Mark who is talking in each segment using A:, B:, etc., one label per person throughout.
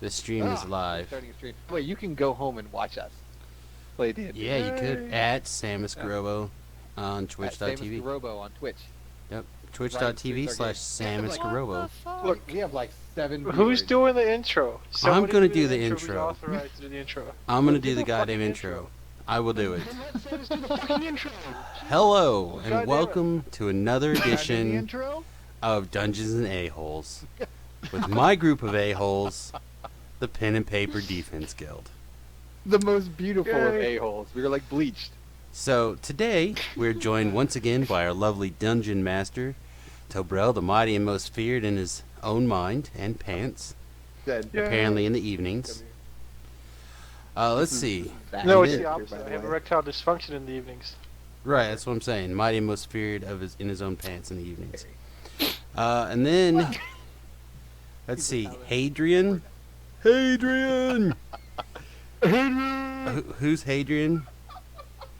A: The stream is
B: We're
A: live.
B: starting a stream. Wait, you can go home and watch us play D&D.
A: Yeah, you could
C: Yay.
A: at Samus
C: Yeah.
A: Garobo on
B: At Samus
A: Twitch.tv.
B: Garobo on Twitch.
A: Yep,
B: Riding Streets
A: Twitch.tv/.
B: Arcade.
A: Samus
B: Like,
A: Garobo.
C: Look,
B: we have like 7
C: Who's
B: viewers.
C: doing the intro? Somebody
A: gonna do the
C: Who's
A: intro.
C: authorized to do the intro?
A: I'm gonna
C: Look,
A: do the
C: give a fucking
A: goddamn intro. I will do it.
C: Let Samus do the fucking intro.
A: Hello
C: God
A: and
C: damn it.
A: welcome to another
B: Can I do the
A: edition
B: intro?
A: of Dungeons and A-Holes with my group of A-Holes, the Pen and Paper Defense Guild.
B: The most beautiful of
C: Yay.
B: a-holes. We were like bleached.
A: So today we're joined once again by our lovely dungeon master, Tobrel, the mighty and most feared in his own mind and pants.
B: Dead.
C: Yeah.
A: Apparently in the evenings. Let's see.
C: No,
A: And
C: it's
A: then-
C: the opposite. I have erectile dysfunction in the evenings.
A: Right, that's what I'm saying. Mighty and most feared in his own pants in the evenings. And then let's see, Hadrian. Hadrian. Who's Hadrian?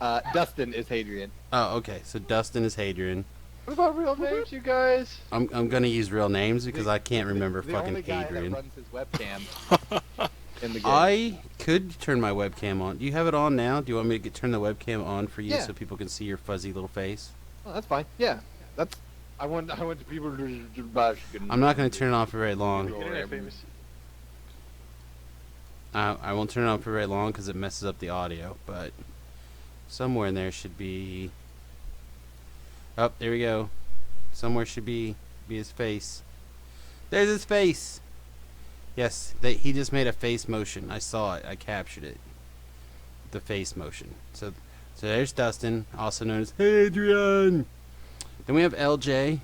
B: Dustin is Hadrian.
A: Oh, okay. So Dustin is Hadrian.
C: What about real names, you guys?
A: I'm gonna use real names because I can't remember
B: the
A: fucking
B: only guy
A: Hadrian.
B: that runs his webcam in the game.
A: I could turn my webcam on. Do you have it on now? Do you want me to turn the webcam on for you
B: Yeah.
A: so people can see your fuzzy little face?
B: Oh, that's fine. Yeah, that's. I want people to.
A: I'm not going to turn it on for very long.
C: Internet famous.
A: I won't turn it on for very long because it messes up the audio, but somewhere in there should be... Oh, there we go. Somewhere should be his face. There's his face! Yes, he just made a face motion. I saw it. I captured it. The face motion. So there's Dustin, also known as Hadrian. Then we have LJ.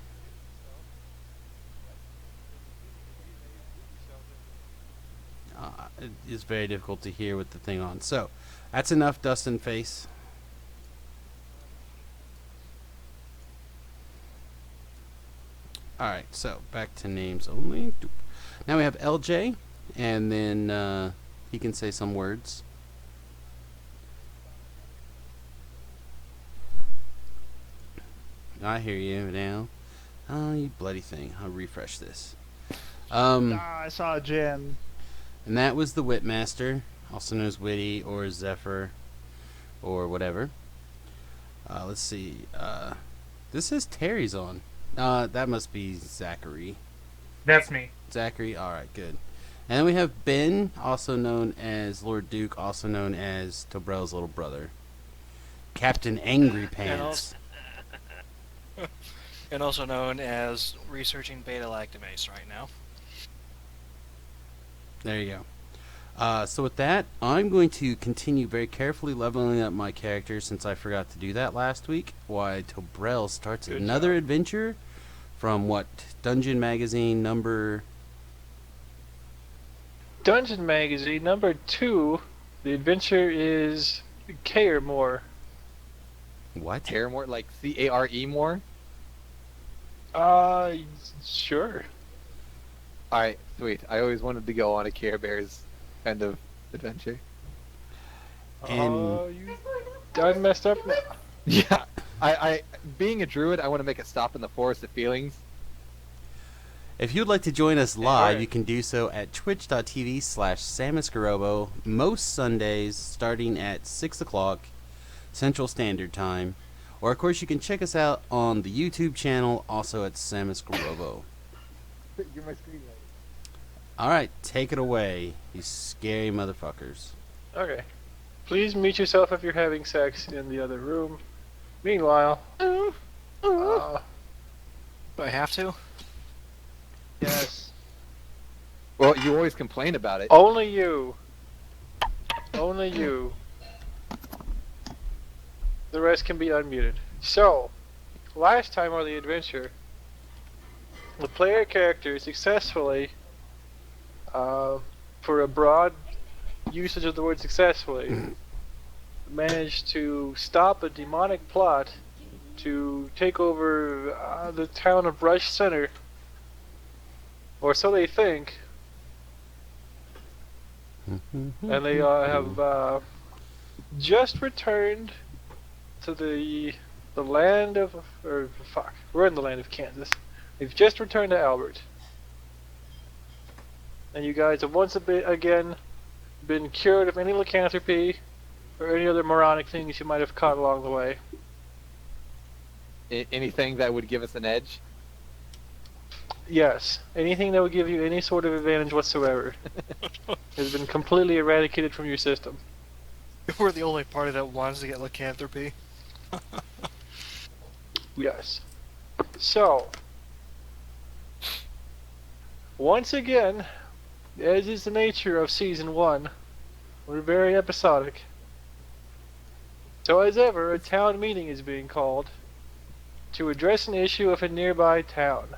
A: It is very difficult to hear with the thing on. So, that's enough Dustin face. Alright, so back to names only. Now we have LJ, and then he can say some words. I hear you now. Oh, you bloody thing. I'll refresh this.
D: I saw a gem.
A: And that was the Witmaster, also known as Witty or Zephyr or whatever. Let's see. This is Terry's on. That must be Zachary.
D: That's me.
A: Zachary, alright, good. And then we have Ben, also known as Lord Duke, also known as Tobrel's little brother. Captain Angry Pants.
E: And also known as researching beta lactamase right now.
A: There you go. So with that, I'm going to continue very carefully leveling up my character since I forgot to do that last week. While Tobrel starts
C: Good
A: another
C: job.
A: adventure from what? Dungeon Magazine number...
C: Dungeon Magazine number 2. The adventure is Care More.
A: What?
B: Care-more, like C-A-R-E more.
C: Sure.
B: All right, sweet. I always wanted to go on a Care Bears kind of adventure.
A: And-
C: Oh, you done messed up now.
B: Yeah, I being a druid, I want to make a stop in the Forest of Feelings.
A: If you'd like to join us live,
C: alright.
A: you can do so at twitch.tv/SamusGarobo most Sundays starting at 6 o'clock Central Standard Time. Or, of course, you can check us out on the YouTube channel, also at Samus Garobo.
B: You're my screenwriter.
A: Alright, take it away, you scary motherfuckers.
C: Okay. Please mute yourself if you're having sex in the other room. Meanwhile,
E: Do I have to?
C: yes,
B: Well, you always complain about it.
C: only you. Only you. The rest can be unmuted. So, last time on the adventure, the player character successfully, for a broad usage of the word successfully, managed to stop a demonic plot to take over the town of Rush Center. Or so they think. And they have just returned to the land of, or fuck, we're in the land of Kansas. They've just returned to Albert. and you guys have once again been cured of any lycanthropy or any other moronic things you might have caught along the way.
B: Anything that would give us an edge?
C: Yes, anything that would give you any sort of advantage whatsoever has been completely eradicated from your system.
E: We're the only party that wants to get lycanthropy.
C: Yes. So, once again, as is the nature of Season 1, we're very episodic. So as ever, a town meeting is being called to address an issue of a nearby town.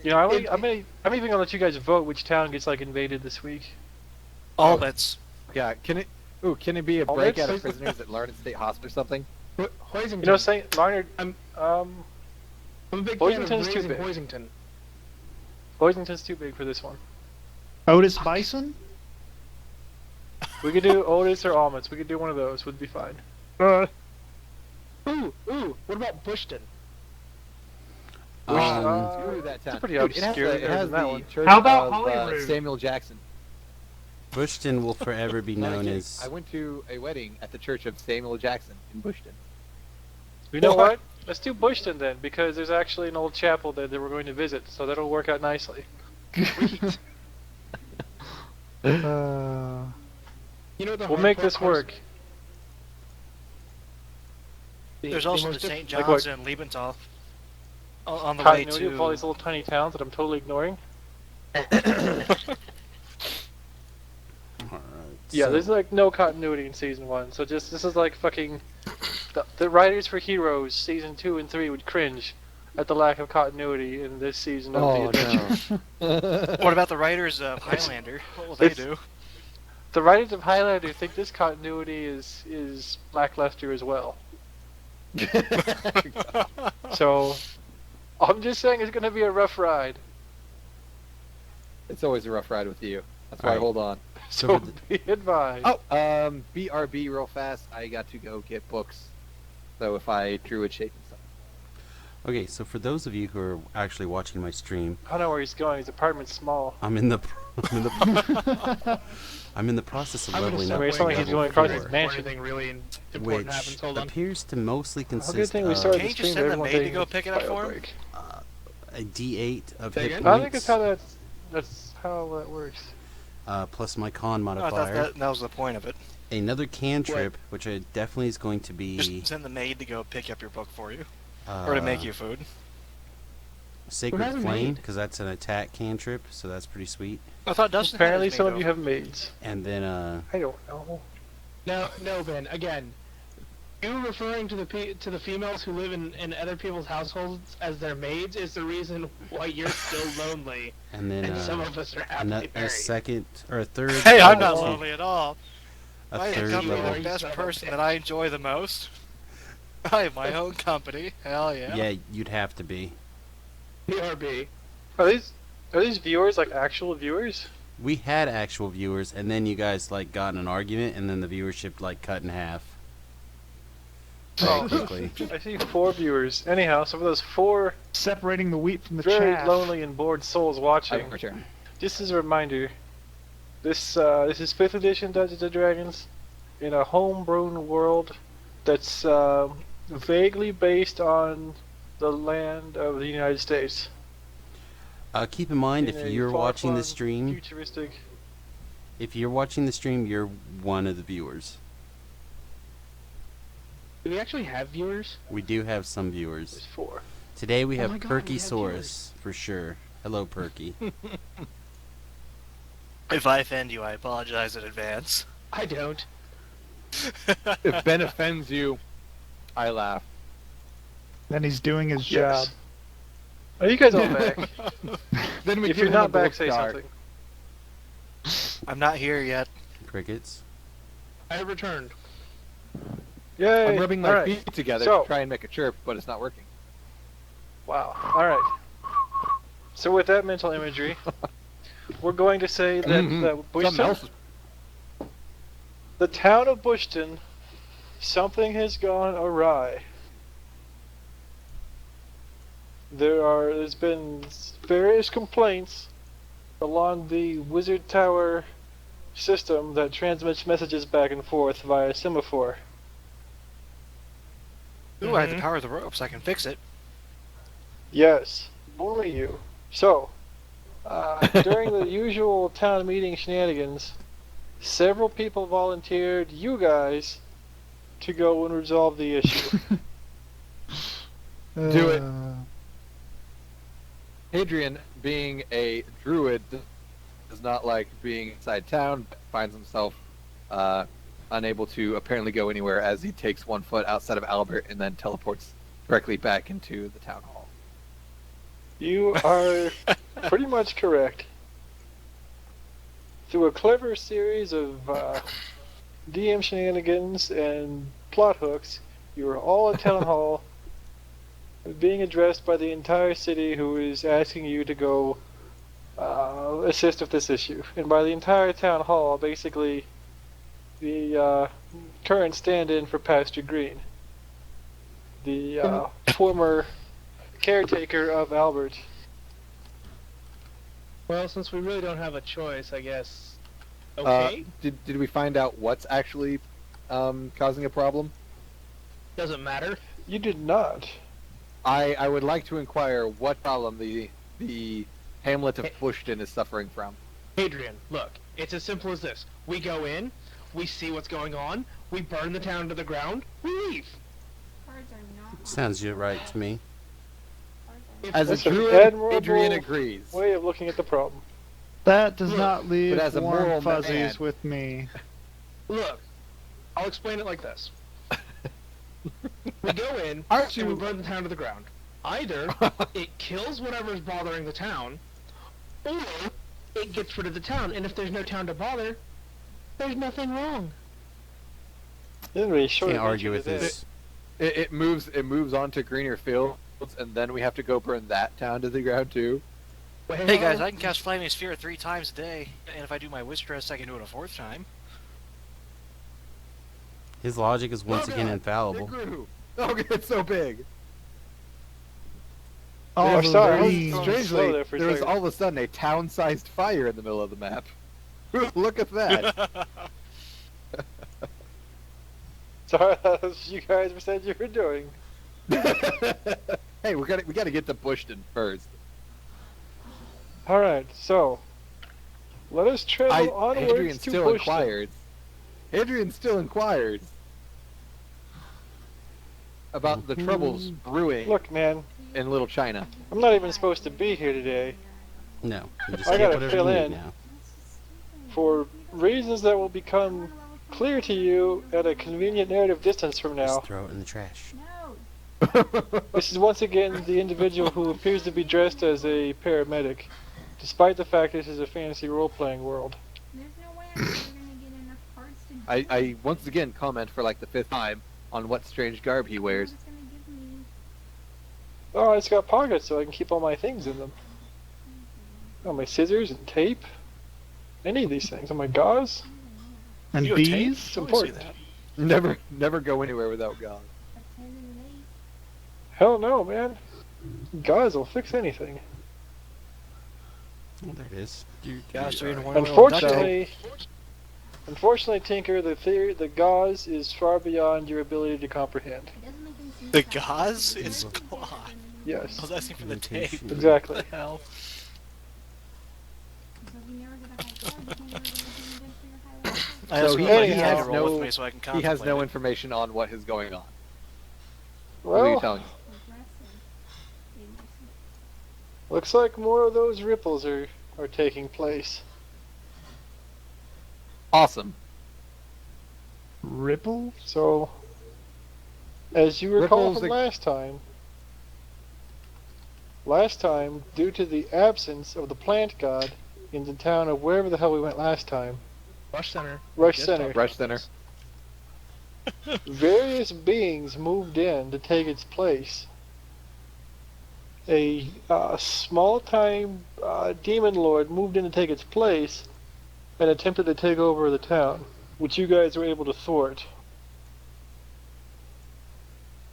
C: You know, I'm even gonna let you guys vote which town gets like invaded this week.
E: All bets.
B: Yeah, can it be a
C: All
B: breakout
C: that's-
B: of prisoners at Larned State Hospital or something?
F: Hoisington.
C: You know, Saint Larned,
F: I'm a big fan of
C: Hoisington's too
F: Raising
C: big.
F: Hoisington.
C: Boysington's too big for this one.
D: Otis Bison?
C: We could do Otis or Almonds. We could do one of those. Would be fine.
F: Ooh, what about Bushton?
B: Screw that town.
C: it's a pretty
B: Dude,
C: obscure
B: it has
C: that
B: the
C: one.
B: church
F: How about
B: of
F: Holyrood?
B: Samuel Jackson.
A: Bushton will forever be
B: Not
A: known
B: kidding.
A: as.
B: I went to a wedding at the church of Samuel Jackson in Bushton.
C: You know what? Let's do Bushton then, because there's actually an old chapel there that we're going to visit, so that'll work out nicely.
F: You know the
C: We'll
F: hard
C: make
F: part,
C: this work.
E: There's
F: the
E: also
F: most
E: the St.
C: like
E: John's
C: what?
E: and Liebenthal on the way
C: Continuity of all
E: to.
C: these little tiny towns that I'm totally ignoring.
A: Alright,
C: Yeah,
A: so-
C: there's like no continuity in Season 1, so just this is like fucking... The writers for Heroes, Season 2 and 3 would cringe at the lack of continuity in this season of
B: Oh,
C: the adventure.
B: no.
E: What about the writers of Highlander? What will they
C: it's-
E: do?
C: The writers of Highlander think this continuity is lackluster as well. So, I'm just saying it's going to be a rough ride.
B: It's always a rough ride with you. That's why I
A: Alright.
B: hold on.
C: So be advised.
B: Oh, BRB real fast. I got to go get books. So if I drew a shape and stuff.
A: Okay, so for those of you who are actually watching my stream,
C: I don't know where he's going. His apartment's small.
A: I'm in the I'm in the process of
F: I'm gonna
A: leveling
F: step
A: up.
C: away. It's not like
A: to
C: he's
A: level
C: going across his
A: 4,
C: mansion.
F: Anything really important happens.
A: which
F: Hold on.
A: appears to mostly
C: How good
A: consist
C: thing we
A: of
C: started
E: Can't
C: the
E: you
C: stream
E: just send the
C: everyone
E: maid to
C: taking
E: go pick it up
C: bio
E: for him?
C: break.
A: a D8 of
F: Say
A: hit
F: again?
C: I think
A: points,
C: it's how that's how that works.
A: plus my con
E: No, I thought
A: modifier,
E: that was the point of it.
A: another cantrip, which I definitely is going to be
E: Just send the maid to go pick up your book for you, or to make you food.
A: Sacred
F: has a
A: Flame,
F: maid?
A: because that's an attack cantrip, so that's pretty sweet.
E: I thought Dustin.
C: Apparently,
E: had his
C: some
E: maid
C: of you
E: over.
C: have maids.
A: And then
C: I don't know.
F: No, Ben. Again, you referring to the females who live in other people's households as their maids is the reason why you're still lonely,
A: and then
F: and some of us are happily
A: a
F: married.
A: second or a third.
E: Hey, I'm not
A: level-
E: lonely at all.
A: A
E: I
A: third
E: am the
A: level.
E: best person that I enjoy the most. I have my own company. Hell yeah.
A: Yeah, you'd have to be.
F: BRB.
C: Are these viewers like actual viewers?
A: We had actual viewers, and then you guys like got in an argument, and then the viewership like cut in half. Very
C: Oh.
A: quickly.
C: I see 4 viewers. Anyhow, so for those 4
D: Separating the wheat from the
C: very
D: chaff.
C: lonely and bored souls
B: I
C: watching,
B: have a return.
C: just as a reminder, this is 5th edition Dungeons and Dragons in a homegrown world that's vaguely based on the land of the United States.
A: Keep in mind,
C: In
A: if
C: a
A: you're watching the
C: far-flung,
A: stream,
C: futuristic.
A: if you're watching the stream, you're one of the viewers.
F: Do we actually have viewers?
A: We do have some
C: There's
A: viewers.
C: 4.
A: Today we
F: Oh
A: have
F: my God, we have
A: Perkysaurus for sure. Hello, Perky.
E: If I offend you, I apologize in advance.
F: I don't.
B: If Ben offends you, I laugh.
D: Then he's doing his
C: Yes.
D: job.
C: Are you guys all back?
B: Then we
C: If
B: give
C: you're
B: him
C: not
B: a
C: back,
B: gold
C: say
B: star.
C: something.
E: I'm not here yet.
A: Crickets.
F: I returned.
C: Yay!
B: I'm rubbing my
C: Alright.
B: feet together
C: So-
B: to try and make a chirp, but it's not working.
C: Wow. Alright. So with that mental imagery, we're going to say that
B: Mhm.
C: the
B: Something
C: Bushton,
B: else is
C: the town of Bushton, something has gone awry. There's been various complaints along the Wizard Tower system that transmits messages back and forth via semaphore.
E: Ooh, I have the
F: Mhm.
E: power of the ropes. I can fix it.
C: Yes, only you. So, during the usual town meeting shenanigans, several people volunteered you guys to go and resolve the issue.
B: Do it.
D: Uh,
B: Hadrian, being a druid, does not like being inside town, finds himself unable to apparently go anywhere as he takes 1 foot outside of Albert and then teleports directly back into the town hall.
C: You are pretty much correct. Through a clever series of DM shenanigans and plot hooks, you are all at town hall, being addressed by the entire city, who is asking you to go assist with this issue. And by the entire town hall, basically, the current stand-in for Pastor Green, the former caretaker of Albert.
F: Well, since we really don't have a choice, I guess. Okay.
B: Did we find out what's actually causing a problem?
F: Doesn't matter.
C: You did not.
B: I would like to inquire what problem the hamlet of Bushton is suffering from.
F: Adrian, look, it's as simple as this. We go in, we see what's going on, we burn the town to the ground, we leave.
G: Cards are not.
A: Sounds right to me.
F: If-
B: As a
C: That's an
B: druid,
C: admirable
B: Adrian agrees.
C: way of looking at the problem.
D: that does
F: Look,
D: not leave
B: but as a
D: warm
B: moral
D: fuzzies
B: man-
D: with me.
F: Look, I'll explain it like this. We go in,
B: Aren't
F: and we
B: you?
F: burn the town to the ground. Either it kills whatever's bothering the town, or it gets rid of the town, and if there's no town to bother, there's nothing wrong.
C: Didn't really short
A: Can't
C: of
A: argue
C: you
A: with
C: to
A: this.
B: It moves on to greener fields, and then we have to go burn that town to the ground too.
E: Hey guys, I can cast Flaming Sphere 3 times a day, and if I do my Witch Dress, I can do it a 4th time.
A: His logic is once
B: Oh,
A: again
B: God,
A: infallible.
B: It grew. Oh, it's so big.
D: All
C: I'm
D: the
C: sorry, I was
D: green.
C: going slow
B: Strangely,
C: there for a
B: there was
C: second.
B: all of a sudden a town-sized fire in the middle of the map. Look at that.
C: Sorry, that's what you guys said you were doing.
B: Hey, we gotta get to Bushton first.
C: Alright, so let us travel onwards
B: Hadrian
C: to
B: still
C: Bushton.
B: inquires. Hadrian still inquires about the troubles brewing
C: Look, man,
B: in Little China.
C: I'm not even supposed to be here today.
A: No, you just
C: I
A: get
C: gotta
A: whatever
C: fill
A: you need
C: in.
A: now.
C: For reasons that will become clear to you at a convenient narrative distance from now,
A: Just throw it in the trash.
G: No.
C: this is once again the individual who appears to be dressed as a paramedic, despite the fact this is a fantasy role-playing world.
G: There's no way I'm ever gonna get enough cards to.
B: I once again comment for like the 5th time on what strange garb he wears.
G: It's gonna give me.
C: Oh, it's got pockets so I can keep all my things in them. Oh, my scissors and tape. Any of these things. Oh, my gauze.
D: And
E: You have tape?
D: bees?
C: It's
E: I wanna see
C: important.
E: that.
B: Never go anywhere without God.
G: A 10 and an 8.
C: Hell no, man. Gauze will fix anything.
A: Oh, there it is.
E: Gosh, three and one.
C: Unfortunately, Tinker, the gauze is far beyond your ability to comprehend.
G: It doesn't make any sense.
E: The
G: that
E: gauze
G: it's
E: is
G: better
E: cloth.
G: than
C: Yes,
E: I was asking for the tape.
A: Imitation.
C: exactly.
E: What the hell?
G: So if you never get a high card, you can never get anything good for your high level.
E: I
B: So
E: also
B: he
E: would like
C: has
E: you to roll
B: no-
E: with me so I can
B: He
E: contemplate
B: has no
E: it.
B: information on what is going on. What are you
C: Well,
B: telling me?
G: Progressive.
C: looks like more of those ripples are taking place.
B: Awesome.
D: Ripple?
C: So, as you recall
B: Ripples
C: from
B: are-
C: last time, due to the absence of the plant god in the town of wherever the hell we went last time,
F: Rush Center.
C: Rush
F: Just
C: Center,
F: talk
B: Rush
F: about
B: Center.
F: this.
C: various beings moved in to take its place. A small-time demon lord moved in to take its place and attempted to take over the town, which you guys were able to thwart.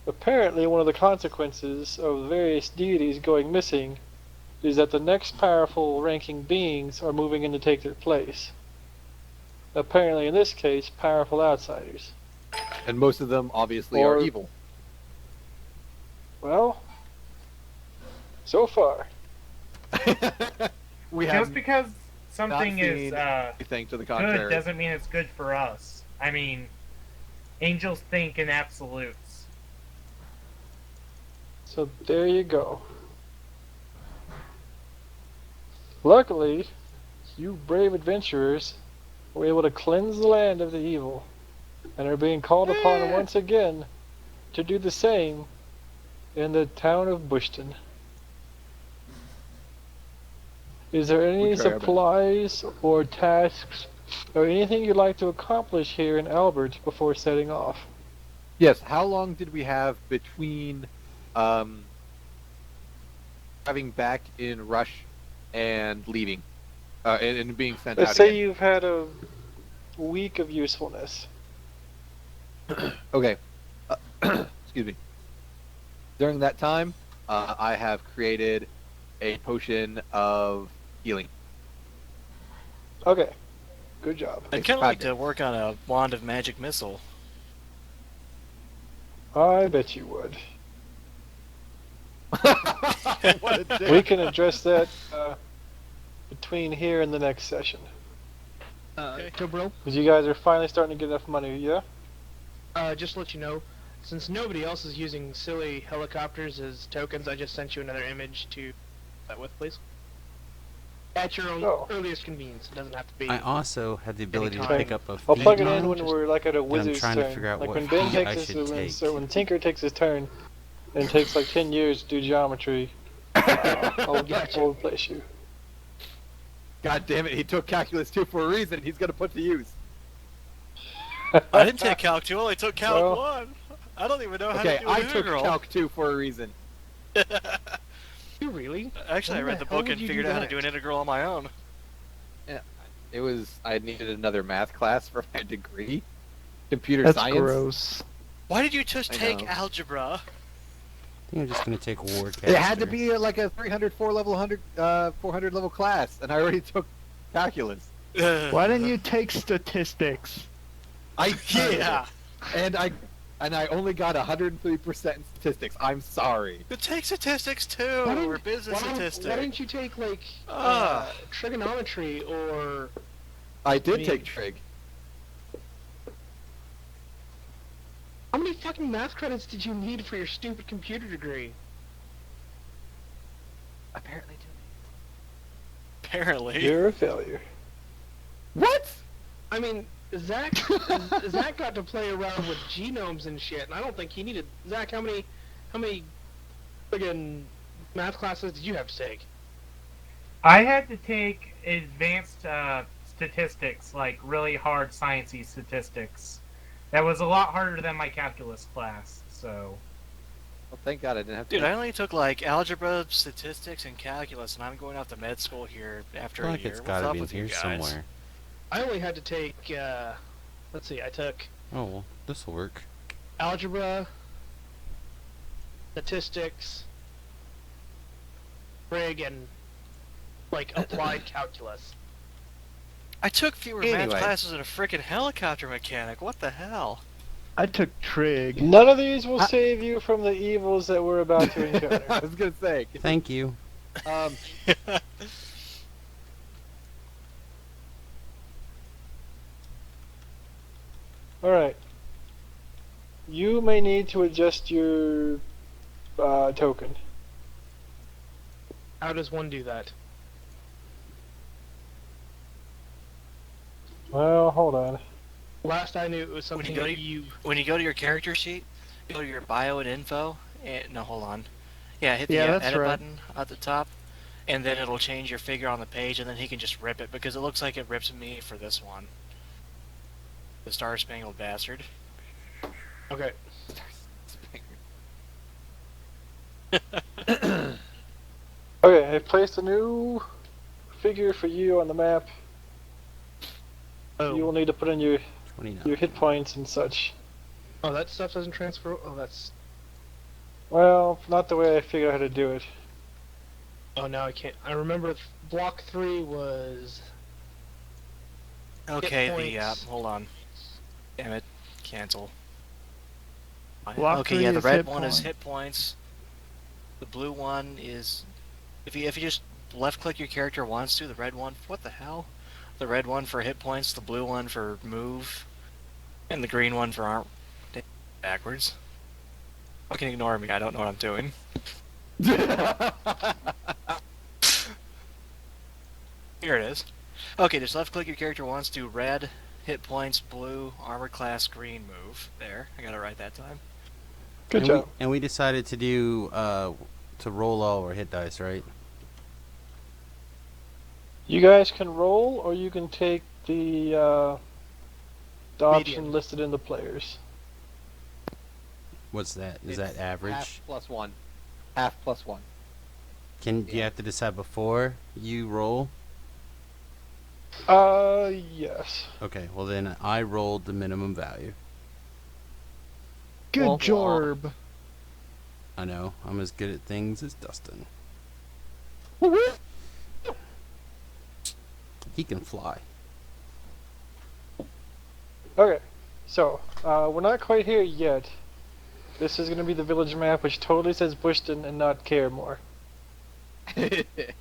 C: Apparently, one of the consequences of various deities going missing is that the next powerful ranking beings are moving in to take their place. Apparently, in this case, powerful outsiders.
B: And most of them obviously are
C: Or-
B: evil.
C: Well, so far.
B: We have
H: Just because something
B: not
H: is
B: seen anything to the
H: good
B: contrary.
H: doesn't mean it's good for us. I mean, angels think in absolutes.
C: So there you go. Luckily, you brave adventurers were able to cleanse the land of the evil, and are being called upon once again to do the same in the town of Bushton. Is there any
B: We try our best.
C: supplies or tasks or anything you'd like to accomplish here in Albert before setting off?
B: Yes. How long did we have between driving back in Rush and leaving, and being sent
C: Let's
B: out
C: say
B: again?
C: you've had a week of usefulness.
B: Okay. Excuse me. During that time, I have created a potion of healing.
C: Okay, good job.
E: I'd kind of like
B: Excited.
E: to work on a wand of magic missile.
C: I bet you would.
B: What a dick.
C: We can address that between here and the next session.
F: Tobro,
C: Because you guys are finally starting to get enough money, yeah?
F: just to let you know, since nobody else is using silly helicopters as tokens, I just sent you another image to that with, please. At your own
C: Oh.
F: earliest convenience. It doesn't have to be.
A: I also have the ability to
F: Anytime.
A: pick up a
C: I'll plug it
A: feat
C: in when
F: just-
C: we're like at a wizard's
A: trying to
C: turn.
A: figure out
C: Like
A: what
C: when Ben
A: feat I
C: takes
A: should
C: his
A: take.
C: so when Tinker takes his turn and it takes like 10 years to do geometry, I'll place you.
B: God damn it! He took calculus 2 for a reason. He's gonna put to use.
E: I didn't take Calc 2, I only took Calc
C: Well-
E: 1. I don't even know how
B: Okay,
E: to do
B: I
E: an
B: took
E: integral.
B: calc 2 for a reason.
F: You really?
E: Actually, I
F: When
E: read
F: the
E: the
F: hell
E: book
F: would
E: and
F: you
E: figured
F: do
E: out how to
F: that?
E: do an integral on my own.
B: It was I needed another math class for my degree, computer
D: That's
B: science.
D: gross.
E: Why did you just
B: I
E: take
B: know.
A: I
E: algebra?
A: think I'm just gonna take Warcaster.
B: It had to be like a 304 level 400 level class, and I already took calculus.
D: Why didn't you take statistics?
B: I did,
E: Yeah.
B: and I only got 103% in statistics. I'm sorry.
E: But take statistics too,
F: Why didn't-
E: or business
F: Why
E: statistics.
F: didn't you take like
E: Ah.
F: trigonometry or?
B: I did
F: Me.
B: take trig.
F: How many fucking math credits did you need for your stupid computer degree?
B: Apparently,
E: Apparently.
C: You're a failure.
B: what?
F: I mean, Zach got to play around with genomes and shit, and I don't think he needed. Zach, how many friggin' math classes did you have to take?
H: I had to take advanced statistics, like really hard sciencey statistics. That was a lot harder than my calculus class. So
B: Well, thank God I didn't have to.
E: Dude, I only took like algebra, statistics, and calculus, and I'm going off to med school here
A: I
E: after
A: feel
E: a
A: like
E: year.
A: it's
E: What's
A: gotta
E: up
A: be in
E: with you
A: here
E: guys?
A: somewhere.
F: I only had to take. Let's see, I took
A: Oh well, this'll work.
F: algebra, statistics, trig, and like applied calculus.
E: I took fewer math
B: Anyway.
E: classes than a freaking helicopter mechanic. What the hell?
D: I took trig.
C: None of these will save you from the evils that we're about to encounter.
B: I was gonna say.
A: Thank you.
B: Um,
C: Alright. You may need to adjust your token.
F: How does one do that?
C: Well, hold on.
F: Last I knew, it was
E: When
F: something
E: you go
F: that
E: to-
F: you.
E: When you go to your character sheet, go to your bio and info. And, no, hold on. Yeah, hit the
D: Yeah, that's
E: edit
D: right.
E: button at the top, and then it'll change your figure on the page, and then he can just rip it because it looks like it rips me for this one. The Star Spangled Bastard.
F: Okay.
C: Okay, I've placed a new figure for you on the map.
F: Oh.
C: You will need to put in your
A: 29.
C: hit points and such.
F: Oh, that stuff doesn't transfer. Oh, that's.
C: Well, not the way I figured out how to do it.
F: Oh, now I can't. I remember block 3 was.
E: Okay,
F: points.
E: hold on. Damn it. Cancel.
D: Block
E: Okay,
D: 3
E: yeah, the
D: is
E: red
D: hit
E: one is
D: points.
E: hit points. The blue one is if you just left click your character wants to, the red one, what the hell? The red one for hit points, the blue one for move, and the green one for arm. Backwards. Fucking ignore me, I don't know what I'm doing. Here it is. Okay, just left click your character wants to, red, hit points, blue, armor class, green, move. There, I got it right that time.
C: Good
A: and
C: job.
A: and we decided to do to roll all or hit dice, right?
C: You guys can roll, or you can take the option
F: Medium.
C: listed in the players.
A: What's that? Is
B: It's
A: that average?
B: Half plus 1. Half plus 1.
A: Do you have to decide before you roll?
C: Yes.
A: Okay, well then I rolled the minimum value.
D: Good
B: Wah, wah.
D: job.
A: I know, I'm as good at things as Dustin. He can fly.
C: Okay, so we're not quite here yet. This is going to be the village map, which totally says Bushton and not Caremore.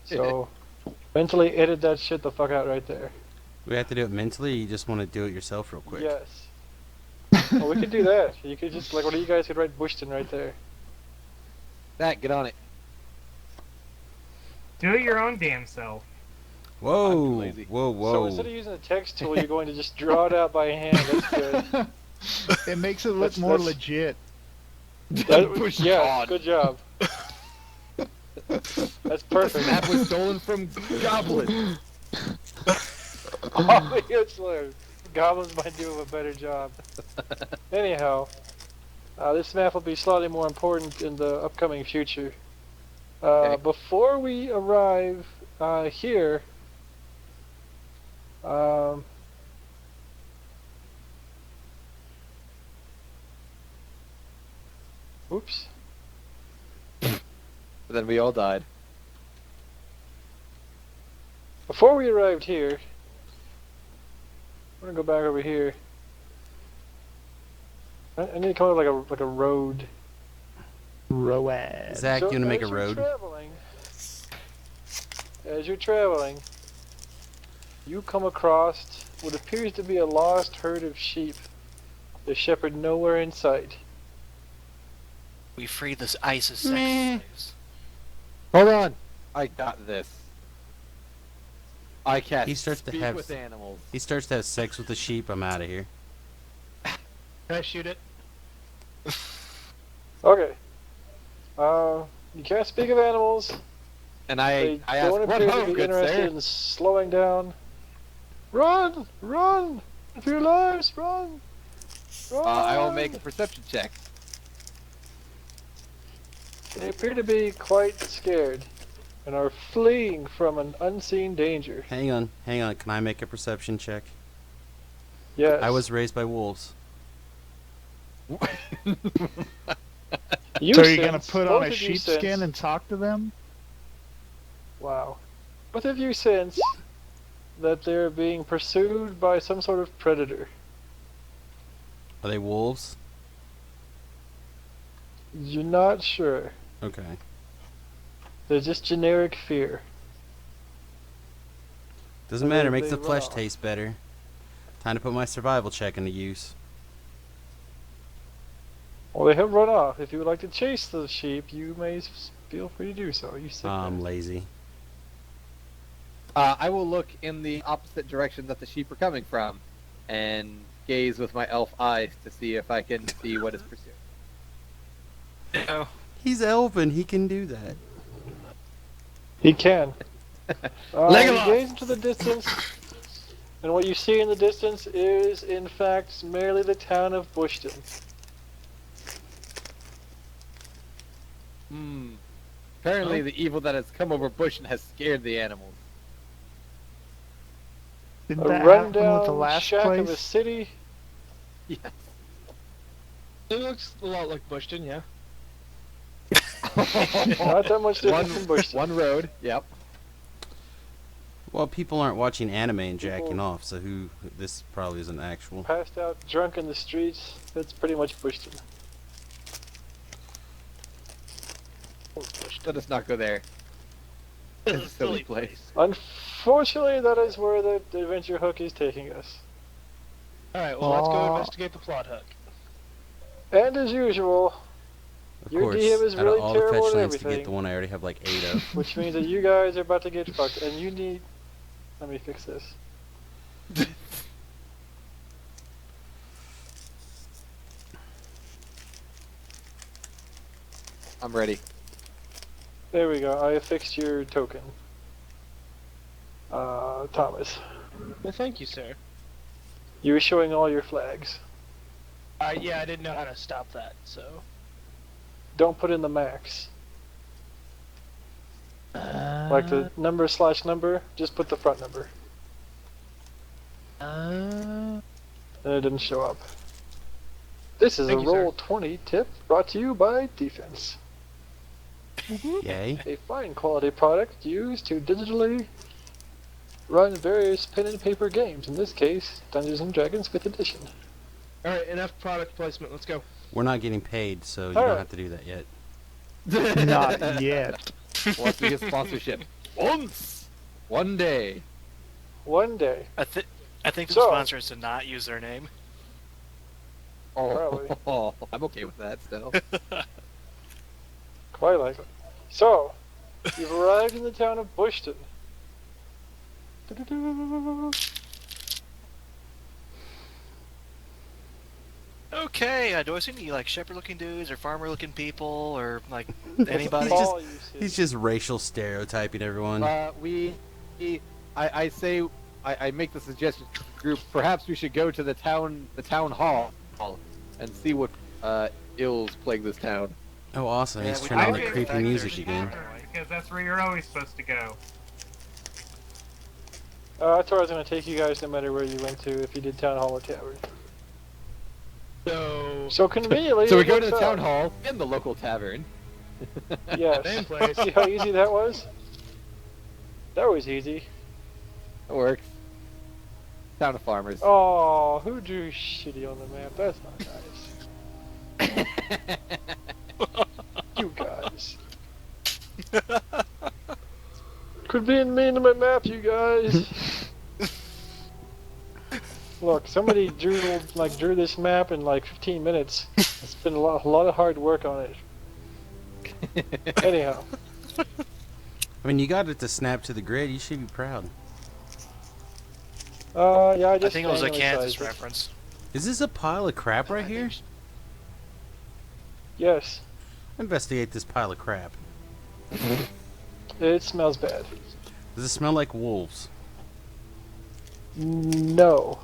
C: So mentally edit that shit the fuck out right there.
A: We have to do it mentally, or you just want to do it yourself real quick?
C: Yes. Well, we could do that. You could just like one of you guys could write Bushton right there.
B: That, get on it.
H: Do it your own damn self.
A: Whoa!
B: I'm too lazy.
A: Whoa! Whoa!
C: So instead of using a text tool, you're going to just draw it out by hand. That's good.
D: It makes it look
C: That's-
D: more
C: that's-
D: legit.
B: Push
C: yeah,
B: on.
C: good job. That's
B: That
C: perfect.
B: was stolen from Goblin.
C: Obviously, goblins might do a better job. Anyhow, this map will be slightly more important in the upcoming future.
B: Okay.
C: Before we arrive here, oops.
B: But then we all died.
C: Before we arrived here, I'm gonna go back over here. I need to come up like a road.
D: Road.
A: Zach,
C: So
A: you want to make a
C: as you're
A: road?
C: As you're traveling, you come across what appears to be a lost herd of sheep. The shepherd nowhere in sight.
E: We freed this ISIS sex
B: Meh.
E: slaves.
B: Hold on. I got this. I can't
A: He starts to
B: speak
A: have-
B: with animals.
A: He starts to have sex with the sheep. I'm out of here.
F: Can I shoot it?
C: Okay. You can't speak of animals.
B: And
C: They
B: I asked,
C: don't
B: what
C: appear to
B: ho,
C: be
B: good
C: interested
B: sir?
C: in slowing down. Run! Run! For your lives, run! Run!
B: I will make a perception check.
C: They appear to be quite scared and are fleeing from an unseen danger.
A: Hang on. Can I make a perception check?
C: Yes.
A: I was raised by wolves.
C: You
D: So are you gonna
C: sense-
D: put
C: both
D: on a
C: of you
D: sheepskin
C: sense-
D: and talk to them?
C: Wow. Both of you sense that they're being pursued by some sort of predator.
A: Are they wolves?
C: You're not sure.
A: Okay.
C: They're just generic fear.
A: Doesn't
C: So
A: matter.
C: they-
A: Makes the
C: they
A: flesh
C: run off.
A: taste better. Time to put my survival check into use.
C: Well, they have run off. If you would like to chase the sheep, you may feel free to do so. You sit
A: I'm
C: there.
A: lazy.
B: I will look in the opposite direction that the sheep are coming from, and gaze with my elf eyes to see if I can see what is pursuing.
E: Oh,
A: He's elven. He can do that.
C: He can. You
B: Legolas!
C: gaze into the distance, and what you see in the distance is, in fact, merely the town of Bushton.
B: Apparently, the evil that has come over Bush and has scared the animals.
D: Didn't
C: A
D: that happen with the
C: rundown
D: last
C: shack of a
D: place?
C: city.
B: Yes.
F: It looks a lot like Bushton, yeah.
C: Not that much different from Bushton.
B: One road. Yep.
A: Well, people aren't watching anime and jacking
C: People-
A: off, so this probably isn't actual.
C: Passed out, drunk in the streets. That's pretty much Bushton.
B: Let us not go there. It's a silly place.
C: Unfortunately, that is where the adventure hook is taking us.
F: Alright, well, let's go
D: Aw.
F: investigate the plot hook.
C: And as usual,
A: Of
C: Your
A: course,
C: DM is
A: out
C: really
A: of all the
C: terrible
A: fetch
C: at
A: lands to get
C: everything.
A: the one I already have like 8 of.
C: which means that you guys are about to get fucked, and you need. Let me fix this.
B: I'm ready.
C: There we go. I fixed your token. Thomas.
F: Well, thank you, sir.
C: You were showing all your flags.
F: Yeah, I didn't know how to stop that, so.
C: Don't put in the max. Like the number/number, just put the front number. And it didn't show up. This is
F: Thank
C: a
F: you, sir.
C: Roll 20 tip brought to you by Defense.
A: Yay.
C: A fine quality product used to digitally run various pen and paper games. In this case, Dungeons and Dragons 5th edition.
F: Alright, enough product placement. Let's go.
A: We're not getting paid, so you
C: Alright.
A: don't have to do that yet.
D: Not yet.
B: We'll have to get sponsorship. Once! One day.
C: One day.
E: I think the
C: So-
E: sponsor is to not use their name.
C: Probably.
B: Oh, I'm okay with that still.
C: Quite likely. So, you've arrived in the town of Bushton.
E: Okay, do I see any like shepherd-looking dudes or farmer-looking people or like anybody?
A: He's just-
C: All you see.
A: He's just racial stereotyping everyone.
B: I say, I make the suggestion to the group. Perhaps we should go to the town hall, and see what ills plague this town.
A: Oh, awesome.
E: Yeah,
A: He's
E: we-
A: turning
E: I
A: on the
E: would
A: creepy
E: expect
A: music
E: there's
A: again.
H: Because that's where you're always supposed to go.
C: That's where I was going to take you guys no matter where you went to, if you did Town Hall or Tavern.
F: So.
C: So conveniently,
B: So we
C: it
B: go to
C: works
B: the town
C: out.
B: hall and the local tavern.
C: Yes.
F: Same place.
C: See how easy that was? That was easy.
B: It works. Town of farmers.
C: Oh, who drew shitty on the map? That's not nice. You guys. Quit being mean to my map, you guys. Look, somebody drew this map in like 15 minutes. It's been a lot of hard work on it. Anyhow,
A: I mean, you got it to snap to the grid. You should be proud.
C: yeah, I
E: I
C: just
E: think it was a
C: manually
E: Kansas
C: sized it.
E: reference.
A: Is this a pile of crap right here?
C: Yes,
A: Investigate this pile of crap.
C: it smells bad.
A: Does it smell like wolves?
C: No.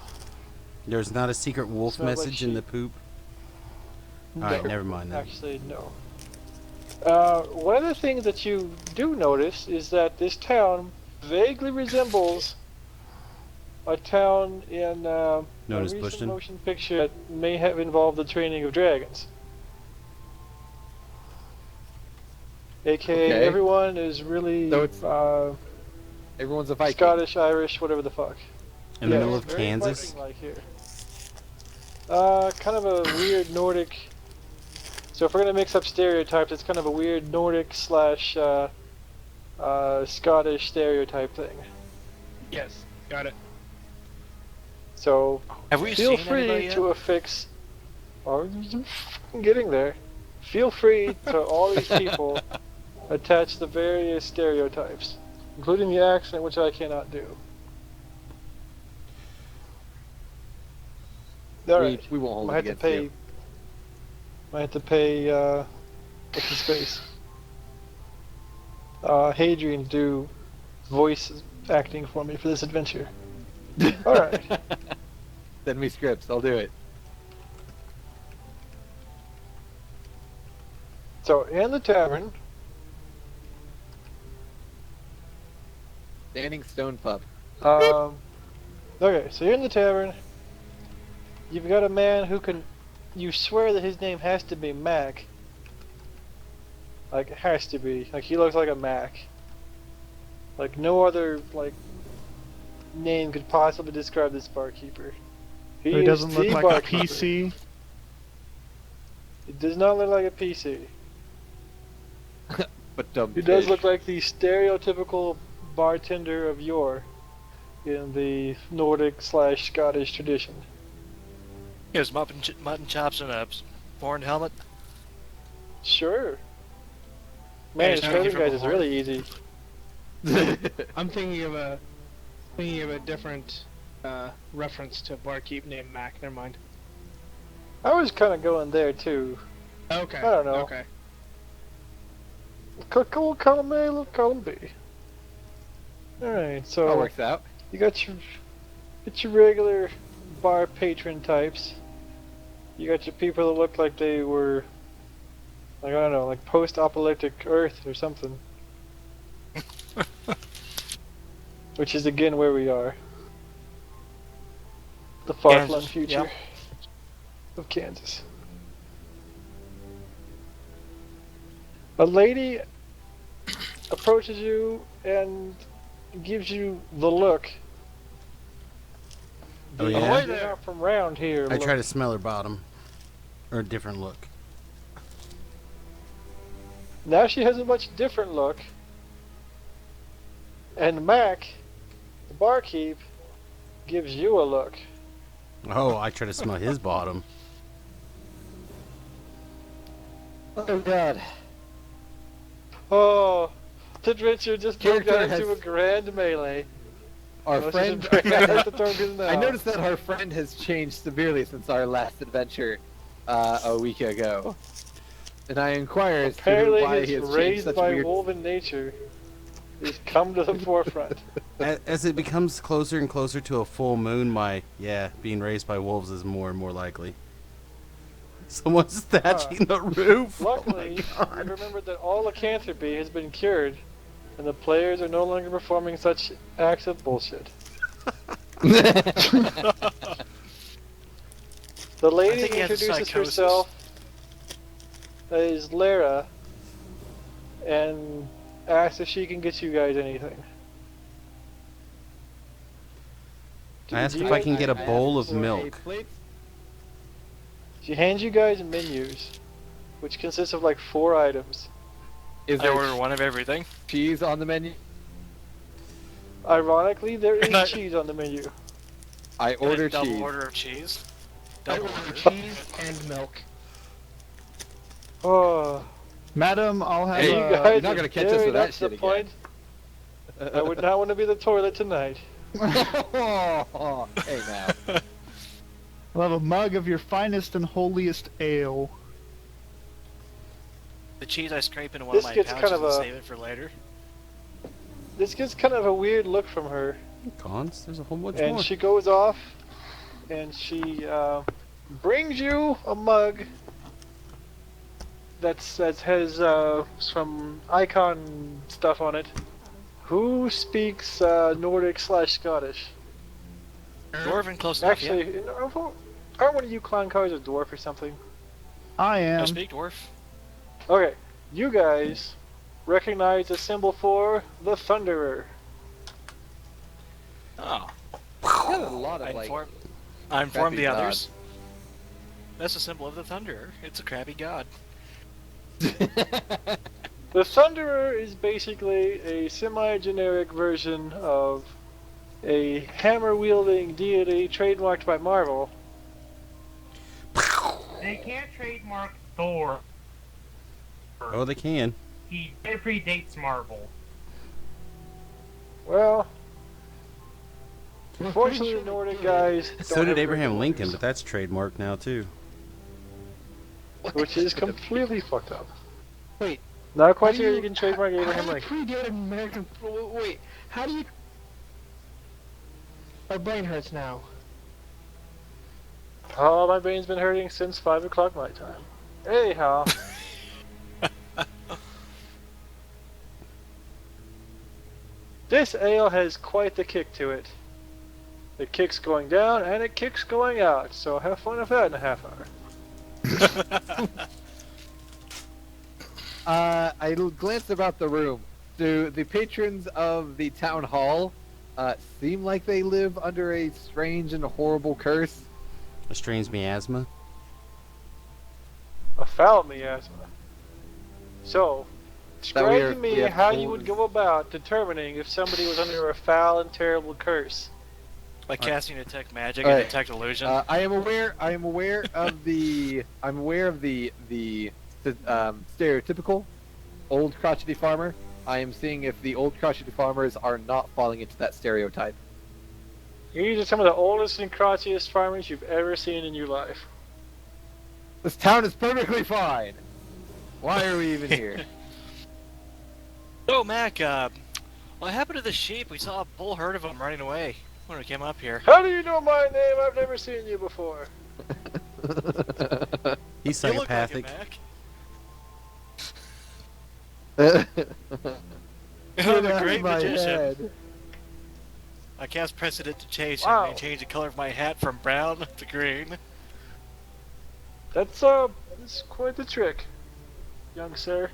A: There's not a secret wolf
C: Smells like
A: message in the
C: sheep.
A: poop?
C: No.
A: Alright, never mind then.
C: Actually, no. One of the things that you do notice is that this town vaguely resembles a town in a
A: Known as
C: recent
A: Bushton?
C: motion picture that may have involved the training of dragons. AKA,
B: Okay.
C: everyone is really
B: So it's Everyone's a Viking.
C: Scottish, Irish, whatever the fuck.
A: In the
C: Yeah,
A: middle of
C: very
A: Kansas?
C: Viking-like here. Kind of a weird Nordic. So if we're gonna mix up stereotypes, it's kind of a weird Nordic slash Scottish stereotype thing.
F: Yes, got it.
C: So
E: Have we
C: feel
E: seen
C: free
E: anybody yet?
C: to affix. Oh, I'm getting there. Feel free to all these people attach the various stereotypes, including the accent, which I cannot do. All right.
B: We won't hold
C: I
B: it
C: had to
B: against
C: pay.
B: you.
C: I had to pay. What's his face? Hadrian to do voice acting for me for this adventure. All right.
B: Send me scripts. I'll do it.
C: So in the tavern,
B: Standing Stone Pub.
C: okay, so you're in the tavern. You've got a man who can. You swear that his name has to be Mac. Like, it has to be. Like, he looks like a Mac. Like, no other, like, name could possibly describe this barkeeper.
D: He
C: is
D: doesn't look
C: the
D: like a
C: barkeeper.
D: PC.
C: He does not look like a PC.
B: But dumb.
C: He does look like the stereotypical bartender of yore in the Nordic/Scottish tradition.
E: He has mutton chops and a horned helmet.
C: Sure. Man,
E: he's
C: describing
E: drinking from
C: guys
E: a
C: is
E: horn.
C: really easy.
F: I'm thinking of a different reference to a barkeep named Mac. Never mind.
C: I was kind of going there too.
F: Okay.
C: I don't know.
F: Okay.
C: Call him A, call him B. Alright,
B: That
C: so
B: works out.
C: you got your regular bar patron types. You got your people that look like they were, like, I don't know, like post-apocalyptic Earth or something. Which is again where we are. The far-flung
E: Kansas,
C: future
E: yep.
C: of Kansas. A lady approaches you and gives you the look.
A: Oh,
C: The
A: yeah?
C: "You're not from round here.
A: I
C: look.
A: try to smell her bottom. Or a different look.
C: Now she has a much different look. And Mac, the barkeep, gives you a look.
A: Oh, I try to smell his bottom.
B: Oh God.
C: Oh, the Richard just broke
B: Character
C: out into
B: has-
C: a grand melee.
B: Our
C: Well,
B: friend.
C: she's has to throw good
B: I
C: now.
B: noticed that our friend has changed severely since our last adventure a week ago, and I inquire as to
C: Apparently
B: why he
C: his
B: has changed
C: raised
B: such
C: by
B: weird.
C: woven nature has come to the forefront.
A: As it becomes closer and closer to a full moon, being raised by wolves is more and more likely. Someone's thatching the roof.
C: Luckily,
A: Oh
C: we remembered that all lycanthropy has been cured, and the players are no longer performing such acts of bullshit. The lady
E: think he has
C: introduces
E: psychosis.
C: herself as Lara and asks if she can get you guys anything.
A: I asked
C: Do
A: if
C: you
A: I can
C: guys-
A: get a bowl of
B: asked for a
A: milk.
B: plate.
C: She hands you guys menus, which consists of like 4 items.
B: Is
E: I
B: there
E: order one of everything.
B: cheese on the menu?
C: Ironically, there is
E: No.
C: cheese on the menu.
B: I
E: Can I
B: order
E: double
B: cheese.
E: order of cheese.
F: I
E: Double
F: order
E: order.
F: cheese and milk.
C: Oh,
D: Madam, I'll have
B: Hey,
C: you
B: you're
C: guys
B: not
C: are
B: gonna catch us with
C: carried
B: that
C: up to
B: shit
C: the
B: again.
C: point. I would not want to be the toilet tonight.
B: Hey now.
D: I'll have a mug of your finest and holiest ale.
E: The cheese I scrape into one
C: This
E: of my
C: gets
E: pouches
C: kind of
E: and
C: a-
E: save it for later.
C: This gets kind of a weird look from her,
A: Cons? There's a whole bunch
C: and
A: more.
C: she goes off, and she brings you a mug that has some icon stuff on it. Who speaks Nordic/Scottish?
E: Dwarven close enough, yeah.
C: Actually, aren't one of you clown cars a dwarf or something?
D: I
E: I
D: am.
E: speak dwarf.
C: Okay, you guys recognize the symbol for the Thunderer.
E: Oh.
B: Got a lot
E: I
B: of like.
E: informed the
B: crappy
E: others. That's a symbol of the Thunderer. It's a crappy god.
C: The Thunderer is basically a semi-generic version of a hammer-wielding deity trademarked by Marvel.
H: They can't trademark Thor.
A: Oh, they can.
H: It predates Marvel.
C: Well, unfortunately, the Nordic guys
A: So
C: don't
A: did
C: have
A: Abraham
C: regular
A: Lincoln,
C: names,
A: but that's trademarked now too.
C: which is completely fucked up.
F: Wait.
C: Not quite
F: How do
C: sure you can trademark Abraham
F: How
C: Lincoln.
F: do you predate American? Wait. How do you? My brain hurts now.
C: Oh, my brain's been hurting since 5 o'clock my time. Anyhow. This ale has quite the kick to it. It kicks going down and it kicks going out, so have fun with that in a half hour.
B: I glanced about the room. Do the patrons of the town hall seem like they live under a strange and horrible curse?
A: A strange miasma.
C: A foul miasma. So,
B: That we
C: describe
B: are-
C: to
B: we
C: me
B: have
C: how you
B: full-
C: would go about determining if somebody was under a foul and terrible curse.
E: By casting detect magic
B: Alright.
E: and detect illusion.
B: I am aware of the stereotypical old crotchety farmer. I am seeing if the old crotchety farmers are not falling into that stereotype.
C: These are some of the oldest and crotchiest farmers you've ever seen in your life.
B: This town is perfectly fine. Why are we even here?
E: So, Mac, what happened to the sheep? We saw a whole herd of them running away when we came up here.
C: How do you know my name? I've never seen you before.
A: He's
E: You look like it,
A: psychopathic.
E: Mac.
B: Get
E: I'm
B: out
E: a
B: of
E: great
B: my
E: magician.
B: head.
E: I cast precedent to change
C: Wow.
E: and change the color of my hat from brown to green.
C: That's quite the trick, young sir.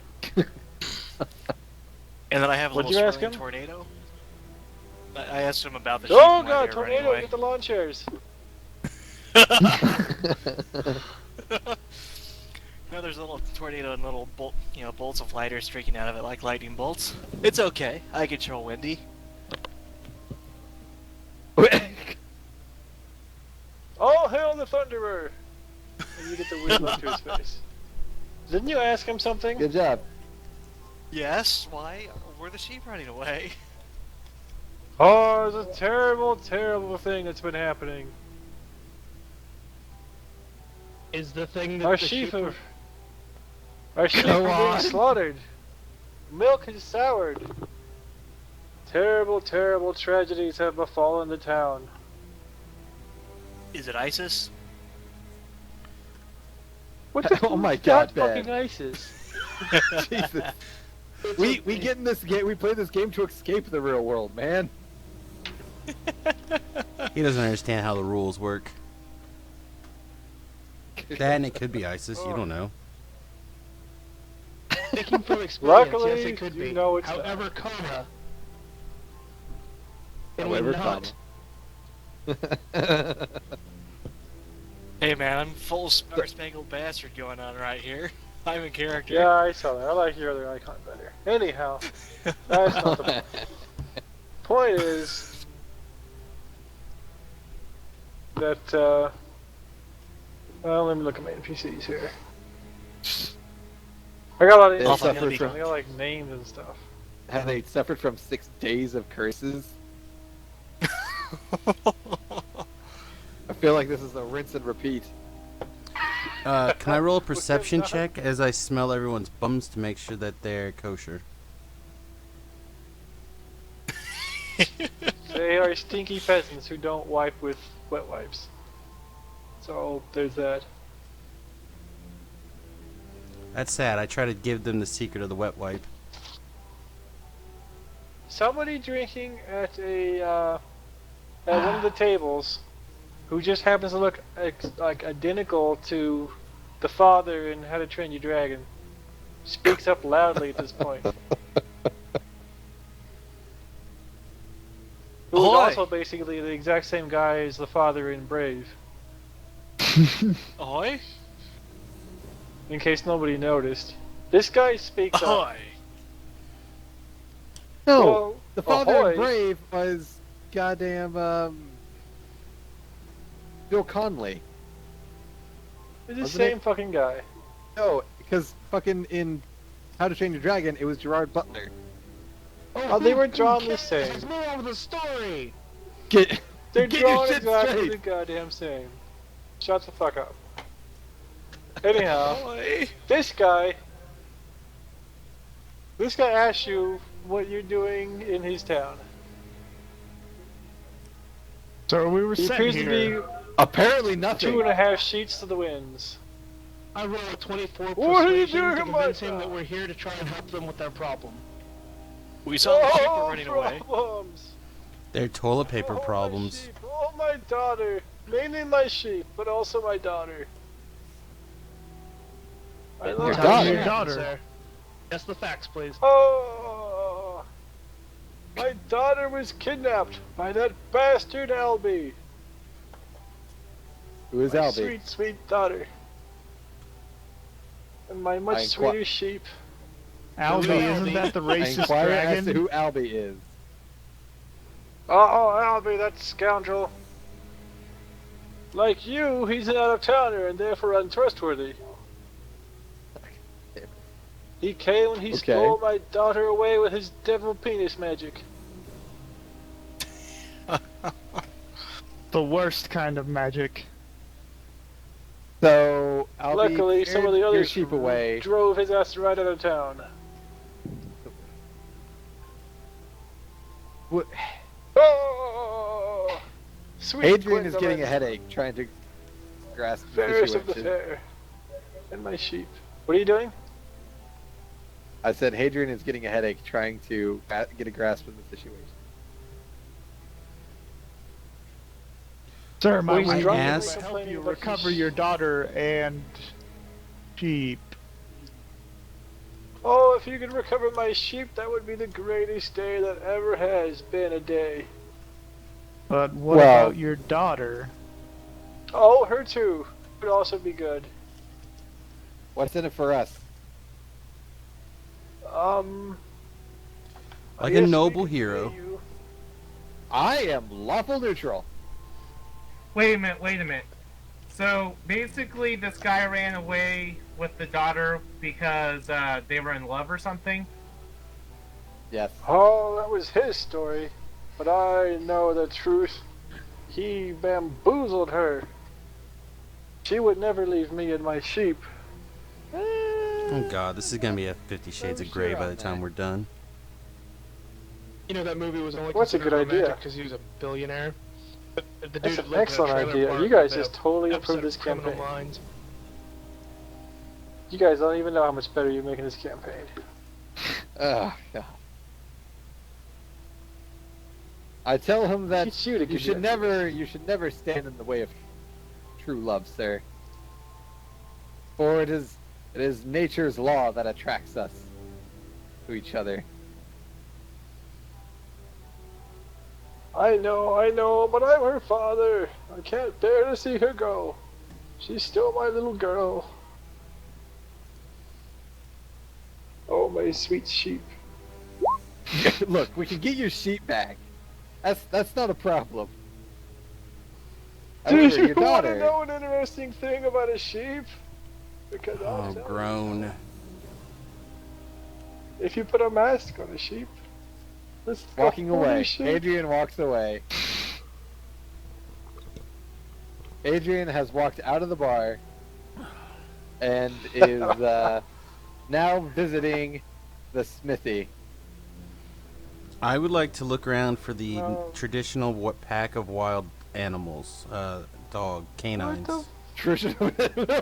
E: And then I have a
C: What'd
E: little
C: you ask
E: swirling
C: him?
E: tornado. I asked him about the sheep
C: Oh
E: and why
C: god,
E: they were running
C: tornado!
E: away.
C: Get the lawn chairs.
E: No, there's a little tornado and little bolts of light are streaking out of it like lightning bolts. It's okay. I control Wendy.
C: Oh hail the thunderer! And you get the wind up to his face. Didn't you ask him something?
B: Good job.
E: Yes. Why were the sheep running away?
C: Oh, it's a terrible, terrible thing that's been happening.
F: Is the thing that
C: Our
F: the
C: sheep
F: sheep
C: are... Our sheep
B: Go
C: are
B: on.
C: being slaughtered. Milk is soured. Terrible, terrible tragedies have befallen the town.
E: Is it ISIS?
C: What the
B: Oh my
C: God,
B: God,
C: fucking
B: Ben.
C: ISIS.
B: Jesus. We get in this game. We play this game to escape the real world, man.
A: He doesn't understand how the rules work. That and it could be ISIS. You don't know.
F: Speaking from experience,
C: Luckily,
F: yes, it could
C: you
F: be.
C: know it's
F: However, Kona. It
B: However,
F: would not.
E: Hey man, I'm full Star Spangled Bastard going on right here. I'm in character.
C: Yeah, I saw that. I like your other icon better. Anyhow, that's not the point. Point is that, well, let me look at my NPCs here. I got a lot of
B: They
E: Also,
C: NPCs.
E: gonna be-
C: I got like names and stuff.
B: Have they suffered from 6 days of curses? I feel like this is a rinse and repeat.
A: Can I roll a perception
C: not?
A: check as I smell everyone's bums to make sure that they're kosher?
C: They are stinky peasants who don't wipe with wet wipes. So there's that.
A: That's sad. I try to give them the secret of the wet wipe.
C: Somebody drinking at a at one of the tables, who just happens to look like identical to the father in How to Train Your Dragon, speaks up loudly at this point. Who is
E: Ahoy!
C: also basically the exact same guy as the father in Brave.
E: Ahoy!
C: In case nobody noticed, this guy speaks up.
E: Ahoy!
B: No,
C: Well,
B: the father
C: ahoy.
B: in Brave was goddamn Bill Conley.
C: It's the
B: Wasn't
C: same
B: it?
C: fucking guy.
B: No, because fucking in How to Train Your Dragon, it was Gerard Butler.
C: Oh, they were drawn the
F: Let's
C: same.
F: move on with the story.
B: Get
C: They're
B: Get your
C: drawn
B: shit
C: exactly
B: straight.
C: the goddamn same. Shut the fuck up. Anyhow,
E: Ahoy!
C: this guy asks you what you're doing in his town.
D: So we were
C: He
D: sitting
C: appears to
D: here.
C: be
B: apparently nothing.
C: 2.5 sheets to the winds.
F: I rolled a 24
C: What are you
F: persuasion
C: doing
F: to
C: in my
F: convince him
C: town?
F: that we're here to try and help them with their problem.
E: We saw the sheep were
C: Oh,
E: running away.
C: problems.
A: They're toilet paper
C: Oh, my
A: problems.
C: sheep. Oh, my daughter. Mainly my sheep, but also my daughter. I
B: Your
C: love
B: daughter?
C: my
D: Your
C: sheep.
D: daughter.
F: Sir. Guess the facts, please.
C: Oh, my daughter was kidnapped by that bastard Albie.
B: Who is
C: My
B: Albie?
C: sweet, sweet daughter. And my much
B: I
C: sweeter sheep.
D: Albie, isn't that the
B: I
D: racist
B: inquire as to
D: dragon?
B: who Albie is.
C: Oh, Albie, that scoundrel. Like you, he's an out-of-towner and therefore untrustworthy. He came and he
B: Okay.
C: stole my daughter away with his devil penis magic.
D: The worst kind of magic.
B: So, Albie
C: Luckily, some of the
B: your
C: others
B: sheep away.
C: drove his ass right out of town.
B: What-
C: Oh, sweet
B: Adrian is
C: Gwendolyn,
B: getting a headache trying to grasp the
C: fairest of the
B: situation.
C: fair, and my sheep. What are you doing?
B: I said Hadrian is getting a headache trying to get a grasp of the situation.
D: Sir, my
C: Well, he's
D: wife
A: drunk
D: will
A: and
D: help
C: complaining
D: you
C: about
D: recover
C: his-
D: your daughter and sheep.
C: Oh, if you could recover my sheep, that would be the greatest day that ever has been a day.
D: But what
B: Well-
D: about your daughter?
C: Oh, her too would also be good.
B: What's in it for us?
A: Like
C: I
A: a
C: guess we
A: noble
C: could pay
A: hero.
C: you.
B: I am lawful neutral.
H: Wait a minute. So basically, this guy ran away with the daughter because they were in love or something.
B: Yes.
C: Oh, that was his story. But I know the truth. He bamboozled her. She would never leave me and my sheep.
A: Oh god, this is gonna be a 50 Shades of Grey
B: sure
A: by
B: on
A: the time
B: that.
A: we're done.
F: You know that movie was only
C: What's a good idea?
F: because he was a billionaire. The dude
C: That's
F: lived
C: an
F: in a
C: excellent
F: trailer
C: idea.
F: park
C: You guys
F: with a
C: just totally
F: episode
C: approved this
F: of Criminal
C: campaign.
F: Minds.
C: You guys don't even know how much better you're making this campaign.
B: Oh, God. I tell him that
C: It's you to
B: you
C: give
B: should
C: you
B: never stand in the way of true love, sir. For it is nature's law that attracts us to each other.
C: I know, but I'm her father. I can't bear to see her go. She's still my little girl. Oh, my sweet sheep.
B: Look, we can get your sheep back. That's not a problem.
C: Do
B: However,
C: you
B: your
C: want to
B: daughter.
C: know an interesting thing about a sheep? Because I'll
A: Oh,
C: tell you.
A: groan.
C: If you put a mask on a sheep, it's
B: Walking
C: a holy
B: away.
C: sheep.
B: Adrian walks away. Adrian has walked out of the bar and is now visiting the smithy.
A: I would like to look around for the
C: No.
A: traditional pack of wild animals. Dog, canines.
C: the-
B: Trisha.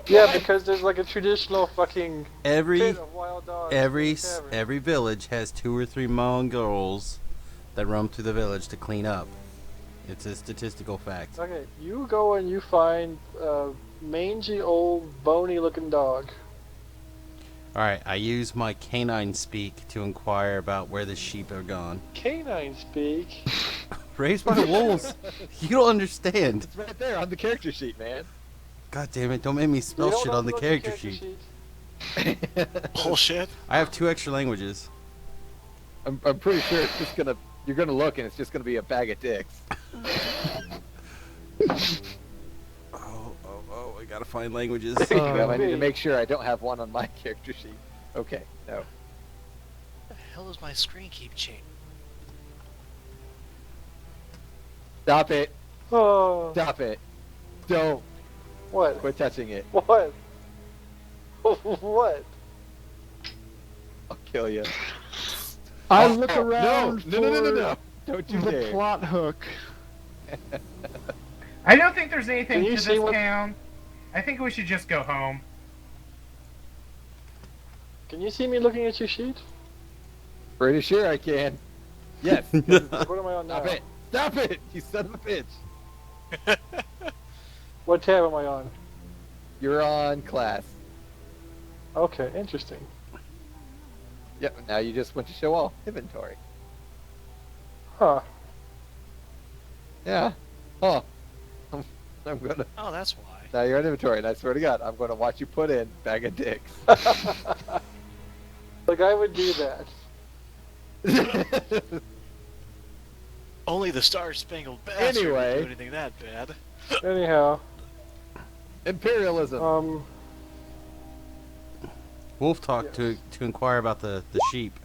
C: Yeah, because there's like a traditional fucking
A: Every
C: pit of wild dogs.
A: every
C: in the tavern.
A: every village has 2 or 3 Mongols that roam through the village to clean up. It's a statistical fact.
C: Okay, you go and you find a mangy old bony looking dog.
A: Alright, I use my canine speak to inquire about where the sheep are gone.
C: Canine speak.
A: Raised by wolves? You don't understand.
B: It's right there on the character sheet, man.
A: God damn it, don't make me
C: You
A: spell
C: don't
A: shit
C: know
A: on the
C: about
A: character sheet.
E: Bullshit.
A: I have 2 extra languages.
B: I'm pretty sure it's just gonna. You're gonna look and it's just gonna be a bag of dicks.
A: Oh, I gotta find languages.
B: I need to make sure I don't have one on my character sheet. Okay, no.
E: The hell does my screen keep changing?
B: Stop it.
C: Oh,
B: Stop it. Don't.
C: what?
B: Quit touching it.
C: What? What?
B: I'll kill you.
D: I look around
B: No. Don't
D: for
B: you
D: the
B: dare.
D: plot hook.
H: I don't think there's anything
C: Can you
H: to
C: see
H: this
C: what-
H: town. I think we should just go home.
C: Can you see me looking at your sheet?
B: Pretty sure I can. Yes.
C: Like, what am I on now?
B: Stop it. Stop it. You son of a bitch.
C: What tab am I on?
B: You're on class.
C: Okay, interesting.
B: Yep. Now you just went to show all inventory.
C: Huh.
B: Yeah. Oh. I'm gonna.
E: Oh, that's why.
B: Now you're on inventory, and I swear to God, I'm gonna watch you put in bag of dicks.
C: Like I would do that.
E: Only the Star Spangled Bastard would
B: Anyway.
E: do anything that bad.
C: Anyhow,
B: Imperialism.
A: Wolf talked to inquire about the sheep.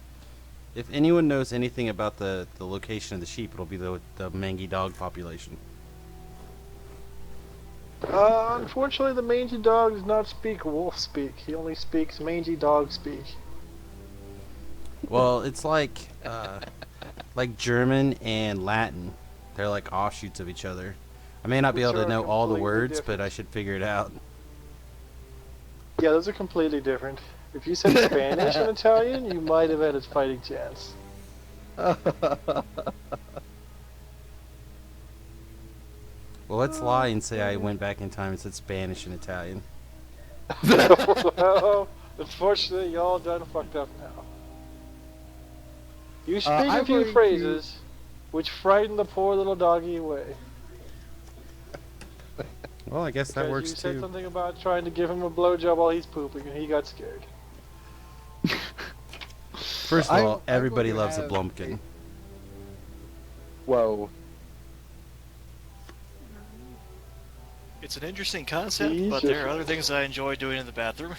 A: If anyone knows anything about the location of the sheep, it'll be the mangy dog population.
C: unfortunately, the mangy dog does not speak wolf speak. He only speaks mangy dog speak.
A: Well, it's like German and Latin. They're like offshoots of each other. I may not be
C: Which
A: able to
C: are
A: know all the
C: completely
A: words,
C: different.
A: but I should figure it out.
C: Yeah, those are completely different. If you said Spanish and Italian, you might have had a fighting chance.
A: Well, let's lie and say I went back in time and said Spanish and Italian.
C: Well, unfortunately, y'all done fucked up now. You speak a
B: I'm
C: few
B: going to-
C: phrases which frighten the poor little doggy away.
A: Well, I guess that
C: Because
A: works
C: you said
A: too.
C: something about trying to give him a blowjob while he's pooping, and he got scared.
A: First of
B: I'm-
A: all,
B: I'm
A: everybody
B: going to
A: loves a
B: have
A: Blumpkin.
B: Whoa.
E: It's an interesting concept,
C: He's
E: but
C: just-
E: there are other things I enjoy doing in the bathroom.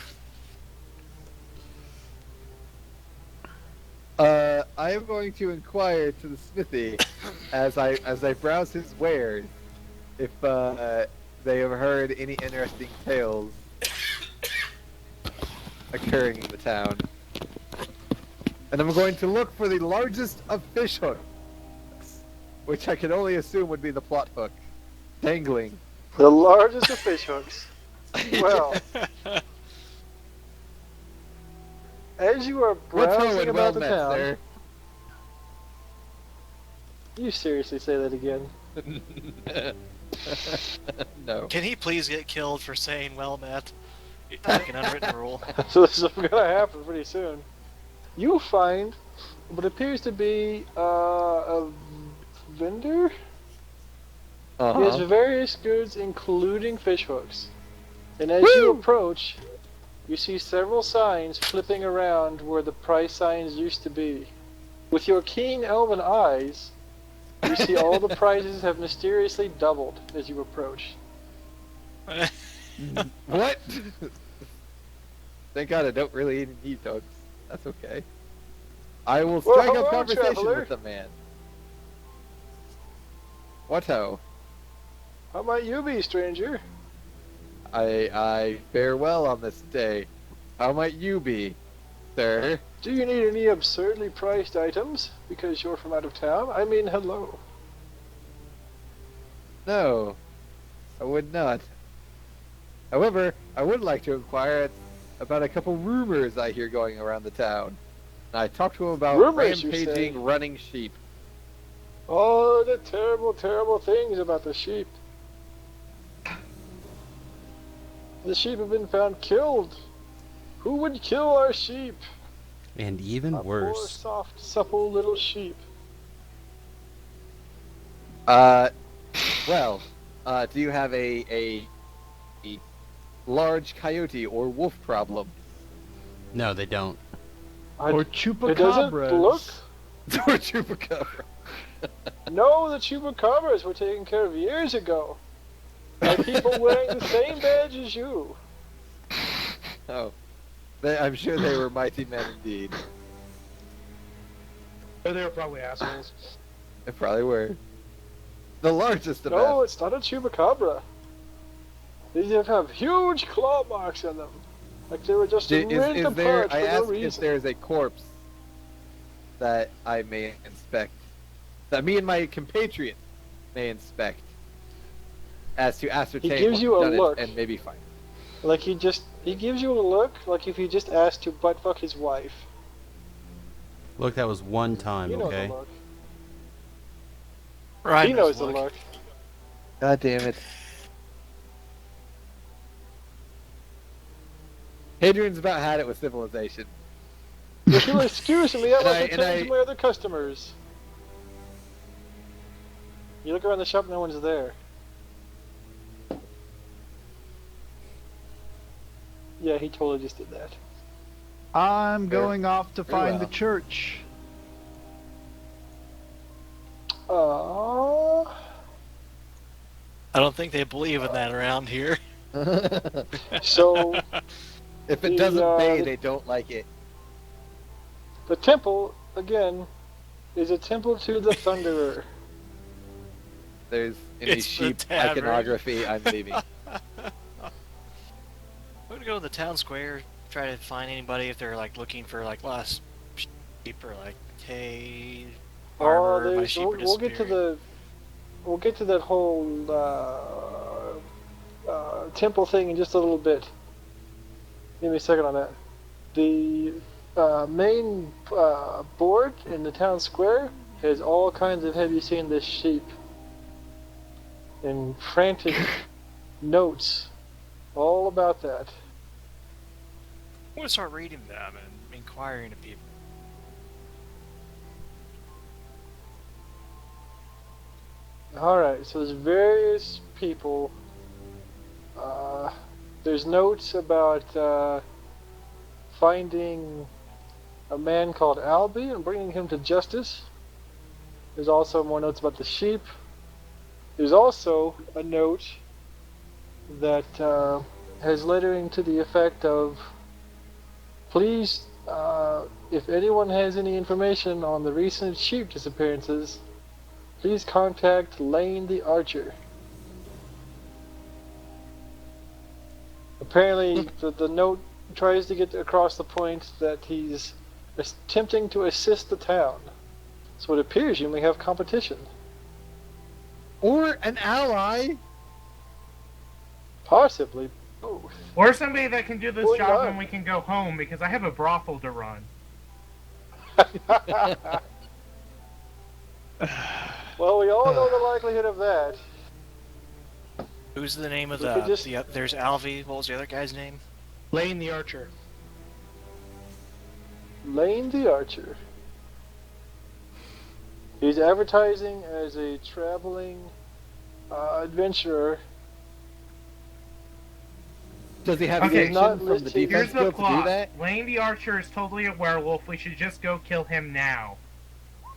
B: I am going to inquire to the smithy as I browse his wares if they have heard any interesting tales occurring in the town. And I'm going to look for the largest of fish hooks, which I can only assume would be the plot hook, dangling.
C: The largest of fish hooks. Well, as you are
B: What's
C: browsing
B: wrong,
C: about
B: well
C: the
B: met,
C: town,
B: sir?
C: you seriously say that again?
B: No.
E: Can he please get killed for saying well met? It's like an unwritten rule.
C: So this is gonna happen pretty soon. You find what appears to be a vendor. He has
B: Uh-huh.
C: various goods, including fish hooks. And as you approach, you see several signs flipping around where the price signs used to be. With your keen elven eyes, you see all the prices have mysteriously doubled as you approach.
B: What? Thank God I don't really need hooks. That's okay. I will
C: Well,
B: strike
C: hello,
B: up conversation
C: traveler.
B: with the man. What-ho?
C: How might you be, stranger?
B: I fare well on this day. How might you be, sir?
C: Do you need any absurdly priced items because you're from out of town? I mean, hello.
B: No, I would not. However, I would like to inquire about a couple rumors I hear going around the town. And I talked to him about
C: Rumors, you say?
B: rampaging, running sheep.
C: Oh, the terrible, terrible things about the sheep. The sheep have been found killed. Who would kill our sheep?
A: And even
C: Our poor,
A: worse.
C: soft, supple little sheep.
B: Well, do you have a large coyote or wolf problem?
A: No, they don't.
D: Or
C: It doesn't look.
D: chupacabras.
B: Or chupacabra?
C: No, the chupacabras were taken care of years ago. By people wearing the same badge as you.
B: Oh, I'm sure they were mighty men indeed.
F: Or they were probably assholes.
B: They probably were. The largest of
C: No,
B: them.
C: it's not a chupacabra. These have huge claw marks on them. Like they were just ripped
B: Is there?
C: apart
B: I
C: for no
B: asked if
C: reason.
B: there's a corpse that I may inspect, that me and my compatriot may inspect, as to ascertain
C: gives
B: what
C: you a
B: done
C: look.
B: it and maybe find.
C: Like he gives you a look like if he just asked to butt fuck his wife.
A: Look, that was one time,
C: You know
A: okay?
C: the look.
E: Ryan
C: He knows the look.
B: God damn it. Hadrian's about had it with civilization.
C: If you'll excuse me, I
B: And
C: must
B: I-
C: attend
B: and
C: to my other customers. You look around the shop, no one's there. Yeah, he totally just did that.
D: I'm
B: Very-
D: going off to
B: very
D: find
B: well.
D: the church.
C: Aww.
E: I don't think they believe in that around here.
C: So,
B: If
C: The,
B: it doesn't pay,
C: the-
B: they don't like it.
C: the temple, again, is a temple to the Thunderer.
B: There's any
E: It's the
B: sheep
E: tavern.
B: iconography, I'm leaving.
E: We're gonna go to the town square, try to find anybody if they're like looking for like lost sheep or like, hey, farmer, my sheep are
C: we'll get to
E: disappearing.
C: we'll get to that whole temple thing in just a little bit. Give me a second on that. The main board in the town square has all kinds of "Have you seen this sheep?" and frantic notes all about that.
E: I'm gonna start reading them and inquiring of people.
C: Alright, so there's various people. There's notes about finding a man called Albie and bringing him to justice. There's also more notes about the sheep. There's also a note that has lettering to the effect of, please, if anyone has any information on the recent sheep disappearances, please contact Lane the Archer. Apparently, the note tries to get across the point that he's attempting to assist the town. So it appears you may have competition.
B: Or an ally.
C: Possibly both.
H: Or somebody that can do this
C: Oh,
H: job
C: yeah.
H: and we can go home because I have a brothel to run.
C: Well, we all know the likelihood of that.
E: Who's the name of
C: We could just-
E: there's Alvy. What was the other guy's name?
F: Lane the Archer.
C: Lane the Archer. He's advertising as a traveling adventurer.
B: Does he have
H: Okay.
B: sanction
C: Not
B: from the
C: listed-
B: defense
H: Here's the
B: guild to do
H: plot.
B: that?
H: Lane the Archer is totally a werewolf. We should just go kill him now.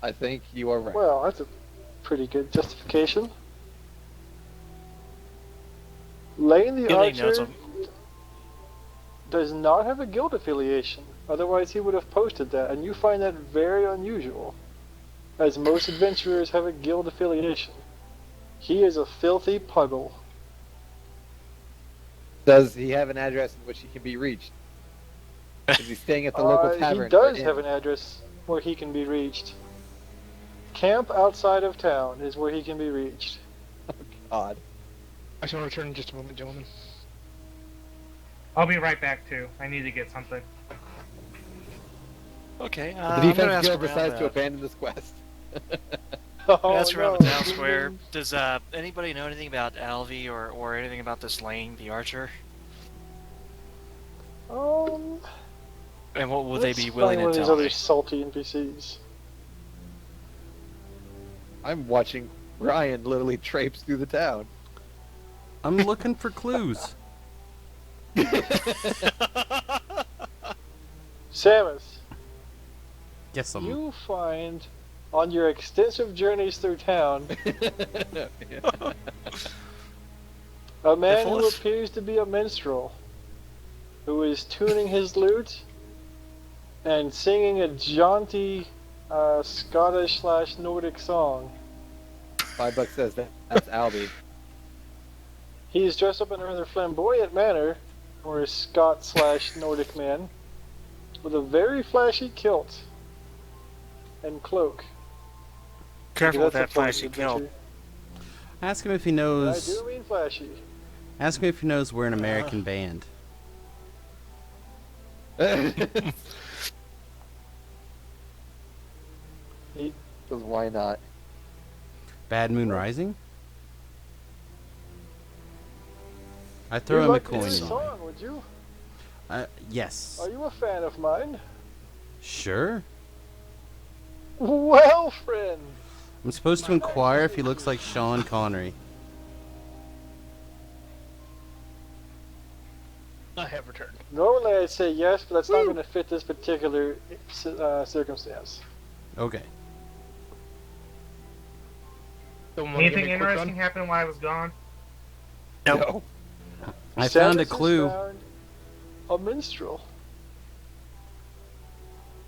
B: I think you are right.
C: Well, that's a pretty good justification. Lane the
E: Give any notes
C: Archer does not have a guild affiliation. Otherwise, he would have posted that, and you find that very unusual, as most adventurers have a guild affiliation. He is a filthy puggle.
B: Does he have an address in which he can be reached? Is he staying at the local tavern?
C: He does
B: or inn?
C: have an address where he can be reached. Camp outside of town is where he can be reached.
B: God.
F: I shall return in just a moment, gentlemen.
H: I'll be right back too. I need to get something.
E: Okay.
B: The
E: I'm gonna
B: defense
E: ask
B: guild
E: around,
B: decides to abandon this quest.
C: Oh,
E: That's around
C: no.
E: the town square. Does anybody know anything about Alvy or anything about this Lane the Archer?
C: Um,
E: And what would they
C: let's
E: be willing
C: find one
E: to
C: of these
E: tell
C: other
E: me?
C: salty NPCs.
B: I'm watching Ryan literally traipse through the town.
A: I'm looking for clues.
C: Samus,
A: Yes, I'm.
C: you find on your extensive journeys through town a man who
E: Syphilis?
C: appears to be a minstrel who is tuning his lute and singing a jaunty Scottish/Nordic song.
B: $5 says that's Albie.
C: He is dressed up in a rather flamboyant manner, or a Scot/Nordic man, with a very flashy kilt and cloak.
E: Careful with that
C: That's a fun
E: flashy kilt.
C: adventure.
A: Ask him if he
C: I
A: knows.
C: do mean flashy.
A: Ask him if he knows we're an American band.
B: Because why not?
A: Bad Moon Rising. I
C: You'd
A: throw him a
C: like to hear
A: coin.
C: a song, would you?
A: Yes.
C: Are you a fan of mine?
A: Sure.
C: Well, friend.
A: I'm supposed to inquire if he looks like Sean Connery.
F: I have returned.
C: Normally I'd say yes, but that's not going to fit this particular circumstance.
A: Okay.
F: Someone wanna give
H: Anything
F: me a quick
H: interesting
F: run?
H: happened while I was gone?
E: Nope.
A: I found a
C: Samus has
A: clue.
C: found a minstrel.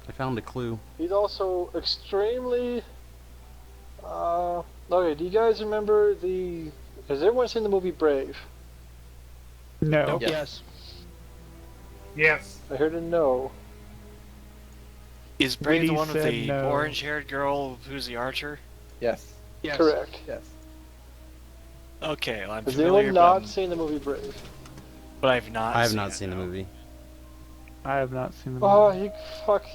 A: I found a clue.
C: He's also extremely. Okay, do you guys remember the? Has everyone seen the movie Brave?
D: No.
B: Yes.
H: Yes.
C: I heard a no.
E: Is Brave the
D: Witty
E: one with
D: said
E: the
D: no.
E: orange-haired girl who's the archer?
B: Yes.
F: Yes.
C: Correct.
B: Yes.
E: Okay, well, I'm
C: Has
E: familiar,
C: anyone not
E: but,
C: seen the movie Brave?
E: but I've not.
A: I have
E: seen
A: not
E: it,
A: seen the
E: no.
A: movie.
D: I have not seen the
C: Oh,
D: movie.
C: you fuck.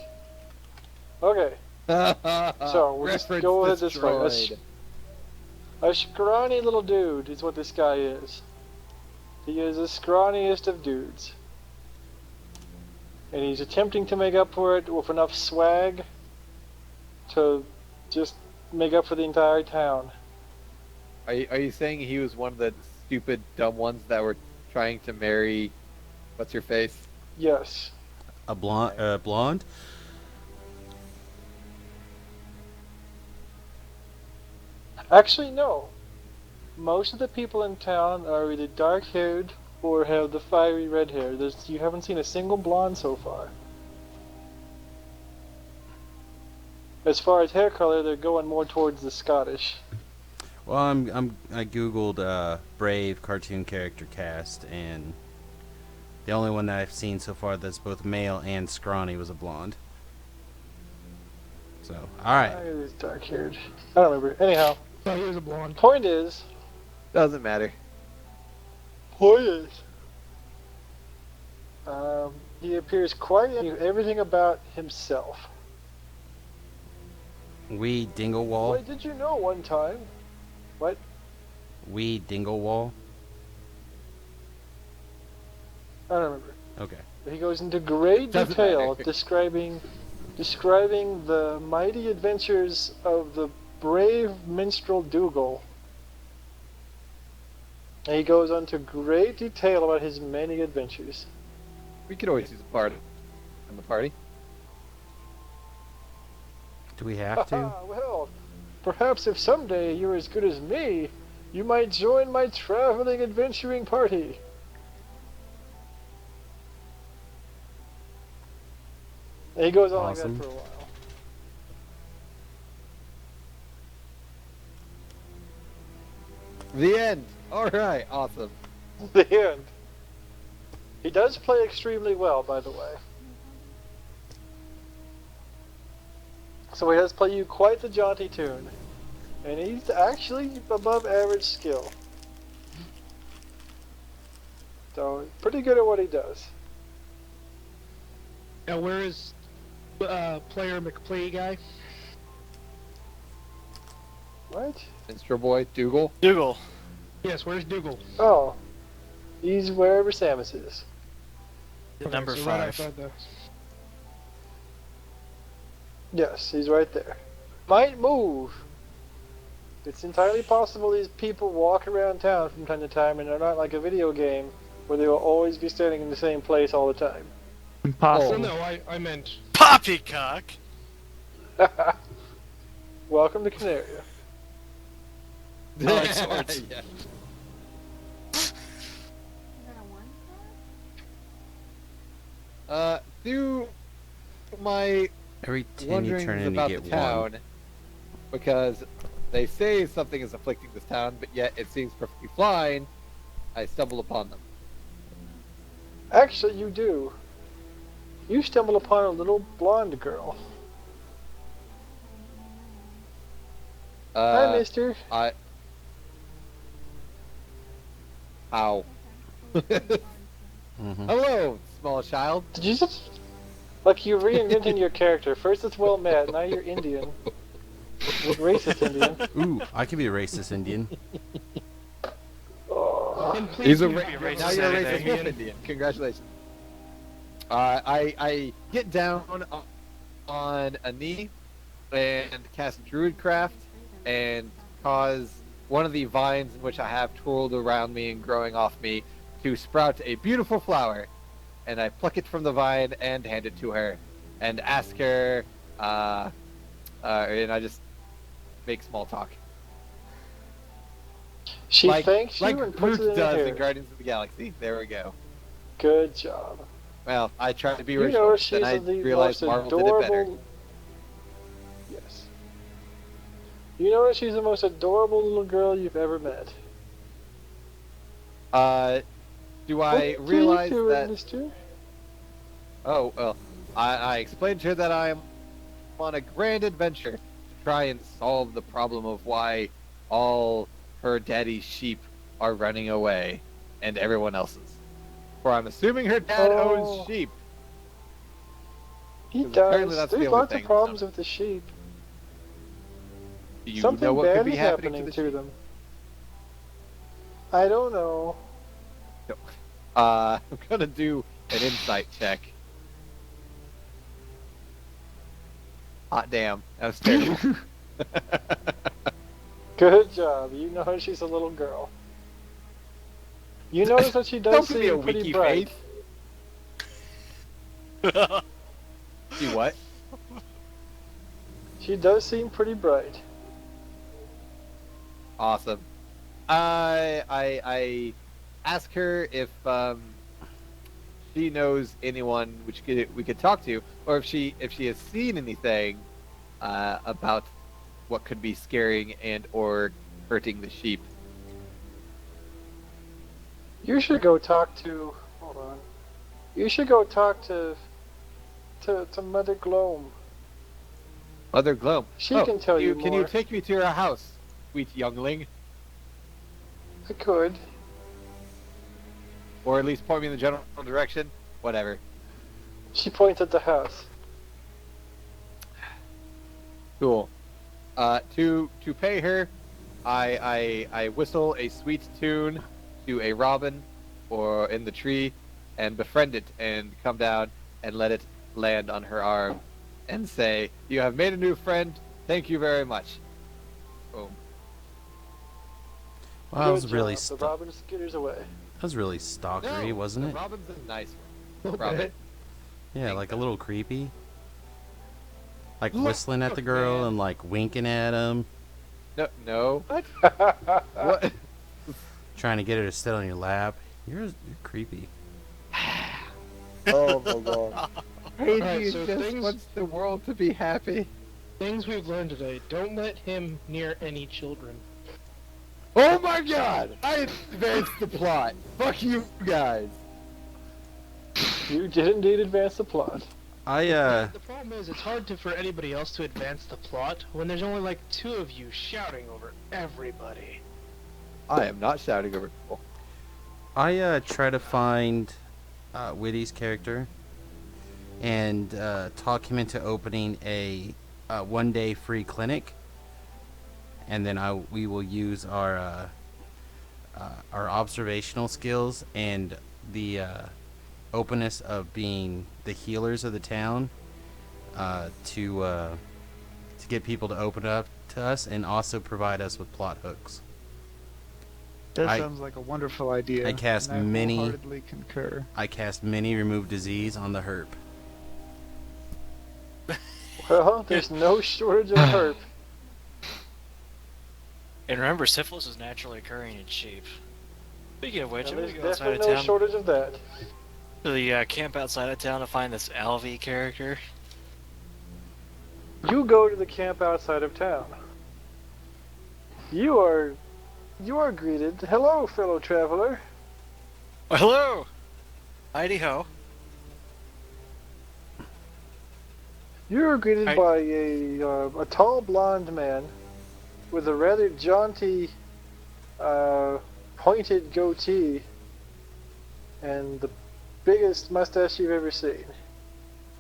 C: Okay, so we'll just
B: Reference
C: go with it this way.
B: destroyed.
C: A scrawny little dude is what this guy is. He is the scrawniest of dudes. And he's attempting to make up for it with enough swag to just make up for the entire town.
B: Are you saying he was one of the stupid, dumb ones that were trying to marry, what's your face?
C: Yes.
A: A blonde?
C: Actually, no. Most of the people in town are either dark-haired or have the fiery red hair. You haven't seen a single blonde so far. As far as hair color, they're going more towards the Scottish.
A: Well, I googled Brave cartoon character cast, and the only one that I've seen so far that's both male and scrawny was a blonde. So, all right.
C: He's dark-haired. I don't remember. Anyhow,
F: Oh, he was a blonde.
C: point is,
B: Doesn't matter.
C: he appears quite into everything about himself.
A: Wee Dinglewall.
C: Wait, did you know one time? What?
A: Wee Dinglewall.
C: I don't remember.
A: Okay.
C: He goes into great
B: Doesn't
C: detail
B: matter.
C: describing the mighty adventures of the brave minstrel Dougal. And he goes into great detail about his many adventures.
B: We could always use a bard in the party.
A: Do we have to?
C: Well, perhaps if someday you're as good as me, you might join my traveling adventuring party. And he goes on
A: Awesome.
C: like that for a while.
B: The end. All right. Awesome.
C: The end. He does play extremely well, by the way. So he does play you quite the jaunty tune. And he's actually above average skill. So, pretty good at what he does.
F: Now, where is player McPlee guy?
C: What?
B: Minstrel boy, Dougal.
E: Dougal.
F: Yes, where's Dougal?
C: Oh. He's wherever Samus is.
F: Okay,
E: Number
F: so
E: 5.
F: Right outside the...
C: Yes, he's right there. Might move. It's entirely possible these people walk around town from time to time and they're not like a video game where they will always be standing in the same place all the time.
F: Oh,
D: Impossible.
F: no, I meant...
E: Poppycock!
C: Welcome to Canaria.
E: I like swords.
B: Yeah.
G: Is that a one star?
B: Through my
A: Every 10 you
B: wondering
A: turn in, you
B: about
A: get
B: the
A: one.
B: town, because they say something is afflicting this town, but yet it seems perfectly fine. I stumble upon them.
C: Actually, you do. You stumble upon a little blonde girl. Hi, mister.
B: I. Ow.
A: Mm-hmm.
B: Hello, small child.
C: Did you just... Like, you're reinventing your character. First it's well met, now you're Indian. Racist Indian.
A: Ooh, I could be a racist Indian.
C: Oh.
F: And please
B: He's a
F: do
B: ra-
F: be
E: racist
B: now you're a racist
E: anything.
B: wolf Indian. Congratulations. I get down on a knee and cast Druidcraft and cause one of the vines in which I have twirled around me and growing off me to sprout a beautiful flower. And I pluck it from the vine and hand it to her and ask her, and I just make small talk.
C: She
B: like,
C: thanks you
B: like
C: and puts
B: Groot
C: it in
B: does
C: her
B: in
C: hair.
B: Guardians of the Galaxy. There we go.
C: Good job.
B: Well, I tried to be
C: You
B: original,
C: know
B: then
C: she's
B: I
C: the
B: realized
C: most
B: Marvel did it better.
C: adorable. Yes. You know she's the most adorable little girl you've ever met.
B: Do I
C: What
B: realize
C: are you doing,
B: that?
C: mister?
B: Oh, well, I explained to her that I am on a grand adventure to try and solve the problem of why all her daddy's sheep are running away and everyone else's. For I'm assuming her dad
C: Oh.
B: owns sheep.
C: He
B: 'Cause apparently
C: does.
B: that's the
C: There's
B: only
C: lots of
B: thing,
C: problems
B: so-
C: with the sheep.
B: Do you
C: Something
B: know what
C: bad
B: could be
C: is
B: happening to the sheep?
C: them. I don't know.
B: I'm gonna do an insight check. Hot damn, that was terrible.
C: Good job. You know she's a little girl. You notice that she does
B: Don't give me a
C: seem pretty
B: wiki
C: bright.
B: face. See what?
C: She does seem pretty bright.
B: Awesome. I ask her if she knows anyone which we could talk to, or if she has seen anything about what could be scaring and or hurting the sheep.
C: You should go talk to. Hold on. You should go talk to Mother Gloam.
B: Mother Gloam.
C: She can tell you
B: Can you
C: more.
B: take me to her house, sweet youngling?
C: I could.
B: Or at least point me in the general direction? Whatever.
C: She points at the house.
B: Cool. To pay her, I whistle a sweet tune to a robin or in the tree and befriend it and come down and let it land on her arm and say, "You have made a new friend. Thank you very much." Boom.
A: Wow, that was
C: Good
A: really
C: job. The robin skitters away.
A: that was really stalkery,
B: No,
A: wasn't
B: the
A: it?
B: robin's a nice
D: Little
B: one. Robin.
D: bit.
A: Yeah, like a little creepy. Like
B: Look,
A: whistling at the girl
B: man.
A: and like winking at him,
B: No. What? What?
A: trying to get her to sit on your lap. You're creepy.
C: Oh my god.
B: Brady
F: Alright, so
B: just
F: things-
B: wants the world to be happy.
F: Things we've learned today. Don't let him near any children.
B: Oh my god! I advanced the plot. Fuck you guys.
C: You did indeed advance the plot.
F: The problem is, it's hard for anybody else to advance the plot when there's only like two of you shouting over everybody.
B: I am not shouting over people.
A: I try to find Whitty's character and talk him into opening a one-day free clinic, and then we will use our observational skills and the openness of being the healers of the town to get people to open up to us and also provide us with plot hooks.
D: That
A: I-
D: sounds like a wonderful idea.
A: I cast
D: and
A: many-
D: wholeheartedly concur.
A: I cast many remove disease on the herp.
C: Well, there's no shortage of herp.
E: And remember, syphilis is naturally occurring in sheep. Speaking of which,
C: And
E: I'm
C: there's
E: gonna go outside of
C: definitely no
E: town
C: shortage of that.
E: to the camp outside of town to find this Alvy character.
C: You go to the camp outside of town. You are greeted. Hello, fellow traveler.
E: Oh, hello! Heidi ho.
C: You are greeted
E: Hi.
C: by a tall blonde man with a rather jaunty, pointed goatee and the biggest mustache you've ever seen.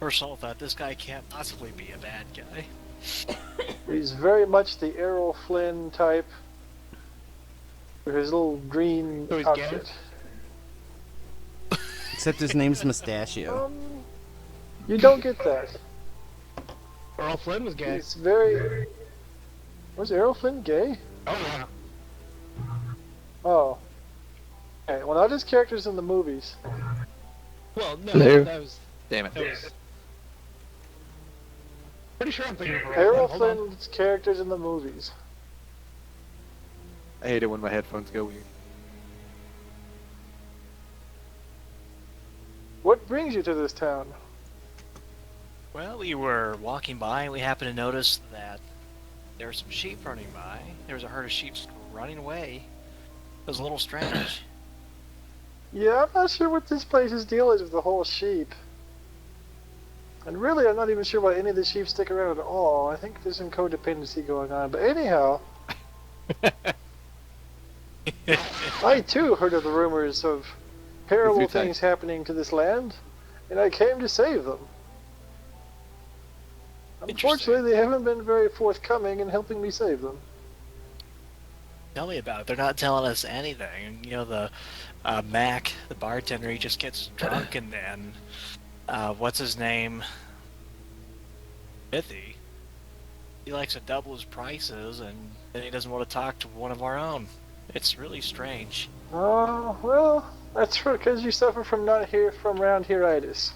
E: First of all, thought this guy can't possibly be a bad guy.
C: He's very much the Errol Flynn type with his little green
F: So he's
C: outfit.
A: Except his name's Mustachio.
C: You don't get that.
F: Earl Flynn was gay.
C: He's very. Was Errol Flynn gay?
F: Oh yeah.
C: Oh. Okay, well, not his characters in the movies.
F: Well, no,
B: Hello?
F: that was
B: Damn it.
F: pretty sure I'm thinking of the right
C: Errol
F: one. Hold on.
C: Flynn's characters in the movies.
B: I hate it when my headphones go weird.
C: What brings you to this town?
E: Well, we were walking by and we happened to notice that there were some sheep running by. There was a herd of sheep running away. It was a little strange.
C: Yeah, I'm not sure what this place's deal is with the whole sheep. And really, I'm not even sure why any of the sheep stick around at all. I think there's some codependency going on. But anyhow, I too heard of the rumors of terrible
B: Good time.
C: things happening to this land, and I came to save them. Unfortunately, they haven't been very forthcoming in helping me save them.
E: Tell me about it. They're not telling us anything. You know, the Mac, the bartender, he just gets drunk and then, what's his name? Mithy. He likes to double his prices and then he doesn't want to talk to one of our own. It's really strange.
C: Oh, well, that's because you suffer from around here-itis.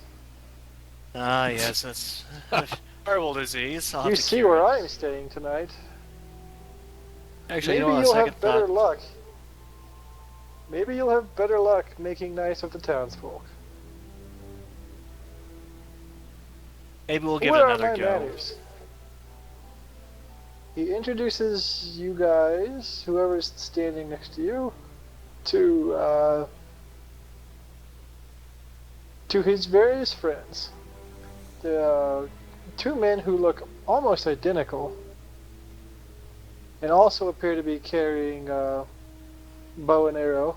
E: Ah, yes, that's a horrible disease. I'll have
C: You
E: to
C: see
E: cure
C: where
E: it.
C: I'm staying tonight.
E: Actually,
C: Maybe
E: you know, on
C: you'll
E: second
C: have better
E: thought,
C: luck. Maybe you'll have better luck making nice with the townsfolk.
E: maybe we'll give
C: What
E: it
C: are
E: another
C: my
E: go.
C: manners? He introduces you guys, whoever's standing next to you, to his various friends. The two men who look almost identical, and also appear to be carrying bow and arrow.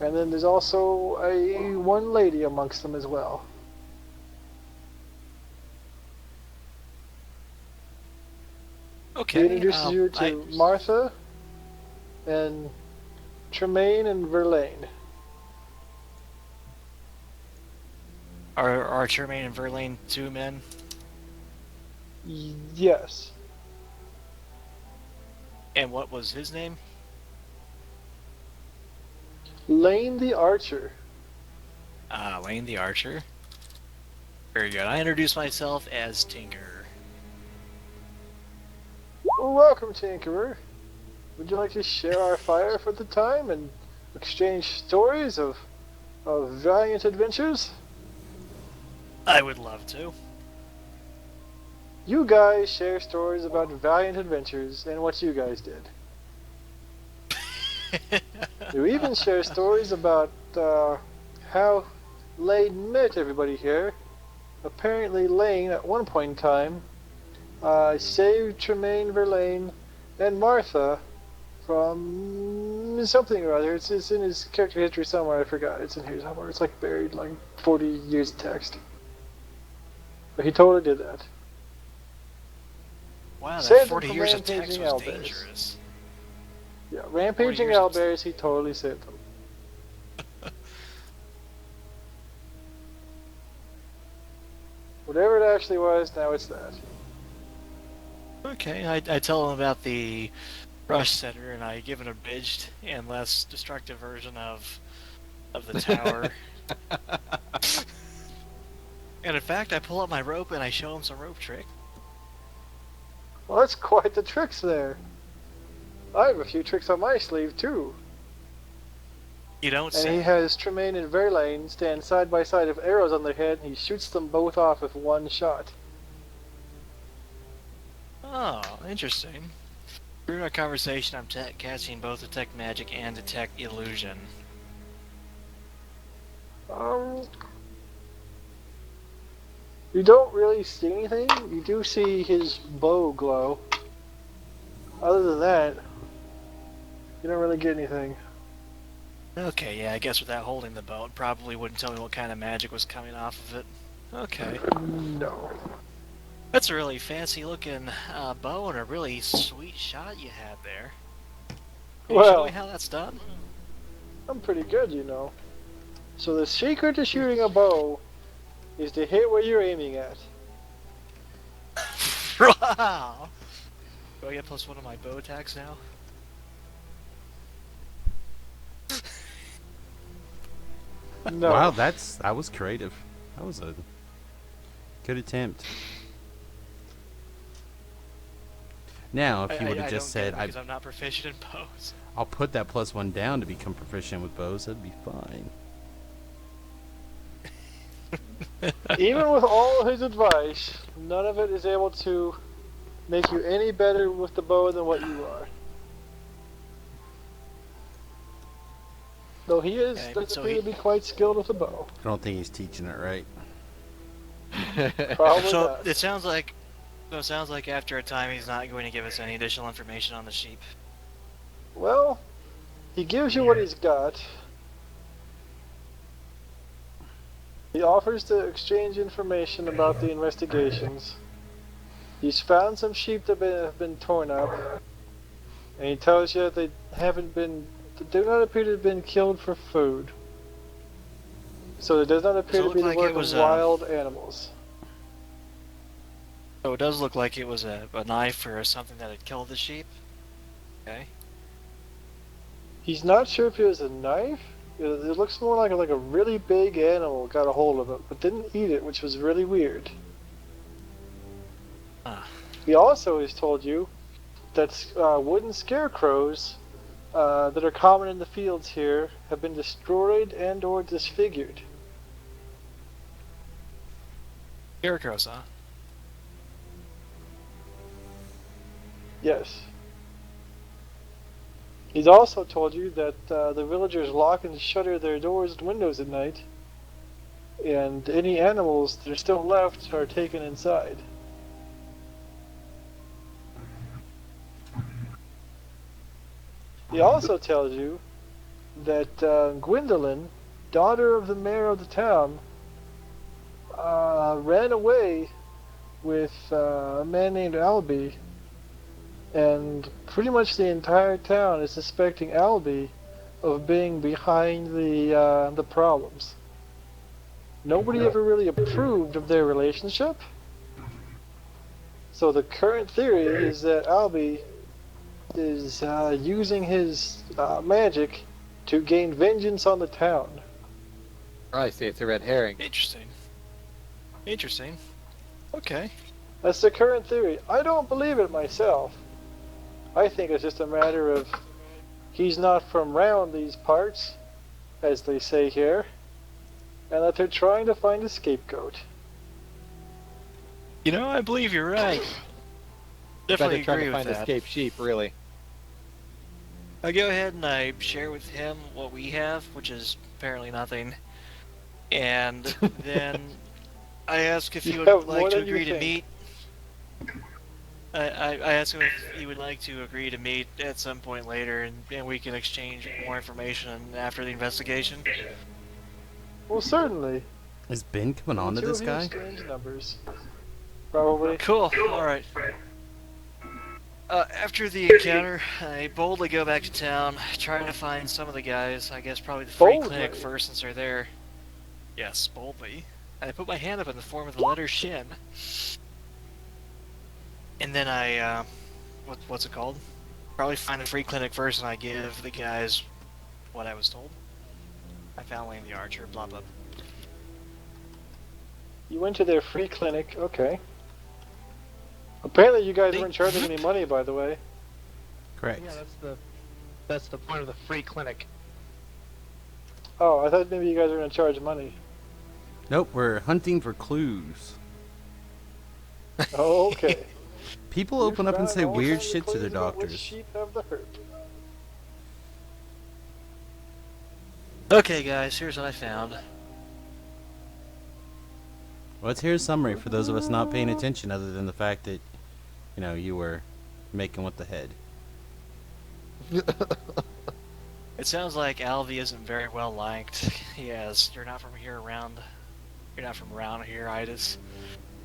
C: And then there's also one lady amongst them as well.
E: Okay.
C: He introduces you to Martha and Tremaine and Verlaine.
E: Are Tremaine and Verlaine two men?
C: Yes.
E: And what was his name?
C: Lane the Archer.
E: Lane the Archer. Very good. I introduce myself as Tinker.
C: Well, welcome, Tinkerer. Would you like to share our fire for the time and exchange stories of valiant adventures?
E: I would love to.
C: You guys share stories about valiant adventures and what you guys did. You even share stories about how Lane met everybody here. Apparently Lane, at one point in time, saved Tremaine, Verlaine, and Martha from something or other. It's in his character history somewhere, I forgot. It's in here somewhere. It's like buried like 40 years of text. But he totally did that.
E: Wow,
C: Saved
E: that
C: them
E: 40
C: from
E: years of text
C: rampaging
E: was
C: owlbears.
E: dangerous.
C: Yeah, rampaging
E: years of-
C: owlbears, he totally saved them. Whatever it actually was, now it's that.
E: Okay, I tell him about the Rush Center, and I give an abridged and less destructive version of the tower. And in fact, I pull up my rope and I show him some rope trick.
C: Well, that's quite the tricks there. I have a few tricks on my sleeve, too.
E: You don't
C: And
E: say.
C: he has Tremaine and Verlaine stand side by side with arrows on their head, and he shoots them both off with one shot.
E: Oh, interesting. During our conversation, I'm casting both Detect Magic and Detect Illusion.
C: You don't really see anything. You do see his bow glow. Other than that, you don't really get anything.
E: Okay, yeah, I guess without holding the bow, it probably wouldn't tell me what kind of magic was coming off of it. Okay.
C: No.
E: That's a really fancy looking bow and a really sweet shot you had there. Can you show
C: Well,
E: me how that's done?
C: I'm pretty good, you know. So the secret to shooting a bow is to hit where you're aiming at.
E: Wow. Do I get +1 on my bow attacks now?
C: No.
A: Wow, that was creative. That was a good attempt. Now, if you would have just said,
E: because I'm not proficient in bows.
A: I'll put that +1 down to become proficient with bows, that'd be fine.
C: Even with all his advice, none of it is able to make you any better with the bow than what you are. Though he is,
E: Okay,
C: does
E: so
C: appear
E: he-
C: to be quite skilled with the bow.
A: I don't think he's teaching it right.
C: Probably
E: So
C: not.
E: it sounds like after a time he's not going to give us any additional information on the sheep.
C: Well, he gives you what he's got. He offers to exchange information about the investigations. He's found some sheep that have been torn up, and he tells you they do not appear to have been killed for food. So it does not appear
E: Does it
C: to be
E: look
C: the
E: like
C: work
E: it was,
C: of wild animals.
E: So it does look like it was a knife or something that had killed the sheep. Okay.
C: He's not sure if it was a knife. It looks more like a really big animal got a hold of it, but didn't eat it, which was really weird.
E: Ah.
C: He also has told you that wooden scarecrows that are common in the fields here have been destroyed and or disfigured.
E: Scarecrows, huh?
C: Yes. He's also told you that the villagers lock and shutter their doors and windows at night, and any animals that are still left are taken inside. He also tells you that Gwendolyn, daughter of the mayor of the town, ran away with a man named Albie, and pretty much the entire town is suspecting Albie of being behind the problems. Nobody ever really approved of their relationship, so the current theory is that Albie is using his magic to gain vengeance on the town.
B: I see. It's a red herring.
E: Interesting. Interesting. Okay.
C: That's the current theory. I don't believe it myself. I think it's just a matter of he's not from round these parts, as they say here, and that they're trying to find a scapegoat.
E: You know, I believe you're right.
B: But
E: Definitely
B: they're trying
E: agree
B: to
E: with
B: find
E: that.
B: escaped sheep, really.
E: I go ahead and I share with him what we have, which is apparently nothing. And then I ask if he
C: You
E: would
C: have
E: like
C: more
E: to
C: than you
E: agree to
C: think.
E: meet. I ask him if he would like to agree to meet at some point later, and we can exchange more information after the investigation.
C: Well, certainly.
A: Is Ben coming on to
C: The two
A: this
C: of you
A: guy?
C: exchange numbers. Probably.
E: Cool. All right. After the encounter, I boldly go back to town, trying to find some of the guys. I guess probably the free
C: Boldly?
E: clinic first, since they're there. Yes, boldly. And I put my hand up in the form of the letter Shin. And then I, what's it called? Probably find the free clinic first, and I give the guys what I was told. I found Wayne the Archer, blah blah.
C: You went to their free clinic. Okay. Apparently, you guys weren't charging any money, by the way.
A: Correct.
F: Yeah, that's the point of the free clinic.
C: Oh, I thought maybe you guys were going to charge money.
A: Nope, we're hunting for clues.
C: Oh, okay.
A: People open up and say
C: Found all
A: weird
C: kinds of
A: shit to
C: clues
A: their
C: about which
A: doctors.
C: sheep have the herp.
E: Okay, guys, here's what I found.
A: Let's hear a summary for those of us not paying attention, other than the fact that, you know, you were making with the head.
E: It sounds like Alvy isn't very well liked. Yes, you're not from here around. You're not from around here, Itis.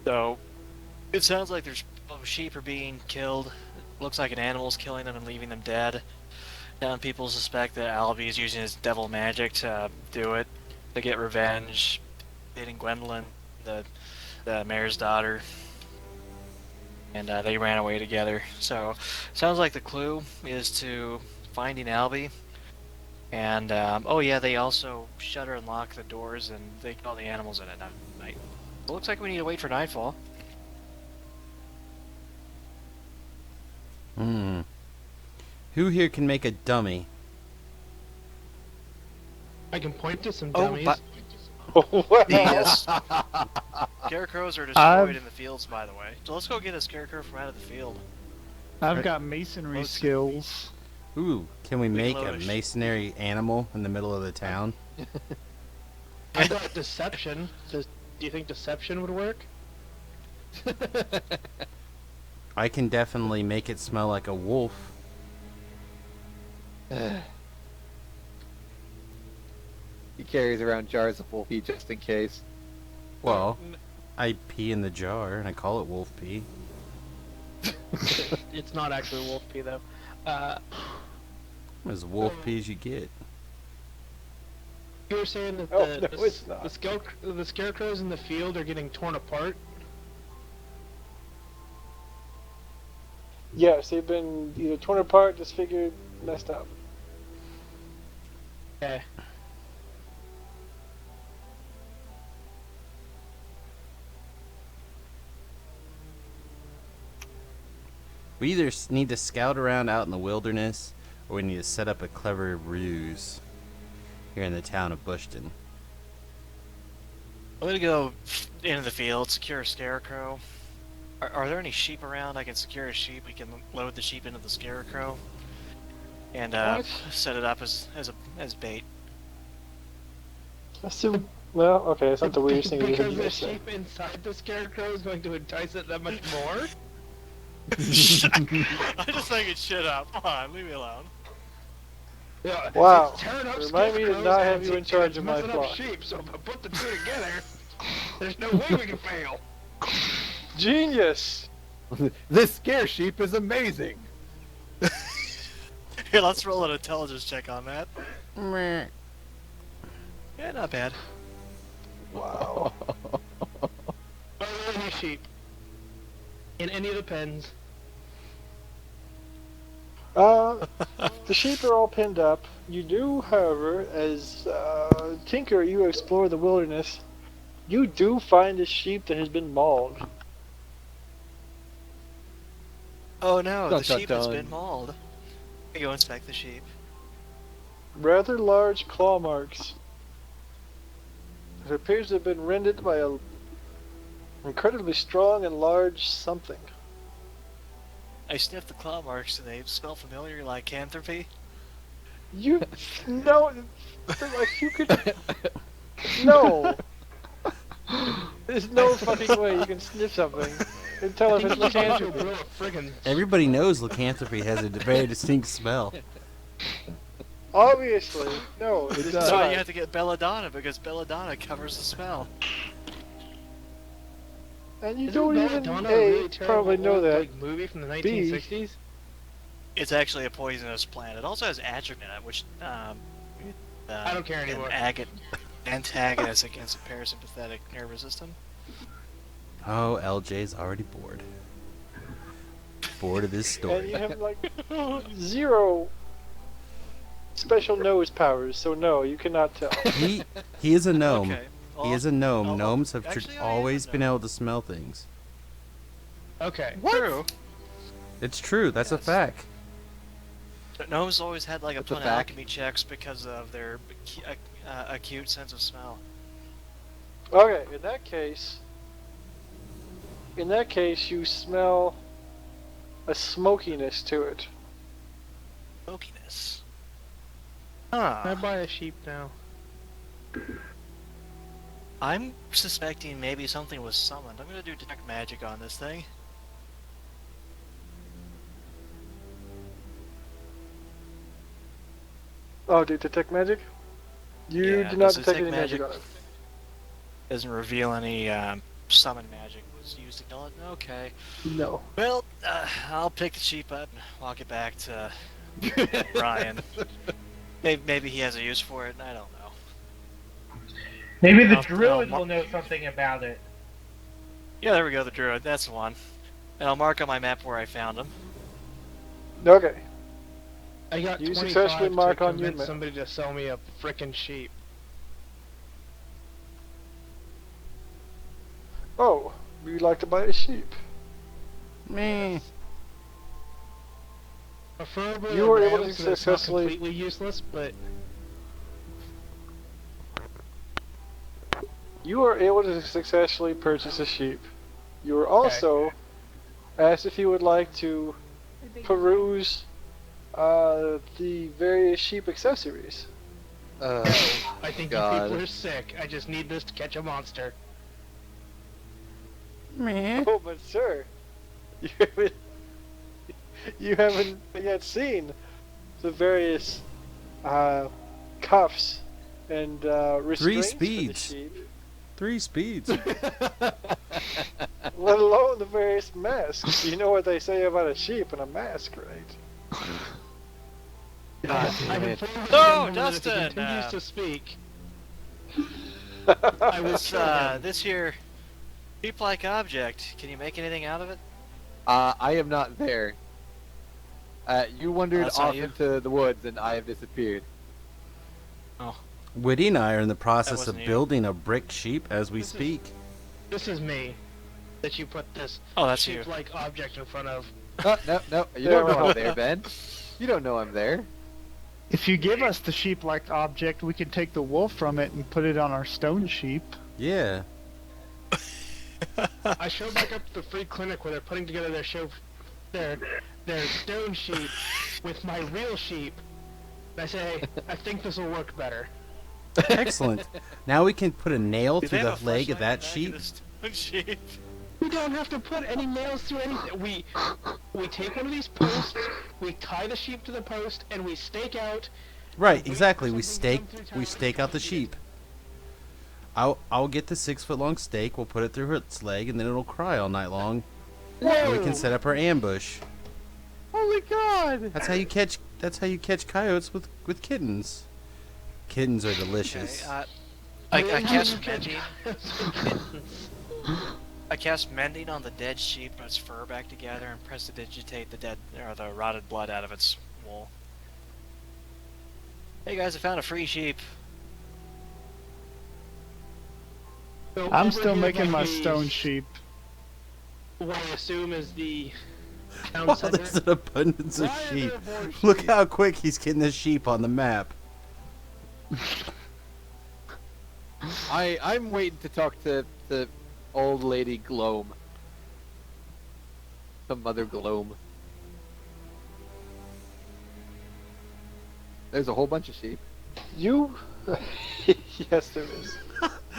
E: So, it sounds like there's sheep are being killed. It looks like an animal's killing them and leaving them dead. Town people suspect that Alvy is using his devil magic to do it, to get revenge, hitting Gwendolyn, the mayor's daughter. and they ran away together. So, sounds like the clue is to finding Albie. And oh yeah, they also shutter and lock the doors, and they get all the animals in at night. It looks like we need to wait for nightfall.
A: Hmm. Who here can make a dummy?
F: I can point to some
E: Oh,
F: dummies.
E: but
C: Wow.
E: yes. Scarecrows are destroyed in the fields, by the way. So let's go get a scarecrow from out of the field.
D: I've got masonry
E: Close.
D: skills.
A: Ooh, can we make a
E: Lowish.
A: masonry animal in the middle of the town?
F: I got deception. Do you think deception would work?
A: I can definitely make it smell like a wolf.
B: He carries around jars of wolf pee just in case.
A: Well, I pee in the jar and I call it wolf pee.
F: It's not actually wolf pee though.
A: As wolf pee as you get.
F: You were saying that
C: Oh,
F: the,
C: no, it's not.
F: the scarecrows in the field are getting torn apart.
C: Yes, they've been either torn apart, disfigured, messed up.
F: Okay.
A: We either need to scout around out in the wilderness, or we need to set up a clever ruse here in the town of Bushton.
E: I'm gonna go into the field, secure a scarecrow. Are there any sheep around? I can secure a sheep. We can load the sheep into the scarecrow, and
C: What?
E: set it up as bait.
C: Assume. Well, okay, it's not the weirdest thing you
F: Because
C: can
F: the
C: say.
F: sheep inside the scarecrow is going to entice it that much more.
E: I'm just making shit up. Come on, leave me alone.
F: Yeah,
C: Wow.
F: it's tearing up
C: Remind me to
F: scarecrows
C: not have
F: and
C: you in
F: it's
C: charge of my
F: messing up
C: flock.
F: sheep. So if I put the two together, there's no way we can fail.
C: Genius!
B: This scare sheep is amazing.
E: Here, let's roll an intelligence check on that. Yeah, not bad.
C: Wow.
F: Are there any sheep in any of the pens?
C: The sheep are all pinned up. You do, however, as Tinker, you explore the wilderness, you do find a sheep that has been mauled.
E: Oh no,
B: Dun,
E: the
B: dun,
E: sheep has
B: dun.
E: been mauled. I go inspect the sheep.
C: Rather large claw marks. It appears to have been rended by a incredibly strong and large something.
E: I sniff the claw marks. Do they smell familiar, like lycanthropy?
C: You no, like you could no. There's no fucking way you can sniff something and tell if it's lycanthropy.
F: Real friggin'
A: Everybody knows lycanthropy has a very distinct smell.
C: Obviously, no. It
B: does.
C: does
E: So
C: not.
E: you have to get belladonna because belladonna covers the smell.
C: And you
F: Isn't
C: don't even
F: Belladonna a really terrible
C: probably know
F: old,
C: that.
F: like, movie from the
C: B.
F: 1960s?
E: It's actually a poisonous plant. It also has atropine in it, which
F: I don't care anymore.
E: Antagonist against the parasympathetic nervous system.
A: Oh, LJ's already bored. Bored of this
C: And you
A: story.
C: have like zero special nose powers, so no, you cannot tell.
A: He is a gnome.
E: Okay.
A: He is a gnome.
E: oh,
A: Gnomes have
E: actually, I am a
A: always been
E: gnome.
A: able to smell things.
F: Okay.
E: True.
A: It's true. That's a
E: Yes.
A: fact.
E: But gnomes always had like a
B: That's a
E: ton of
B: fact.
E: alchemy checks because of their acute sense of smell.
C: Okay, in that case, you smell a smokiness to it.
E: Smokiness.
F: Can I
E: Huh.
F: buy a sheep now?
E: I'm suspecting maybe something was summoned. I'm gonna do detect magic on this thing.
C: Oh, do you detect magic? You
E: Yeah,
C: do not
E: does
C: detect
E: detect
C: any magic on
E: magic?
C: it.
E: Doesn't reveal any summon magic was used to kill it. Okay.
C: No.
E: Well, I'll pick the sheep up and walk it back to Brian. Maybe he has a use for it. I don't know.
H: Maybe the
E: I'll-
H: druid
E: I'll-
H: will know something about it.
E: Yeah, there we go. The druid. That's the one. And I'll mark on my map where I found them.
C: Okay.
F: I got
C: You
F: 25
C: successfully mark
F: to
C: on your
F: convince
C: map.
F: somebody to sell me a frickin' sheep.
C: Oh, would you like to buy a sheep?
A: Meh.
F: Preferably
C: You
F: a
C: were able
F: ram
C: to
F: so that it's not
C: successfully-
F: completely useless, but
C: You are able to successfully purchase a sheep. You were also asked if you would like to peruse the various sheep accessories.
F: I think
B: God.
F: you people are sick. I just need this to catch a monster.
A: Meh.
C: Oh, but sir, you haven't yet seen the various cuffs and restraints for the
A: speeds.
C: sheep,
A: 3 speeds.
C: let alone the various masks. You know what they say about a sheep and a mask, right?
B: God
F: I
B: damn it.
F: informed
E: No,
F: him that if he
E: Dustin,
F: continues to speak,
C: I
F: will
E: This,
F: kill him.
E: this here sheep-like object, can you make anything out of it?
B: I am not there. You wandered
E: That's not
B: off
E: you?
B: into the woods and I have disappeared.
A: Woody and I are in the process of
E: wasn't you.
A: building a brick sheep as we
F: This is-
A: speak.
F: this is me that you put this
E: Oh, that's you.
F: sheep-like object in front of.
B: No, you
C: Yeah,
B: don't know
C: well.
B: I'm there, Ben. You don't know I'm there.
D: If you give us the sheep-like object, we can take the wool from it and put it on our stone sheep.
A: Yeah.
F: I show back up to the free clinic where they're putting together their stone sheep with my real sheep. And I say, I think this will work better.
A: Excellent. Now we can put a nail
E: Do
A: through
E: they
A: the
E: have a
A: leg of
E: fleshlight
A: that
E: in the
A: sheep.
E: back of the stone sheep?
F: We don't have to put any nails through anything. We take one of these posts, we tie the sheep to the post, and we stake out.
A: Right,
F: wait
A: exactly.
F: for
A: We
F: something to
A: stake
F: come through
A: we
F: town
A: stake
F: and
A: out the
F: shoot it.
A: sheep. I'll get the 6-foot-long stake. We'll put it through its leg, and then it'll cry all night long. And we can set up our ambush.
B: Holy God!
A: That's how you catch coyotes with kittens. Kittens are delicious.
E: Okay, I
F: Maybe
E: cast
F: you can-
E: mending. I cast mending on the dead sheep, put its fur back together, and prestidigitate the dead or the rotted blood out of its wool. Hey guys, I found a free sheep.
F: So
D: I'm
F: over
D: still
F: here
D: making
F: by
D: my
F: the-
D: stone sheep.
F: What I assume is the town
A: Wow,
F: center.
A: there's an abundance of
F: Why are
A: sheep.
F: there more
A: Look
F: sheep?
A: how quick he's getting the sheep on the map.
B: I'm waiting to talk to the old lady Gloam. The mother Gloam. There's a whole bunch of sheep.
C: You? Yes, there is.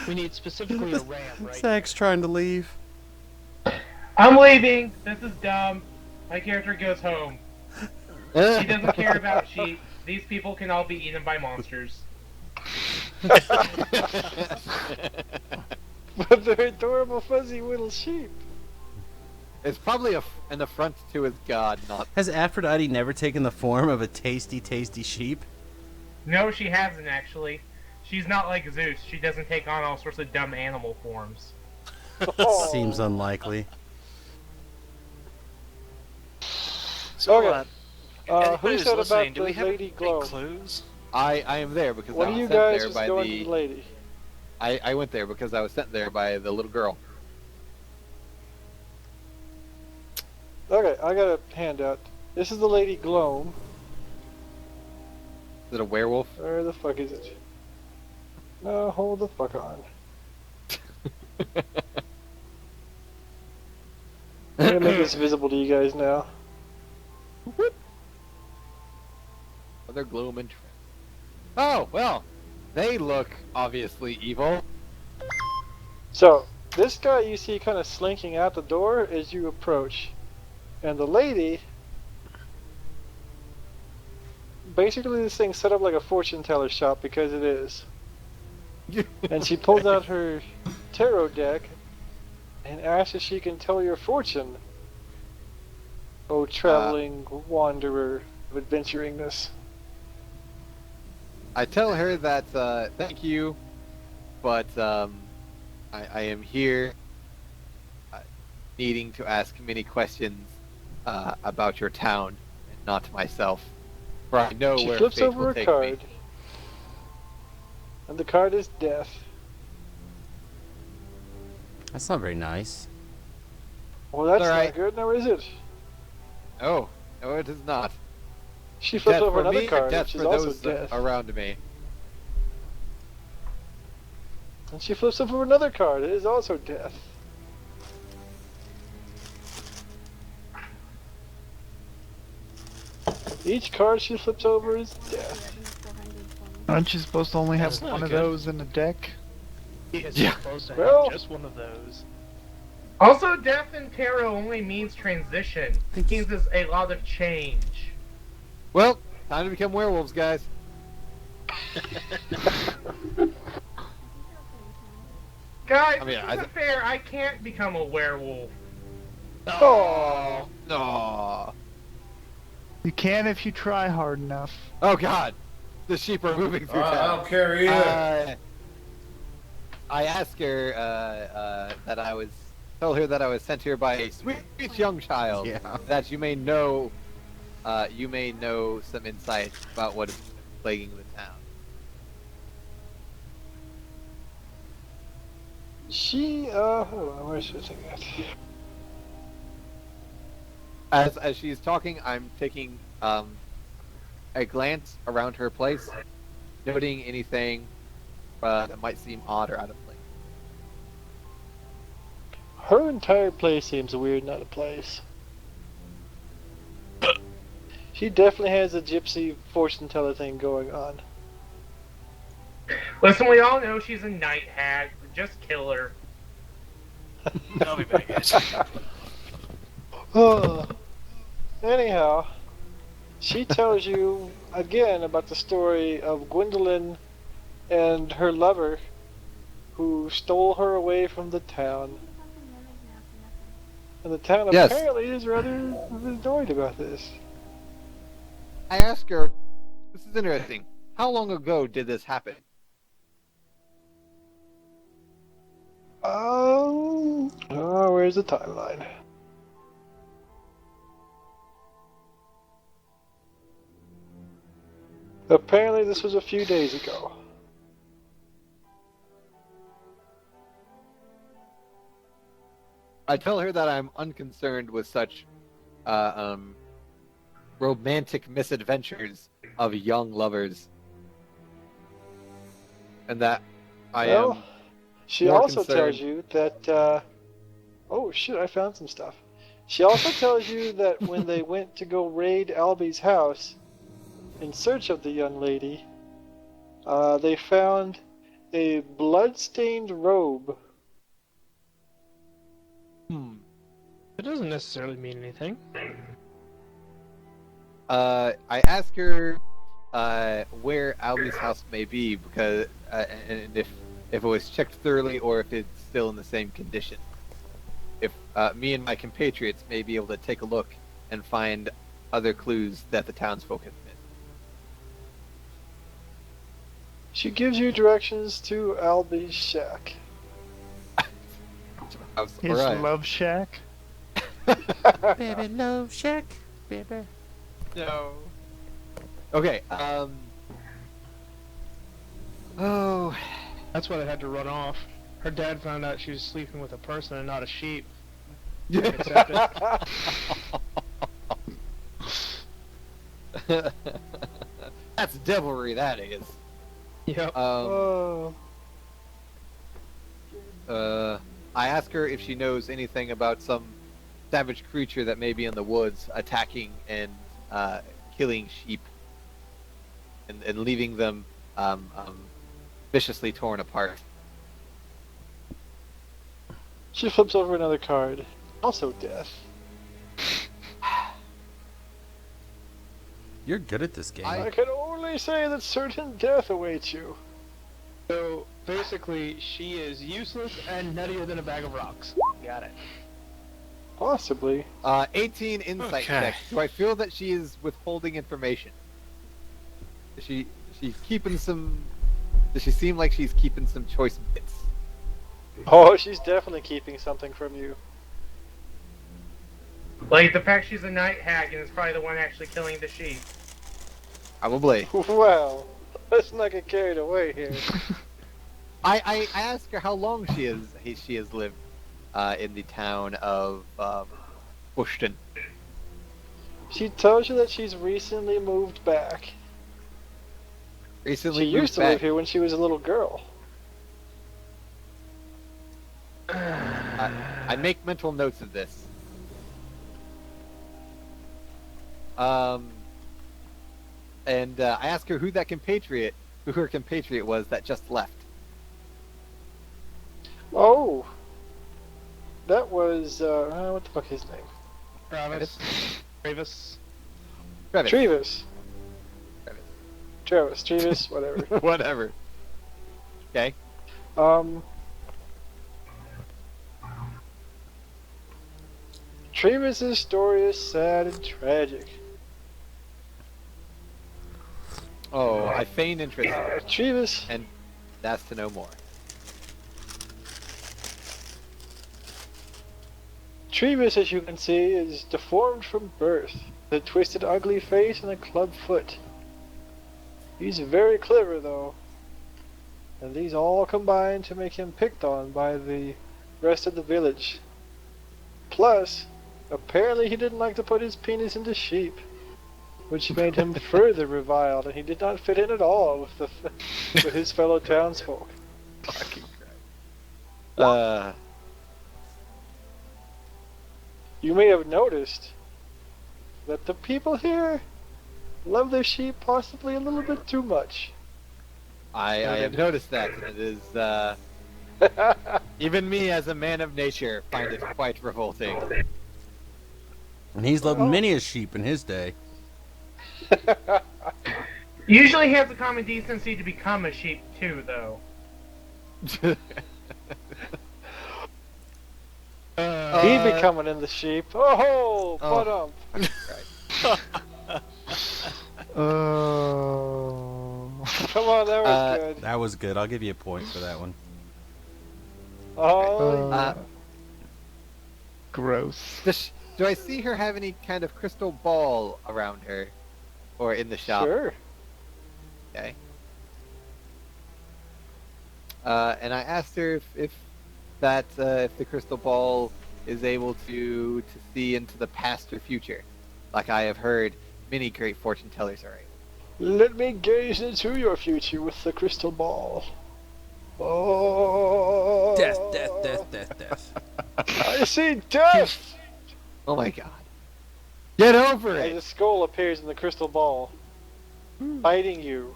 F: We need specifically a ram, right?
A: Zach's trying to leave.
H: I'm leaving. This is dumb. My character goes home. He doesn't care about sheep. These people can all be eaten by monsters.
C: But they're adorable, fuzzy little sheep.
B: It's probably an affront to his god, not.
A: Has Aphrodite never taken the form of a tasty, tasty sheep?
H: No, she hasn't actually. She's not like Zeus. She doesn't take on all sorts of dumb animal forms.
C: Oh.
A: Seems unlikely.
E: So,
C: Okay.
E: anybody
C: Who
E: who's
C: said
E: listening,
C: about
E: do we
C: the
E: have
C: Lady
E: any
C: Glow?
E: clues?
B: I am there because
C: One
B: I
C: of
B: was
C: you
B: sent
C: guys
B: there
C: is
B: by
C: going
B: the.
C: to the lady.
B: I went there because I was sent there by the little girl.
C: Okay, I got a handout. This is the Lady Gloam.
B: Is it a werewolf?
C: Where the fuck is it? No, hold the fuck on. I'm gonna make this visible to you guys now.
B: Mother Gloam and. Oh well, they look obviously evil.
C: So, this guy you see kind of slinking out the door as you approach. And the lady... Basically this thing's set up like a fortune teller shop because it is. And she pulls out her tarot deck and asks if she can tell your fortune. Oh, traveling wanderer of adventuringness.
B: I tell her that thank you, but I am here. needing to ask many questions about your town, and not myself. For I know
C: She
B: where
C: flips
B: fate
C: over
B: will
C: a
B: take
C: card.
B: me.
C: And the card is death.
A: That's not very nice.
C: Well, that's
B: Alright.
C: not good, now is it?
B: Oh, no, it is not.
C: She flips
B: Death
C: over
B: for
C: another
B: me, or
C: card,
B: death
C: which is
B: for
C: also
B: those
C: death.
B: around me.
C: And she flips over another card, it is also death. Each card she flips over is death.
D: Aren't you supposed to only have
F: That's not
D: one of
F: good.
D: those in the deck?
F: He is
B: Yeah.
F: supposed to
C: Well-
F: have just one of those.
H: Also, death in tarot only means transition. It means there's a lot of change.
B: Well, time to become werewolves, guys.
H: Guys,
B: I mean,
H: this isn't fair. I can't become a werewolf.
C: Oh,
B: No.
D: You can if you try hard enough.
B: Oh God, the sheep are moving through
I: I
B: town.
I: don't care either.
B: I asked her that I was tell her that I was sent here by a sweet young child.
A: Yeah.
B: That you may know some insight about what is plaguing the town.
C: she, hold on, where's she saying that?
B: As she's talking, I'm taking a glance around her place, noting anything that might seem odd or out of place.
C: Her entire place seems weird, not a place. She definitely has a gypsy fortune teller thing going on.
H: Listen, we all know she's a night hag. Just kill her.
E: I'll be back, guys.
C: Anyhow, she tells you again about the story of Gwendolyn and her lover who stole her away from the town. And the town
B: Yes.
C: apparently is rather annoyed about this.
B: I asked her, this is interesting, how long ago did this happen?
C: Where's the timeline? Apparently this was a few days ago.
B: I tell her that I'm unconcerned with such romantic misadventures of young lovers, and that I
C: Well,
B: am
C: she
B: more
C: also
B: concerned.
C: tells you that, oh shit, I found some stuff. She also tells you that when they went to go raid Albie's house in search of the young lady, they found a blood-stained robe.
F: It doesn't necessarily mean anything.
B: I ask her where Albie's house may be, because and if it was checked thoroughly or if it's still in the same condition. If me and my compatriots may be able to take a look and find other clues that the townsfolk have missed.
C: She gives you directions to Albie's shack.
D: His
B: Alright.
D: love shack.
A: Baby love shack, baby.
B: No. Okay. Oh.
F: That's why they had to run off. Her dad found out she was sleeping with a person and not a sheep.
B: That's devilry. That is.
F: Yep.
C: Oh.
B: I ask her if she knows anything about some savage creature that may be in the woods attacking and killing sheep and leaving them viciously torn apart.
C: She flips over another card. Also death.
A: You're good at this game.
C: I can only say that certain death awaits you.
F: So basically, she is useless and nuttier than a bag of rocks. Got it.
C: Possibly.
B: 18 insight
E: Okay.
B: check. Do I feel that she is withholding information? Is she keeping some? Does she seem like she's keeping some choice bits?
C: Oh, she's definitely keeping something from you.
H: Like the fact she's a night hag and is probably the one actually killing the sheep.
B: Probably.
C: Well, let's not get carried away here.
B: I asked her how long she has lived in the town of Bushton.
C: She tells you that she's recently moved back.
B: Recently
C: She
B: moved
C: used to
B: back.
C: live here when she was a little girl.
B: I make mental notes of this. And I asked her who her compatriot was that just left.
C: Oh, that was what the fuck is his name?
D: Travis. Travis.
B: Travis.
C: Trevis. Travis, Trevis, whatever.
B: Whatever. Okay.
C: Trevis's story is sad and tragic.
B: Oh, I feign interest,
C: Trevis,
B: and that's to know more.
C: Trevis, as you can see, is deformed from birth, with a twisted, ugly face and a club foot. He's very clever, though, and these all combine to make him picked on by the rest of the village. Plus, apparently he didn't like to put his penis into sheep, which made him further reviled, and he did not fit in at all with his fellow townsfolk.
B: Fucking Christ.
C: You may have noticed that the people here love their sheep possibly a little bit too much.
B: I have noticed that, and it is, even me as a man of nature find it quite revolting.
A: And he's loved many a sheep in his day.
H: Usually he has the common decency to become a sheep too, though.
C: He'd be coming in the sheep. Oh,
D: Oh.
C: come on, that was good.
A: That was good. I'll give you a point for that one.
C: Oh,
D: Gross.
B: Do I see her have any kind of crystal ball around her, or in the shop?
C: sure.
B: Okay. And I asked her if the crystal ball is able to see into the past or future, like I have heard many great fortune tellers are able.
C: Let me gaze into your future with the crystal ball. Oh.
A: Death, death, death, death, death.
C: I see death!
B: Oh my god. Get over
C: As a
B: it!
C: skull appears in the crystal ball, biting you.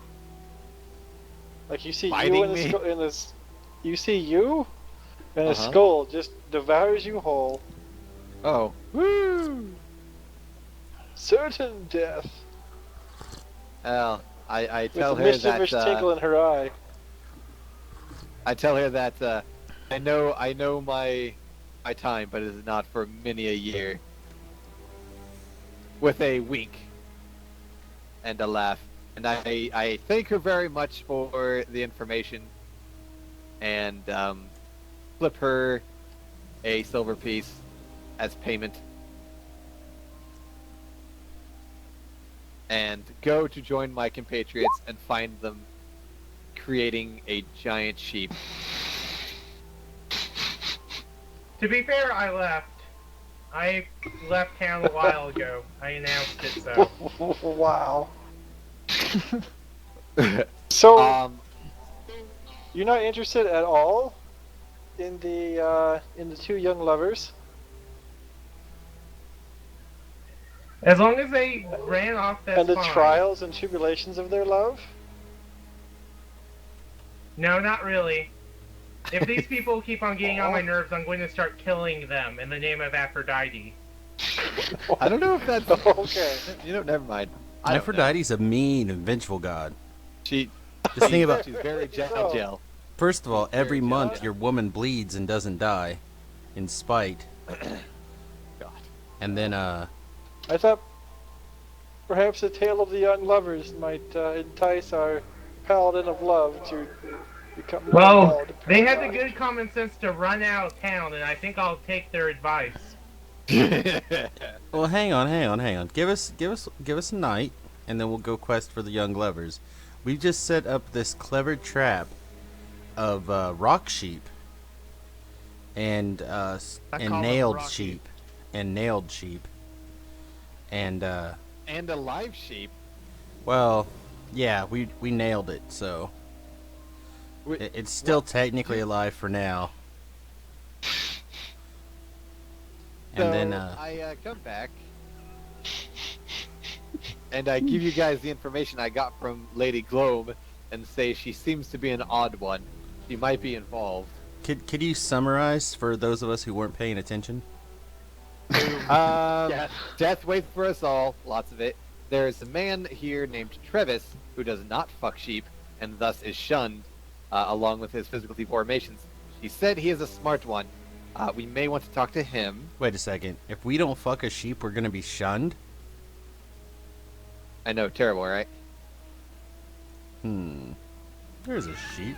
C: Like you see
B: Biting
C: you in the
B: me?
C: skull, you see you, and a
B: Uh-huh.
C: skull just devours you whole.
B: Oh. Woo!
C: Certain death.
B: Well, I
C: With
B: tell
C: a
B: her
C: mischievous
B: that
C: tinkle in her eye.
B: I tell her that I know my time, but it is not for many a year. With a wink and a laugh, and I thank her very much for the information, and flip her a silver piece as payment, and go to join my compatriots and find them creating a giant sheep.
H: To be fair, I left. I left town a while ago. I announced it, so.
C: Wow. So
B: Um,
C: you're not interested at all in the two young lovers?
H: As long as they ran off, that's
C: And the
H: fine.
C: trials and tribulations of their love?
H: No, not really. If these people keep on getting on my nerves, I'm going to start killing them in the name of Aphrodite.
B: I don't know if that's
C: Okay.
B: Never mind. I don't know.
A: Aphrodite's a mean and vengeful god.
B: She.
A: Just think about,
B: She's very gel.
A: first of all, every
B: Very
A: month
B: jealous.
A: your woman bleeds and doesn't die, in spite.
B: God.
A: And then,
C: I thought perhaps a tale of the young lovers might entice our paladin of love to become
H: Well,
C: involved.
H: they had the good common sense to run out of town, and I think I'll take their advice.
A: Well, hang on. Give us a night, and then we'll go quest for the young lovers. We just set up this clever trap of rock sheep and
D: I
A: and
D: call them
A: nailed
D: rocky.
A: sheep and nailed sheep and
B: And a live sheep.
A: well, yeah, we nailed it, so
B: Wait,
A: it's still technically alive for now. And
B: so
A: then
B: I come back, and I give you guys the information I got from Lady Globe, and say she seems to be an odd one. She might be involved.
A: could you summarize for those of us who weren't paying attention?
F: Yeah.
B: Death waits for us all, lots of it. There's a man here named Trevis who does not fuck sheep, and thus is shunned, along with his physical deformations. He said he is a smart one. We may want to talk to him.
A: Wait a second. If we don't fuck a sheep, we're gonna be shunned?
B: I know, terrible, right?
A: There's a sheep.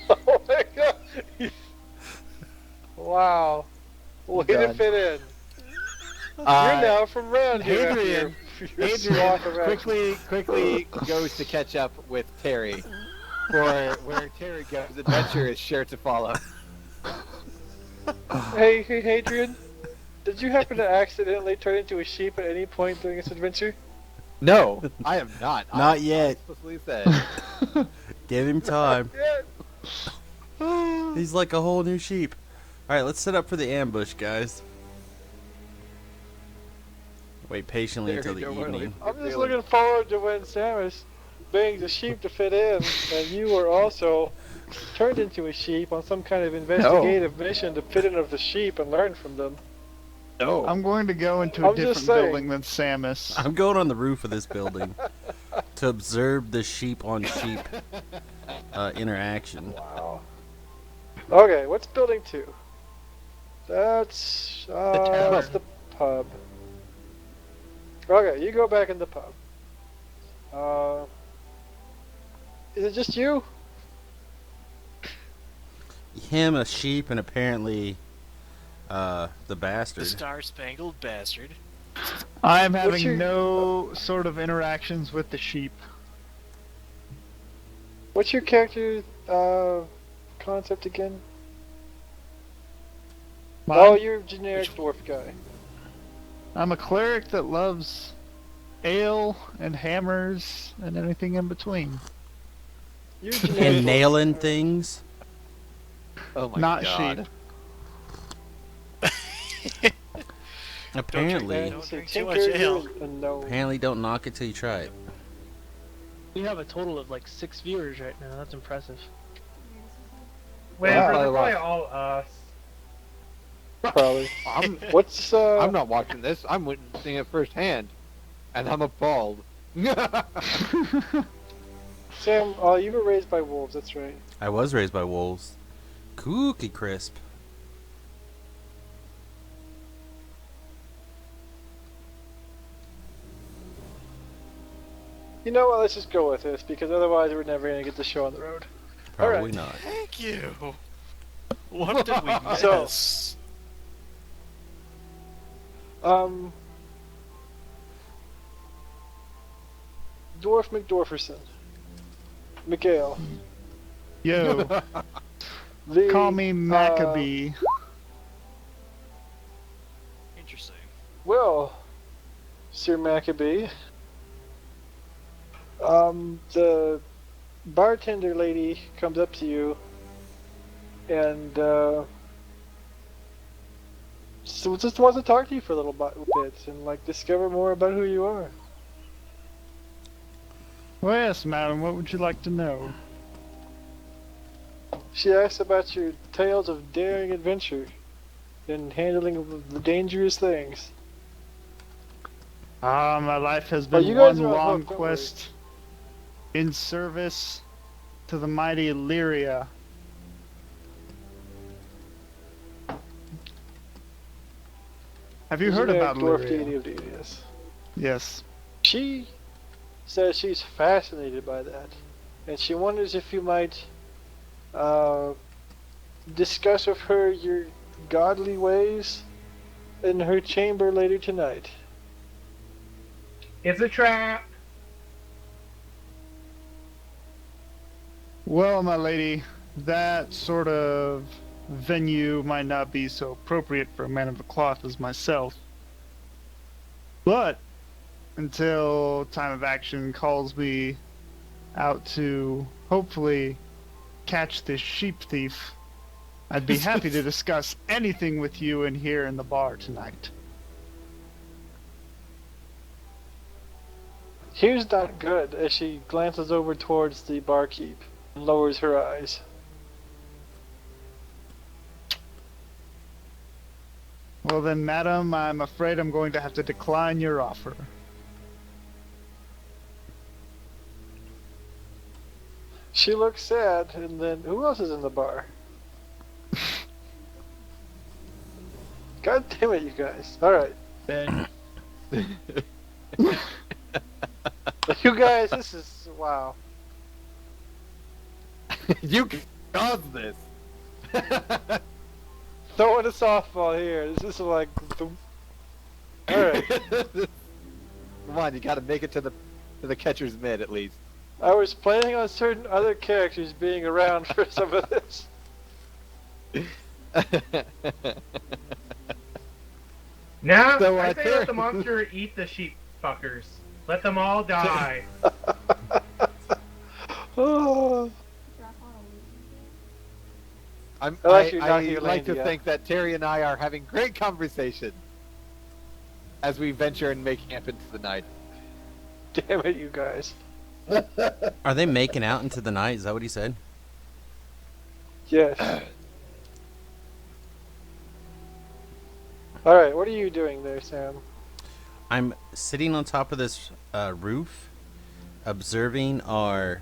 C: Oh my god! Wow. Way to
B: Done.
C: fit in. You're now from round here. after
B: Adrian,
C: your
B: Adrian
C: swath of action.
B: quickly goes to catch up with Terry. For where Terry goes, adventure is sure to follow.
C: Hey, Hadrian. Did you happen to accidentally turn into a sheep at any point during this adventure?
B: No, I am not.
A: Not
B: I'm
A: yet.
B: explicitly said.
A: Give him time.
C: Yeah.
A: He's like a whole new sheep. Alright, let's set up for the ambush, guys. Wait patiently until the
B: Don't worry.
A: evening.
C: I'm just looking forward to when Samus bangs a sheep to fit in, and you are also turned into a sheep on some kind of investigative mission to fit in with the sheep and learn from them.
B: No.
D: I'm going to go into a
C: I'm just
D: different
C: saying.
D: building than Samus.
A: I'm going on the roof of this building to observe the sheep on sheep interaction.
C: Wow. Okay, what's building 2? That's
F: tavern.
C: the pub. Okay, you go back in the pub. Is it just you?
A: Him, a sheep, and apparently the
E: The
A: bastard.
E: Star-Spangled Bastard.
D: I am
C: What's
D: having
C: your-
D: no sort of interactions with the sheep.
C: What's your character concept again? Oh, you're a generic dwarf guy.
D: I'm a cleric that loves ale and hammers and anything in between.
C: You're a generic
A: And
C: dwarf.
A: nailing things.
B: Oh my
D: Not
B: god.
D: sheep.
A: Apparently,
E: Don't
C: So
E: drink too
C: Tinker,
E: much
C: you're
E: ale.
C: a gnome.
A: apparently don't knock it till you try it.
F: We have a total of like 6 viewers right now. That's impressive.
H: Whatever,
B: I
H: they're probably
B: lost.
H: all us.
C: Probably.
B: I'm
C: What's
B: I'm not watching this. I'm witnessing it firsthand, and I'm appalled.
C: Sam? You were raised by wolves. That's right.
A: I was raised by wolves. Cookie crisp.
C: You know what? Let's just go with this because otherwise we're never gonna get the show on the road.
A: Probably
C: Alright.
A: not.
E: Thank you. What did we
C: So-
E: miss?
C: Dwarf McDorferson. Mikhail.
D: Yo,
C: The,
D: call me Maccabee.
E: Interesting.
C: Well, Sir Maccabee. The bartender lady comes up to you and so just wants to talk to you for a little bit and like discover more about who you are.
D: Well, yes, madam, what would you like to know?
C: She asks about your tales of daring adventure and handling of the dangerous things.
D: My life has
C: Oh,
D: been
C: you guys
D: one
C: are on
D: long
C: hook, don't
D: quest in service to the mighty Illyria. Have you heard about
C: Dwarf deity
D: Illyria?
C: of deities.
D: Yes.
C: She says she's fascinated by that, and she wonders if you might discuss with her your godly ways in her chamber later tonight.
H: It's a trap.
D: Well, my lady, that sort of venue might not be so appropriate for a man of the cloth as myself. But until time of action calls me out to hopefully catch this sheep thief, I'd be happy to discuss anything with you in here in the bar tonight.
C: Here's not good as she glances over towards the barkeep and lowers her eyes.
D: Well then, madam, I'm afraid I'm going to have to decline your offer.
C: She looks sad, and then who else is in the bar? God damn it, you guys. Alright.
F: Ben.
C: You guys, this is. Wow.
B: You caused this.
C: Throwing a softball here. This is like. Alright.
B: Come on, you gotta make it to the catcher's mitt at least.
C: I was planning on certain other characters being around for some of this.
H: No,
B: So,
H: I say
B: Terry-
H: let the monster eat the sheep fuckers. Let them all die.
C: Oh.
G: Drop on a
C: Unless you're
B: I
C: knocking your
B: like to
C: Landia.
B: think that Terry and I are having great conversation as we venture and make camp into the night.
C: Damn it, you guys.
A: Are they making out into the night? Is that what he said?
C: Yes. Alright, what are you doing there, Sam?
A: I'm sitting on top of this roof, observing our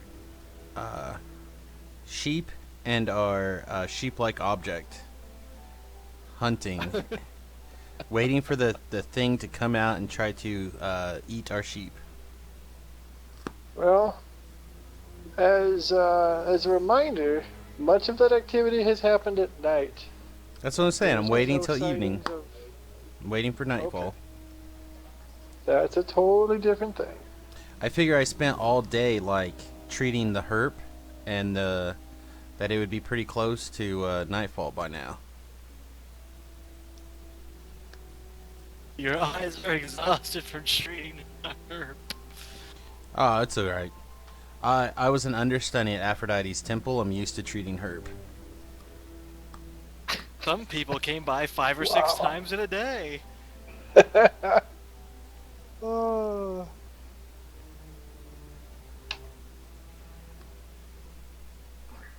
A: sheep and our sheep-like object hunting, waiting for the thing to come out and try to eat our sheep.
C: Well, as a reminder, much of that activity has happened at night.
A: That's what I'm saying. I'm
C: There's
A: waiting
C: no
A: till evening.
C: signs of-
A: I'm waiting for nightfall.
C: That's a totally different thing.
A: I figure I spent all day like treating the herp, and that it would be pretty close to nightfall by now.
E: Your eyes are exhausted from treating her.
A: Oh, it's alright. I was an understudy at Aphrodite's temple. I'm used to treating herp.
E: Some people came by 5 or 6 times in a day.
C: Oh.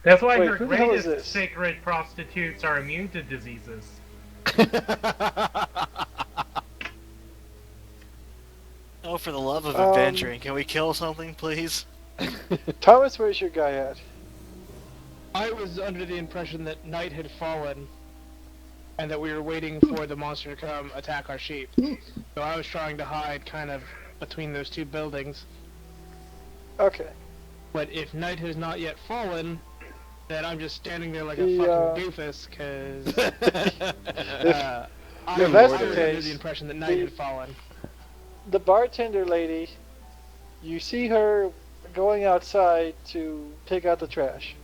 H: That's why
C: Wait,
H: her
C: who the hell is
H: greatest
C: this?
H: sacred prostitutes are immune to diseases.
E: Oh, for the love of
C: Um,
E: adventuring, can we kill something, please?
C: Thomas, where's your guy at?
F: I was under the impression that night had fallen, and that we were waiting for the monster to come attack our sheep. So I was trying to hide kind of between those two buildings.
C: Okay.
F: But if night has not yet fallen, then I'm just standing there like a
C: The,
F: fucking doofus, because I
C: if that's
F: was
C: the
F: under
C: case,
F: the impression that night
C: the-
F: had fallen.
C: The bartender lady, you see her going outside to take out the trash.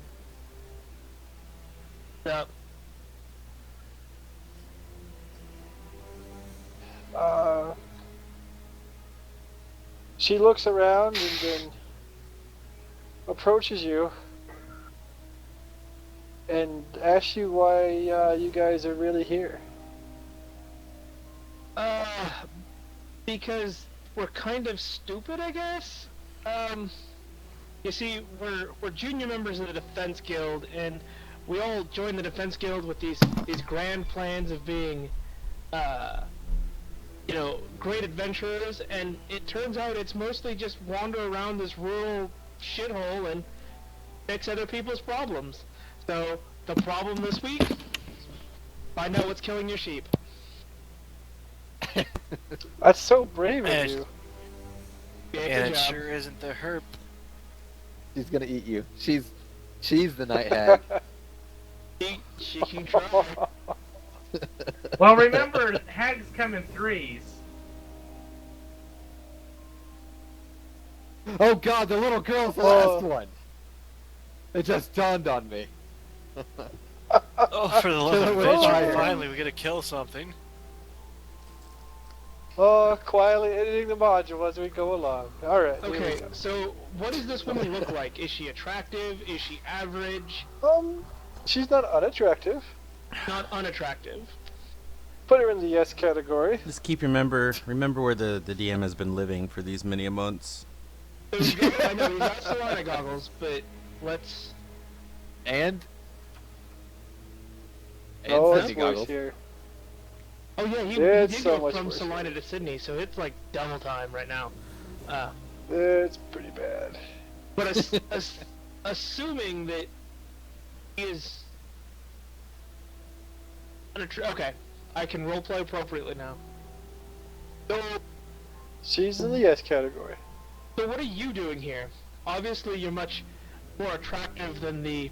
F: Yep.
C: She looks around and then approaches you and asks you why you guys are really here.
F: Because we're kind of stupid, I guess. You see, we're junior members of the Defense Guild, and we all joined the Defense Guild with these grand plans of being, great adventurers. And it turns out it's mostly just wander around this rural shithole and fix other people's problems. So the problem this week: find out what's killing your sheep.
C: That's so brave of
E: And-
C: you.
F: Yeah,
E: And
F: good
E: it
F: job.
E: sure isn't the herp.
B: She's gonna eat you. She's the night hag.
F: She can try.
H: Well, remember, hags come in threes.
B: Oh God, the little girl's the last one. It just dawned on me.
E: Oh, for the love
B: Kill it
E: of
B: with
E: bitch,
B: fire.
E: finally we gotta kill something.
C: Oh, quietly editing the module as we go along. Alright. here we
F: Okay,
C: go.
F: so what does this woman look like? Is she attractive? Is she average?
C: She's not unattractive.
F: Not unattractive?
C: Put her in the yes category.
A: Just keep remember where the DM has been living for these many months.
F: So he's got, I know he's got Solana goggles, but let's.
B: And
C: Oh,
B: Sydney
C: it's worse
B: goggles.
C: here.
F: Oh yeah, he
C: It's
F: did
C: so
F: go
C: much
F: from
C: worse.
F: Salina to Sydney, so it's like double time right now.
C: It's pretty bad.
F: But assuming that he is okay, I can roleplay appropriately now. So,
C: She's in the yes category.
F: so what are you doing here? Obviously, you're much more attractive than the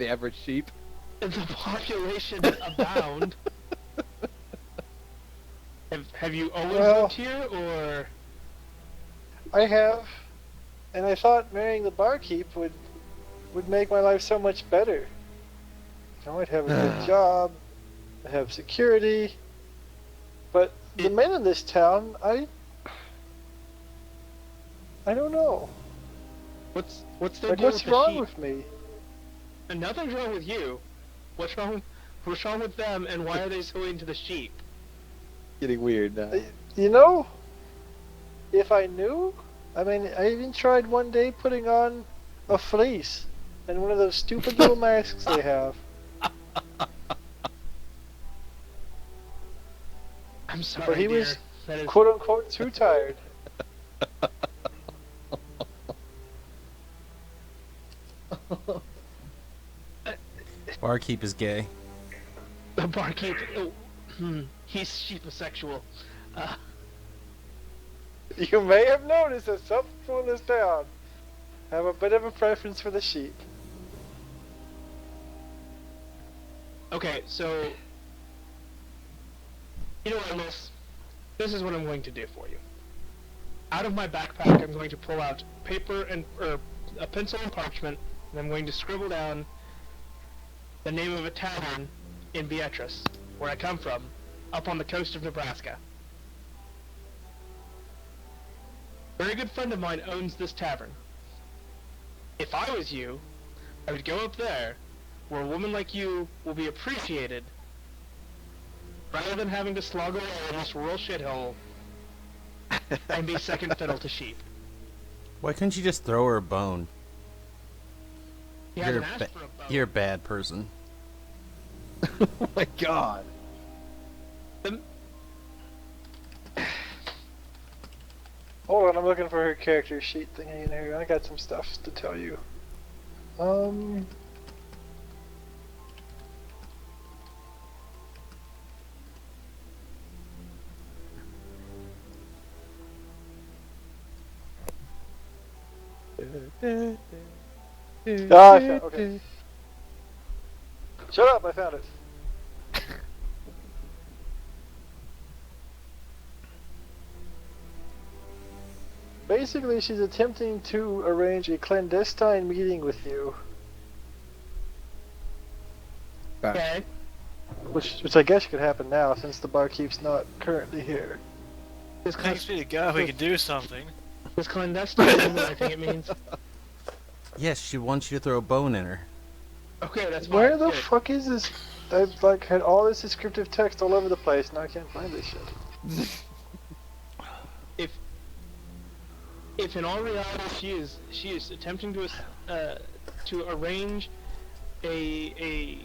B: average sheep.
F: population abound. Have you always
C: Well-
F: lived here, or
C: I have, and I thought marrying the barkeep would make my life so much better. I would have a good job, I'd have security, but the men in this town, I don't know.
F: what's the
C: Like,
F: deal
C: what's
F: with the
C: wrong
F: sheep?
C: with me?
F: And nothing's wrong with you. What's wrong with them, and why are they so into the sheep?
B: Getting weird now.
C: You know, if I knew, I mean, I even tried one day putting on a fleece and one of those stupid little masks they have.
F: I'm sorry,
C: But he
F: dear.
C: was
F: That is
C: quote unquote too tired.
A: Barkeep is gay.
F: the barkeep. Oh, he's sheeposexual.
C: You may have noticed that some people in this town have a bit of a preference for the sheep.
F: Okay, so you know what, Amos? This is what I'm going to do for you. Out of my backpack, I'm going to pull out paper and a pencil and parchment, and I'm going to scribble down the name of a tavern in Beatrice, where I come from, up on the coast of Nebraska. A very good friend of mine owns this tavern. If I was you, I would go up there, where a woman like you will be appreciated, rather than having to slog away in this rural shithole and be second fiddle to sheep.
A: Why couldn't you just throw her a bone?
F: He
A: You're
F: hasn't
A: a,
F: asked
A: ba-
F: for a bone.
A: you're a bad person.
B: Oh my God.
C: Hold on, I'm looking for her character sheet thingy in here. I got some stuff to tell you. Ah, I found, okay. Shut up, I found it. Basically, she's attempting to arrange a clandestine meeting with you,
F: Okay.
C: which I guess could happen now since the barkeep's not currently here.
F: This,
E: Thanks be to God, we could do something.
F: this clandestine is what I think it means.
A: Yes, she wants you to throw a bone in her.
F: Okay, that's fine.
C: Where the
F: good.
C: fuck is this? I've like had all this descriptive text all over the place, and I can't find this shit.
F: If in all reality she is attempting to arrange a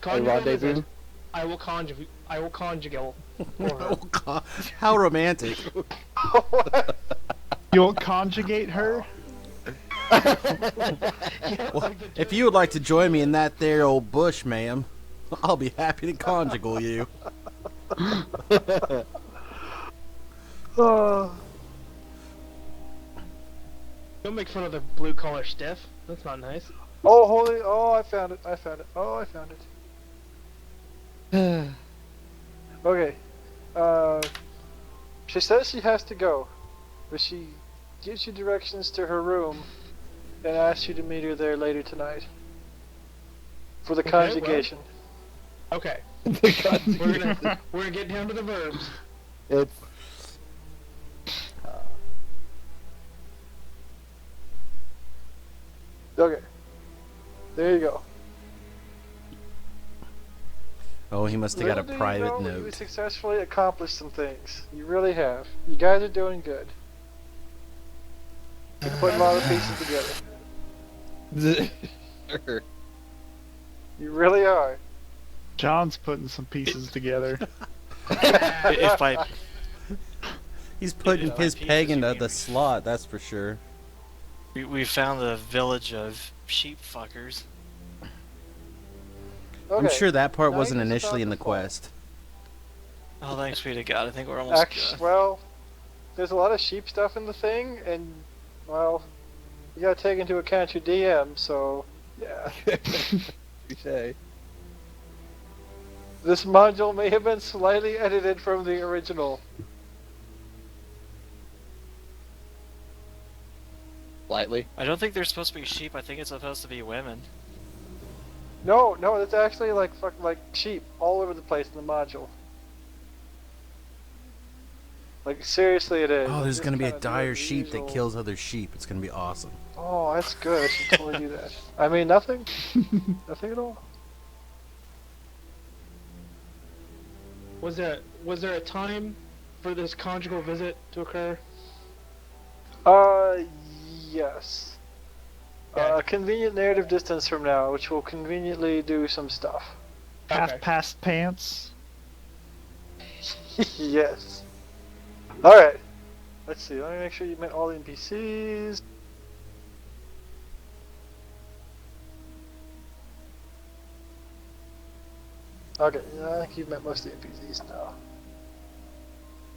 F: conjugal
B: rendezvous?
F: visit, I will conjugate for her.
A: Oh, God. How romantic.
D: You'll conjugate her?
A: Well, if you would like to join me in that there old bush, ma'am, I'll be happy to conjugal you.
C: Oh,
F: Don't make fun of the blue collar stiff. That's not nice.
C: Oh, holy! Oh, I found it! I found it! Oh, I found it! Okay. She says she has to go, but she gives you directions to her room and asks you to meet her there later tonight for the
F: Okay, well.
C: conjugation.
F: Okay.
B: The
F: We're gonna get down to the verbs.
B: It's
C: Okay. There you go.
A: Oh, he must have got a
C: Little do you
A: private
C: know, You
A: note.
C: successfully accomplished some things. You really have. You guys are doing good. You're putting a lot of pieces together.
B: Sure.
C: You really are.
D: John's putting some pieces together.
E: If by
A: He's putting
E: Yeah,
A: his
E: pieces
A: peg
E: you
A: into
E: mean
A: the
E: we-
A: slot, that's for sure.
E: we found the village of sheep fuckers.
A: I'm
C: Okay.
A: sure that part
C: Now
A: wasn't
C: you're just
A: initially
C: about
A: in the
C: to fall.
A: quest.
E: Oh, thanks be to God. I think we're almost
C: Well, there's a lot of sheep stuff in the thing, and, well, you gotta take into account your DM, so, yeah.
B: Touche.
C: This module may have been slightly edited from the original.
B: Slightly.
E: I don't think they're supposed to be sheep. I think it's supposed to be women.
C: No, it's actually like sheep all over the place in the module. Like, seriously it is.
A: Oh,
C: Like,
A: there's
C: just
A: gonna be a
C: kinda do
A: dire
C: the
A: sheep that
C: usual-
A: kills other sheep. It's gonna be awesome.
C: Oh, that's good. I should totally do that. I mean, nothing? Nothing at all?
F: Was there a time for this conjugal visit to occur?
C: Yes.
F: Okay.
C: A convenient narrative distance from now, which will conveniently do some stuff.
D: Half
F: Okay.
D: past pants.
C: Yes. Alright. Let's see. Let me make sure you met all the NPCs. Okay, yeah, I think you've met most of the NPCs now.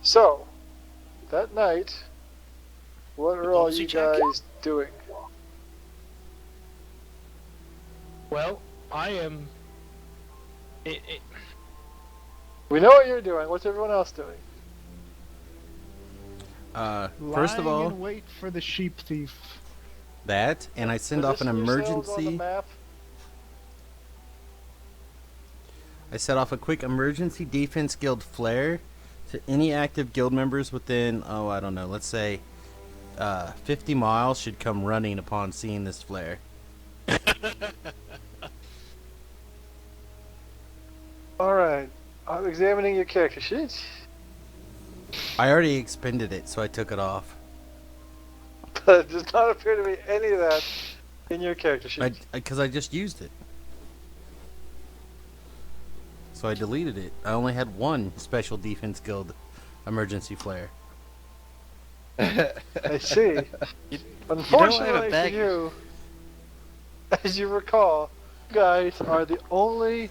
C: So, that night, what are all
E: Diplomacy
C: you
E: check?
C: guys doing?
F: Well, I am.
C: We know what you're doing. What's everyone else doing?
A: First of
D: Lying
A: all,
D: in wait for the sheep thief.
A: that, and I send off an
C: Position yourselves on the
A: emergency.
C: map.
A: I set off a quick emergency defense guild flare to any active guild members within, oh, I don't know, let's say 50 miles should come running upon seeing this flare.
C: Alright. I'm examining your character sheet.
A: I already expended it, so I took it off.
C: But there does not appear to be any of that in your character sheet.
A: Because I just used it. So I deleted it. I only had one special defense guild emergency flare.
C: I see.
E: You
C: Unfortunately
E: bag-
C: for you, as you recall, you guys are the only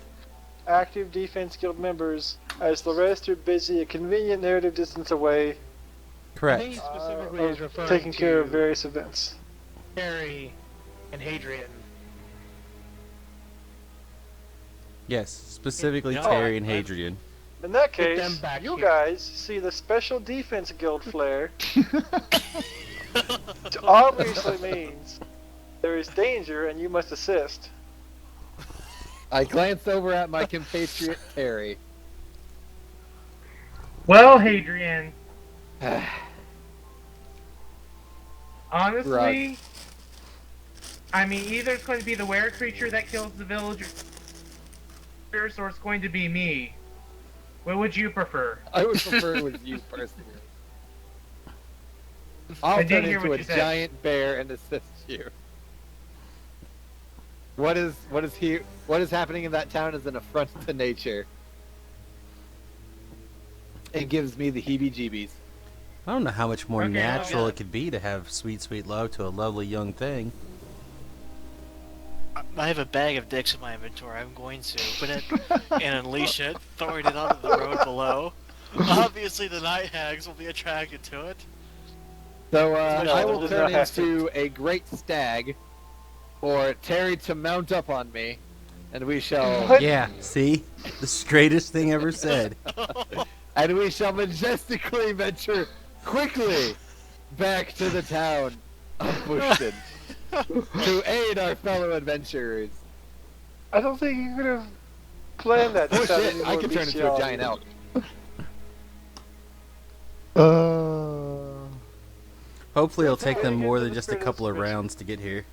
C: active defense guild members, as the rest are busy a convenient narrative distance away,
F: I
A: Correct.
F: think he specifically
C: of
F: is referring
C: taking
F: to
C: care of various events.
F: Harry and Hadrian.
A: Yes, specifically
E: Yeah.
A: Terry and
E: Oh, I-
A: Hadrian.
C: In that
F: Get them
C: case,
F: back
C: you
F: here.
C: guys see the special defense guild flare, which obviously means there is danger and you must assist.
B: I glanced over at my compatriot Terry.
H: Well, Hadrian, honestly, I mean, either it's going to be the were creature that kills the villagers, or it's going to be me. What would you prefer?
B: I would prefer with you personally. I'll
H: I
B: turn
H: didn't hear
B: into
H: what
B: a
H: you said.
B: giant bear and assist you. What is happening in that town is an affront to nature. It gives me the heebie-jeebies.
A: I don't know how much more
H: Okay,
A: natural
E: well-
A: it could be to have sweet, sweet love to a lovely young thing.
E: I have a bag of dicks in my inventory. I'm going to open it and unleash it, throwing it onto the road below. Obviously, the night hags will be attracted to it.
B: So
C: No,
B: I will
C: it does
B: turn
C: not have to.
B: into a great stag for Terry to mount up on me, and we shall
C: What?
A: Yeah, see? The straightest thing ever said.
B: majestically venture quickly back to the town of Bushton to aid our fellow adventurers.
C: I don't think you could have planned that.
B: Oh
C: without
B: shit!
C: any
B: I
C: more
B: could turn into a
C: bestiality.
B: giant elk.
A: Hopefully it'll
C: That's
A: take
C: okay,
A: them
C: you
A: more
C: get
A: than
C: the
A: just a
C: spirit of
A: couple of
C: submission.
A: rounds to get here.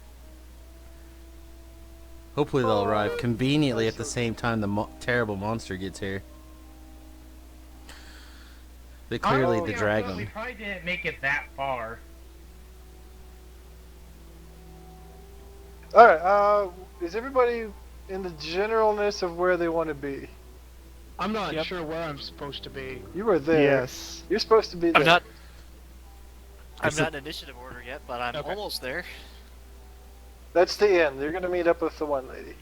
A: Hopefully they'll arrive conveniently at the same time the terrible monster gets here. But clearly
H: Honestly,
A: the
H: I feel
A: dragon.
H: We probably didn't make it that far.
C: All right. Is everybody in the generalness of where they want to be?
F: I'm not sure where I'm supposed to be.
C: You were there.
D: Yes.
C: You're supposed to be there.
E: I'm not. I'm
A: It's a-
E: not in initiative order yet, but I'm
F: Okay.
E: almost there.
C: That's the end. You're gonna meet up with the one lady.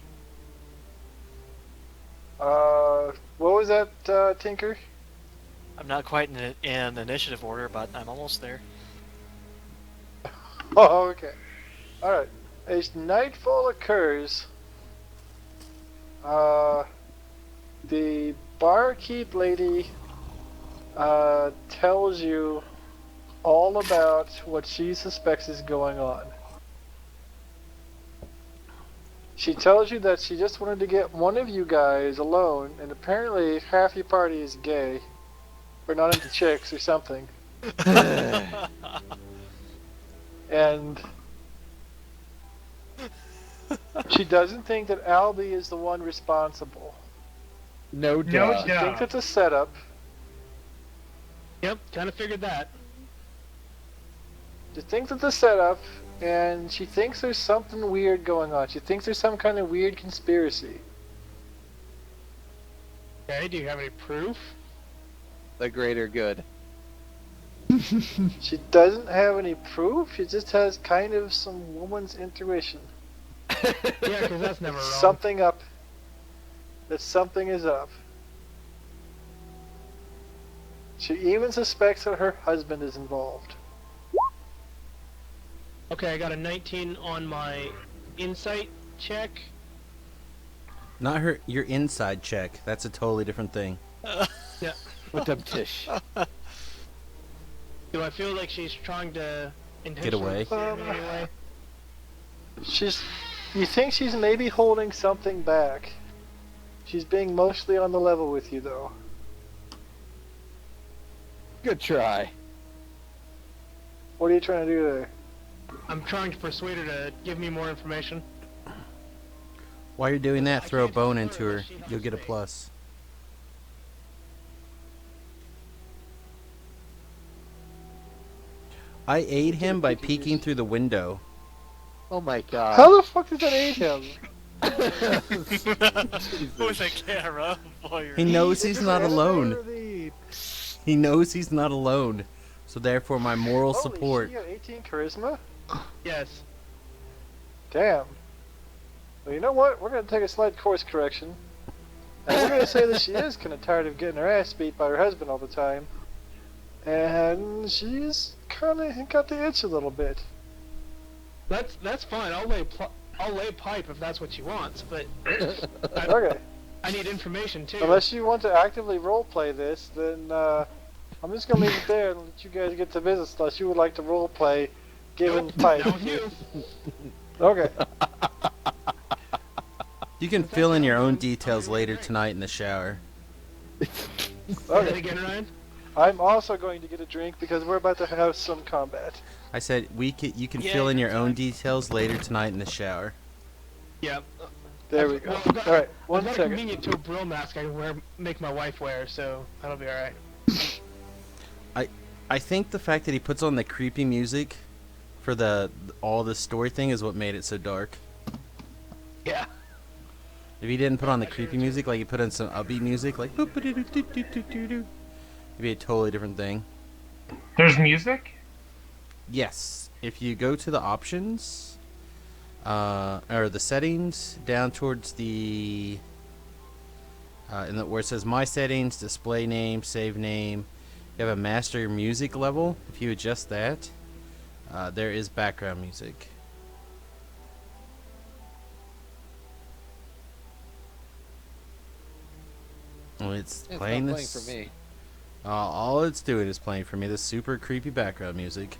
C: What was that, Tinker?
E: I'm not quite in initiative order, but I'm almost there.
C: Oh, okay. All right. As nightfall occurs, the barkeep lady tells you all about what she suspects is going on. She tells you that she just wanted to get one of you guys alone, and apparently half your party is gay, or not into chicks or something. And she doesn't think that Albie is the one responsible.
B: No
H: No
B: doubt.
C: She thinks it's a setup.
F: Yep, kind of figured that.
C: She thinks it's a setup, and she thinks there's something weird going on. She thinks there's some kind of weird conspiracy.
F: Okay, do you have any proof?
B: The greater good.
C: She doesn't have any proof. She just has kind of some woman's intuition.
F: Yeah, because that's never wrong.
C: Something up. That something is up. She even suspects that her husband is involved.
F: Okay, I got a 19 on my insight check.
A: Not your inside check. That's a totally different thing.
B: What up, Tish?
F: Do I feel like she's trying to intentionally
A: away?
F: scare me anyway?
C: You think she's maybe holding something back. She's being mostly on the level with you, though.
B: Good try.
C: What are you trying to do there?
F: I'm trying to persuade her to give me more information.
A: While you're doing that,
F: I
A: throw a
F: can't
A: bone
F: tell her
A: into her.
F: unless she has
A: You'll get a
F: space.
A: plus. I aid him by peeking through the window.
B: Oh my god.
C: How the fuck does that aid him?
E: With a camera, boy.
A: He knows he's not alone. He knows he's not alone. So therefore, my moral
C: Holy
A: support.
C: shit, you got 18 charisma?
F: Yes.
C: Damn. Well, you know what? We're gonna take a slight course correction. And we're gonna say that she is kind of tired of getting her ass beat by her husband all the time. And she's kind of got the itch a little bit.
F: That's fine. I'll lay pipe if that's what she wants, but
C: Okay.
F: I need information too.
C: Unless you want to actively roleplay this, then I'm just gonna leave it there and let you guys get to business. Unless you would like to roleplay, given
F: Nope,
C: pipe.
F: not with you.
C: Okay.
A: You can fill in your own details later tonight in the shower.
F: Say that
C: Okay.
F: again, Ryan?
C: I'm also going to get a drink because we're about to have some combat.
A: I said you can
E: Yeah,
A: fill in your
E: good
A: own
E: time.
A: details later tonight in the shower.
F: Yeah.
C: There we go.
F: Well, I've got-
C: All right.
F: I've
C: One
F: got a
C: second.
F: convenient toe brill mask I can make my wife wear, so that'll be alright.
A: I think the fact that he puts on the creepy music for all the story thing is what made it so dark.
F: Yeah.
A: If he didn't put on the creepy music, like he put in some upbeat music, like boop-a-doo-doo-doo-doo-doo-doo, it'd be a totally different thing.
H: There's music?
A: Yes, if you go to the options, or the settings, down towards the, where it says My Settings, Display Name, Save Name, you have a Master Music level. If you adjust that, there is background music. Well, it's
B: It's
A: playing
B: not playing
A: this.
B: for me.
A: All it's doing is playing for me this super creepy background music.